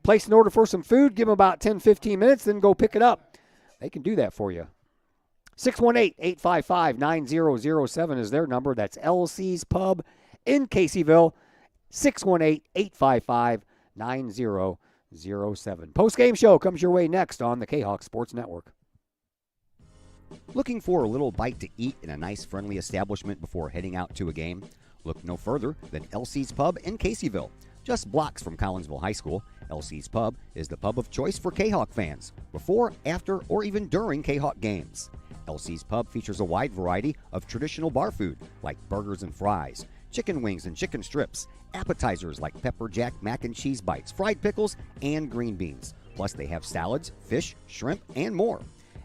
Place an order for some food, give them about 10-15 minutes, then go pick it up. They can do that for you. 618-855-9007 is their number. That's LC's Pub in Caseyville. 618-855-9007. Post-game show comes your way next on the Kahok Sports Network. Looking for a little bite to eat in a nice, friendly establishment before heading out to a game? Look no further than LC's Pub in Caseyville. Just blocks from Collinsville High School, LC's Pub is the pub of choice for Kahawk fans, before, after, or even during Kahawk games. LC's Pub features a wide variety of traditional bar food like burgers and fries, chicken wings and chicken strips, appetizers like pepper jack mac and cheese bites, fried pickles, and green beans. Plus they have salads, fish, shrimp, and more.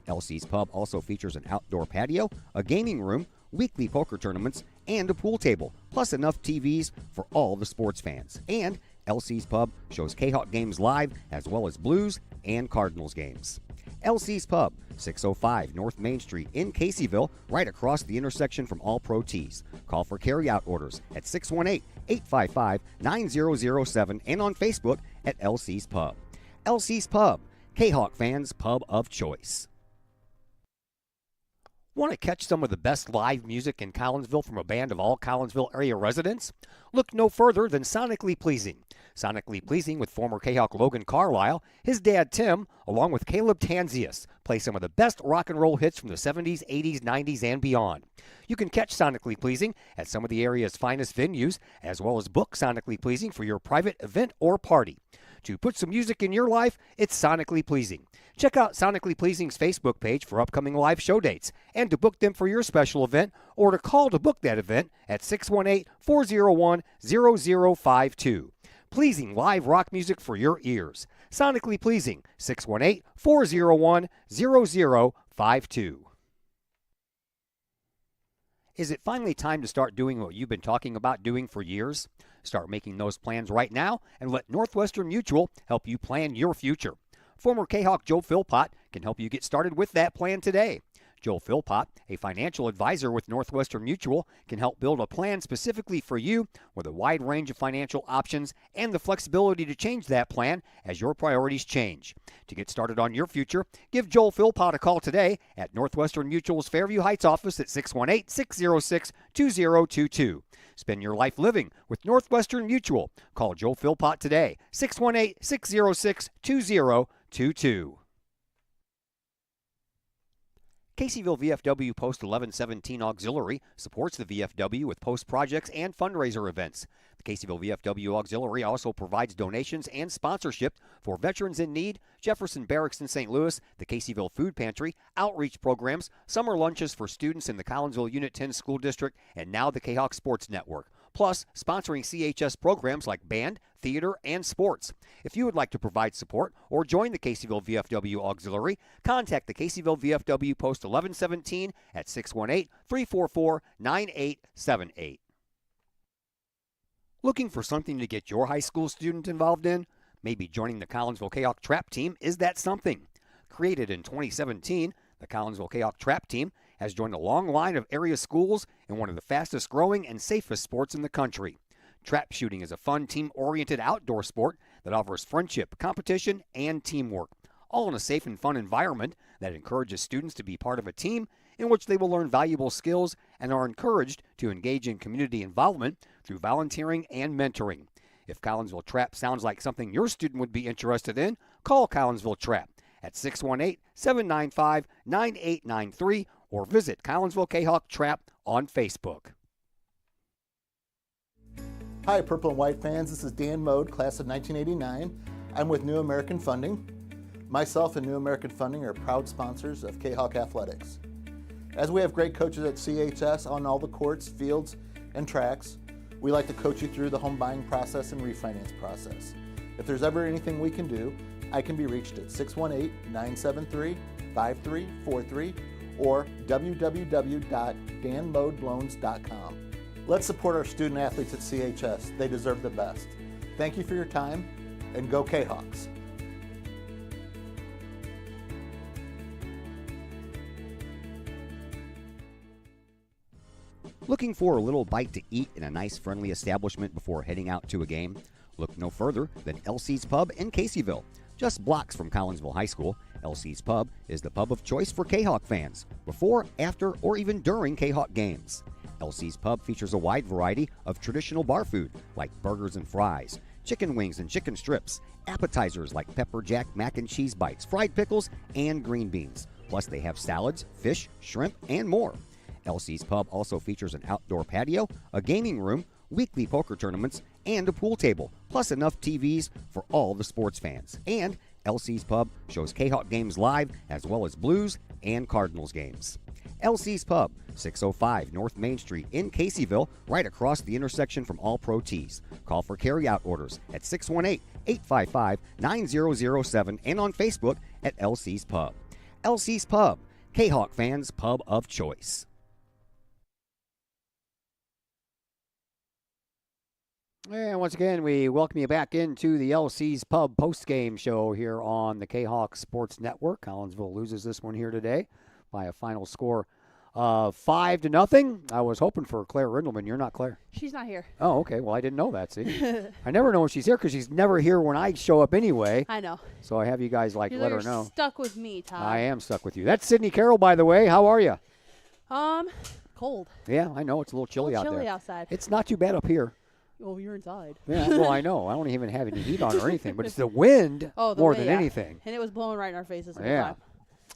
LC's Pub also features an outdoor patio, a gaming room, weekly poker tournaments, and a pool table, plus enough TVs for all the sports fans. And LC's Pub shows Kahawk games live, as well as Blues and Cardinals games. LC's Pub, 605 North Main Street in Caseyville, right across the intersection from All Pro Tees. Call for carryout orders at 618-855-9007 and on Facebook at LC's Pub. LC's Pub, Kahok fans' pub of choice. Want to catch some of the best live music in Collinsville from a band of all Collinsville area residents? Look no further than Sonically Pleasing. Sonically Pleasing with former Kahok Logan Carlisle, his dad Tim, along with Caleb Tanzius, play some of the best rock and roll hits from the 70s, 80s, 90s, and beyond. You can catch Sonically Pleasing at some of the area's finest venues, as well as book Sonically Pleasing for your private event or party. To put some music in your life, it's Sonically Pleasing. Check out Sonically Pleasing's Facebook page for upcoming live show dates and to book them for your special event or to call to book that event at 618-401-0052. Pleasing live rock music for your ears. Sonically Pleasing, 618-401-0052. Is it finally time to start doing what you've been talking about doing for years? Start making those plans right now and let Northwestern Mutual help you plan your future. Former Kahok Joe Philpott can help you get started with that plan today. Joe Philpott, a financial advisor with Northwestern Mutual, can help build a plan specifically for you with a wide range of financial options and the flexibility to change that plan as your priorities change. To get started on your future, give Joel Philpott a call today at Northwestern Mutual's Fairview Heights office at 618-606-2022. Spend your life living with Northwestern Mutual. Call Joel Philpott today, 618-606-2022. Caseyville VFW Post 1117 Auxiliary supports the VFW with post projects and fundraiser events. The Caseyville VFW Auxiliary also provides donations and sponsorship for Veterans in Need, Jefferson Barracks in St. Louis, the Caseyville Food Pantry, outreach programs, summer lunches for students in the Collinsville Unit 10 School District, and now the Kahok Sports Network. Plus, sponsoring CHS programs like band, theater, and sports. If you would like to provide support or join the Caseyville VFW Auxiliary, contact the Caseyville VFW Post 1117 at 618-344-9878. Looking for something to get your high school student involved in? Maybe joining the Collinsville Kahok Trap Team is that something. Created in 2017, the Collinsville Kahok Trap Team has joined a long line of area schools in one of the fastest growing and safest sports in the country. Trap shooting is a fun, team-oriented outdoor sport that offers friendship, competition, and teamwork, all in a safe and fun environment that encourages students to be part of a team in which they will learn valuable skills and are encouraged to engage in community involvement through volunteering and mentoring. If Collinsville Trap sounds like something your student would be interested in, call Collinsville Trap at 618-795-9893 or visit Collinsville Kahok Trap on Facebook. Hi, Purple and White fans. This is Dan Mode, class of 1989. I'm with New American Funding. Myself and New American Funding are proud sponsors of Kahok Athletics. As we have great coaches at CHS on all the courts, fields, and tracks, we like to coach you through the home buying process and refinance process. If there's ever anything we can do, I can be reached at 618-973-5343 or www.danmodeloans.com. Let's support our student athletes at CHS. They deserve the best. Thank you for your time, and go Kahawks. Looking for a little bite to eat in a nice, friendly establishment before heading out to a game? Look no further than LC's Pub in Caseyville. Just blocks from Collinsville High School, LC's Pub is the pub of choice for Kahok fans, before, after, or even during Kahok games. LC's Pub features a wide variety of traditional bar food like burgers and fries, chicken wings and chicken strips, appetizers like pepper jack mac and cheese bites, fried pickles, and green beans. Plus they have salads, fish, shrimp, and more. LC's Pub also features an outdoor patio, a gaming room, weekly poker tournaments, and a pool table, plus enough TVs for all the sports fans. And LC's Pub shows Kahok games live as well as Blues and Cardinals games. LC's Pub, 605 North Main Street in Caseyville, right across the intersection from All Pro Tees. Call for carryout orders at 618-855-9007 and on Facebook at LC's Pub. LC's Pub, Kahok fans' pub of choice. And once again, we welcome you back into the LC's Pub post-game show here on the Kahok Sports Network. Collinsville loses this one here today by a final score of 5-0. I was hoping for Claire Rindleman. You're not Claire. She's not here. Oh, okay. Well, I didn't know that. See, I never know when she's here because she's never here when I show up anyway. I know. So I have you guys let her know. Stuck with me, Todd. I am stuck with you. That's Sydney Carroll, by the way. How are you? Cold. Yeah, I know. It's a little chilly out there. Chilly outside. It's not too bad up here. Well, you're inside. Yeah, well, I know. I don't even have any heat on or anything, but it's the wind more wind, than anything. And it was blowing right in our faces. Yeah.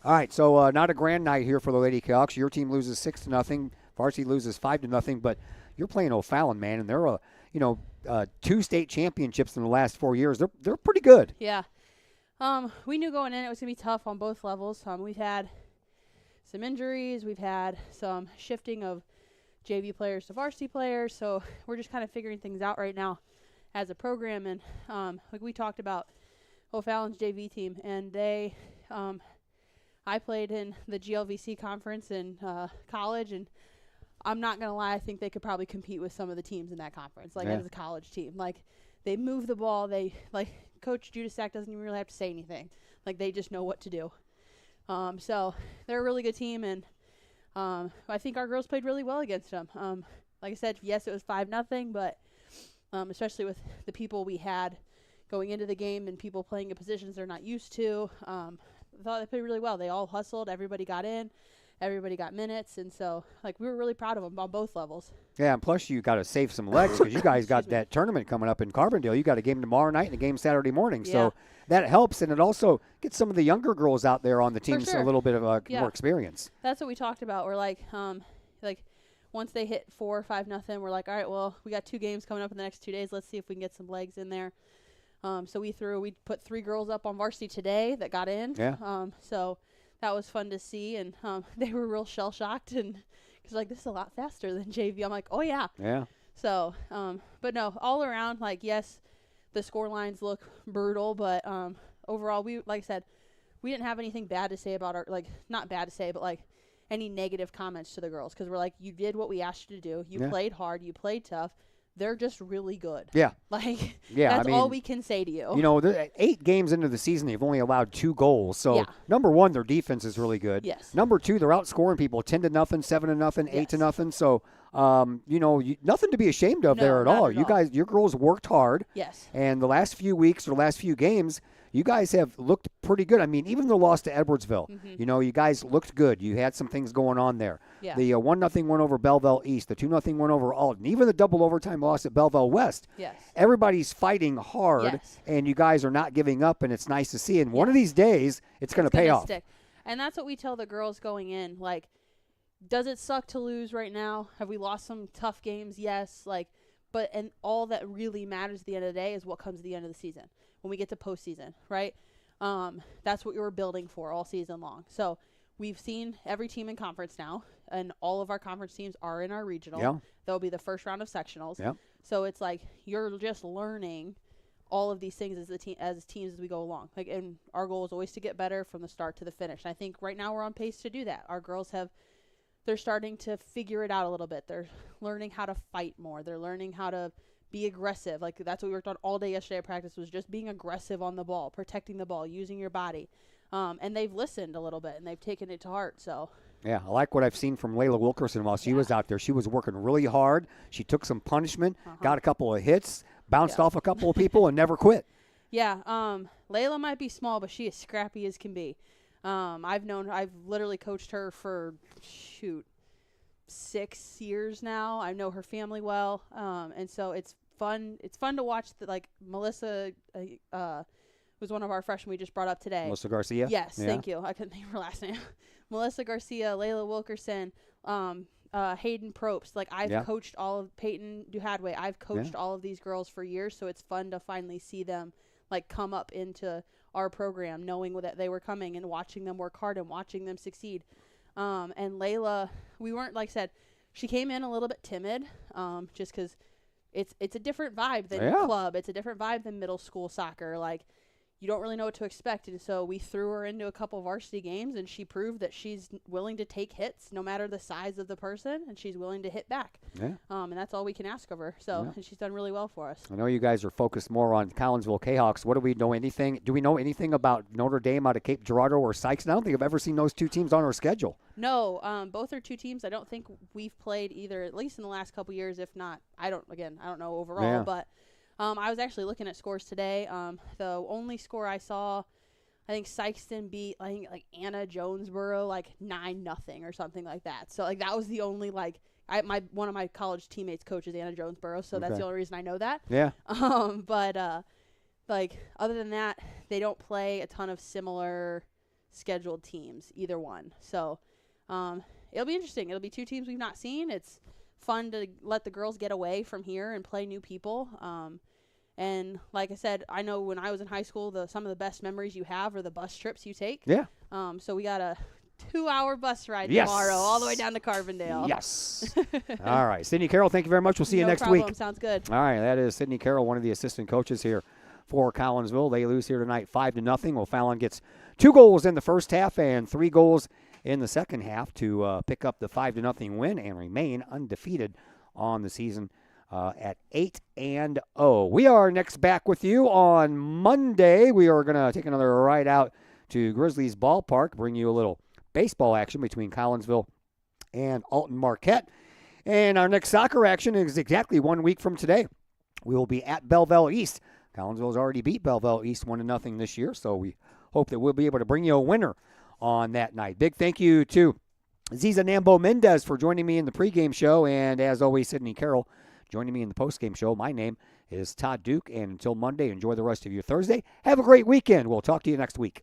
All right, so not a grand night here for the Lady Cahawks. Your team loses 6-0. Varsity loses 5-0. But you're playing O'Fallon, man, and they're 2 state championships in the last 4 years. They're pretty good. Yeah. We knew going in it was gonna be tough on both levels. We've had some injuries. We've had some shifting of JV players to varsity players, so we're just kind of figuring things out right now as a program. And like we talked about O'Fallon's JV team, and they I played in the GLVC conference in college, and I'm not gonna lie, I think they could probably compete with some of the teams in that conference, as a college team. Like, they move the ball, they Coach Judasak doesn't even really have to say anything. Like, they just know what to do. So they're a really good team, and I think our girls played really well against them. Like I said, yes, it was 5-0, but especially with the people we had going into the game and people playing in positions they're not used to, I thought they played really well. They all hustled. Everybody got in. Everybody got minutes. And so, we were really proud of them on both levels. Yeah, and plus you got to save some legs because you guys got that tournament coming up in Carbondale. You got a game tomorrow night and a game Saturday morning. Yeah. So that helps, and it also gets some of the younger girls out there on the teams a little bit of more experience. That's what we talked about. We're once they hit 4 or 5-0, we're like, all right, well, we got 2 games coming up in the next 2 days. Let's see if we can get some legs in there. So we put 3 girls up on varsity today that got in. Yeah. So that was fun to see, and they were real shell shocked, and because this is a lot faster than JV. I'm like, oh yeah. Yeah. So, but no, all around, yes, the score lines look brutal, but overall, like I said, we didn't have anything bad to say about our not bad to say, but any negative comments to the girls, because we're you did what we asked you to do. You played hard. You played tough. They're just really good. Yeah. That's all we can say to you. 8 games into the season, they've only allowed 2 goals. So, number 1, their defense is really good. Yes. Number 2, they're outscoring people 10-0, 7-0, 8-0. So, nothing to be ashamed of there at all. Your girls worked hard. Yes. And the last few weeks or last few games, you guys have looked pretty good. I mean, even the loss to Edwardsville, you guys looked good. You had some things going on there. Yeah. The 1-0 win over Belleville East, the 2-0 win over Alton, even the double overtime loss at Belleville West. Yes. Everybody's fighting hard, and you guys are not giving up, and it's nice to see. And one of these days, it's going to pay off. Stick. And that's what we tell the girls going in. Does it suck to lose right now? Have we lost some tough games? Yes. But all that really matters at the end of the day is what comes at the end of the season. When we get to postseason, right? That's what we were building for all season long. So we've seen every team in conference now, and all of our conference teams are in our regional. Yeah. They'll be the first round of sectionals. Yeah. So it's you're just learning all of these things as teams as we go along. And our goal is always to get better from the start to the finish. And I think right now we're on pace to do that. Our girls they're starting to figure it out a little bit. They're learning how to fight more. They're learning how to be aggressive. That's what we worked on all day yesterday at practice, was just being aggressive on the ball, protecting the ball, using your body. And they've listened a little bit, and they've taken it to heart. So yeah, I like what I've seen from Layla Wilkerson while she was out there. She was working really hard. She took some punishment, got a couple of hits, bounced off a couple of people, and never quit. Yeah, Layla might be small, but she is scrappy as can be. I've literally coached her for 6 years now. I know her family well, and so it's fun. It's fun to watch. Melissa was one of our freshmen we just brought up today. Melissa Garcia? Yes, thank you. I couldn't think of her last name. Melissa Garcia, Layla Wilkerson, Hayden Probst. I've coached all of Peyton Duhadway. I've coached all of these girls for years, so it's fun to finally see them come up into our program, knowing that they were coming and watching them work hard and watching them succeed. And Layla, we weren't, like I said, she came in a little bit timid, just because it's a different vibe than club. It's a different vibe than middle school soccer. you don't really know what to expect. And so we threw her into a couple varsity games, and she proved that she's willing to take hits no matter the size of the person, and she's willing to hit back. Yeah. And that's all we can ask of her. So and she's done really well for us. I know you guys are focused more on Collinsville Kahawks. What do we know anything? Do we know anything about Notre Dame out of Cape Girardeau or Sykes? I don't think I've ever seen those two teams on our schedule. No, both are two teams I don't think we've played either, at least in the last couple years. If not, I don't know overall, but I was actually looking at scores today. The only score I saw, I think Sykeston beat like Anna Jonesboro 9-0 or something like that. So that was the only one of my college teammates coaches Anna Jonesboro, so that's the only reason I know that. Yeah. But other than that, they don't play a ton of similar scheduled teams, either one. So it'll be interesting. It'll be two teams we've not seen. It's fun to let the girls get away from here and play new people. And like I said, I know when I was in high school, some of the best memories you have are the bus trips you take. Yeah. So we got a 2-hour bus ride tomorrow all the way down to Carbondale. Yes. All right. Sydney Carroll, thank you very much. We'll see you next week. Sounds good. All right. That is Sydney Carroll, one of the assistant coaches here for Collinsville. They lose here tonight 5-0. Well, Fallon gets 2 goals in the first half and 3 goals in the second half to pick up the 5-0 win and remain undefeated on the season at 8-0. We are next back with you on Monday. We are going to take another ride out to Grizzlies Ballpark, bring you a little baseball action between Collinsville and Alton Marquette. And our next soccer action is exactly 1 week from today. We will be at Belleville East. Collinsville's already beat Belleville East 1-0 this year, so we hope that we'll be able to bring you a winner on that night. Big thank you to Ziza Nambo Mendez for joining me in the pregame show, and as always, Sydney Carroll joining me in the postgame show. My name is Todd Duke, and until Monday, enjoy the rest of your Thursday. Have a great weekend. We'll talk to you next week.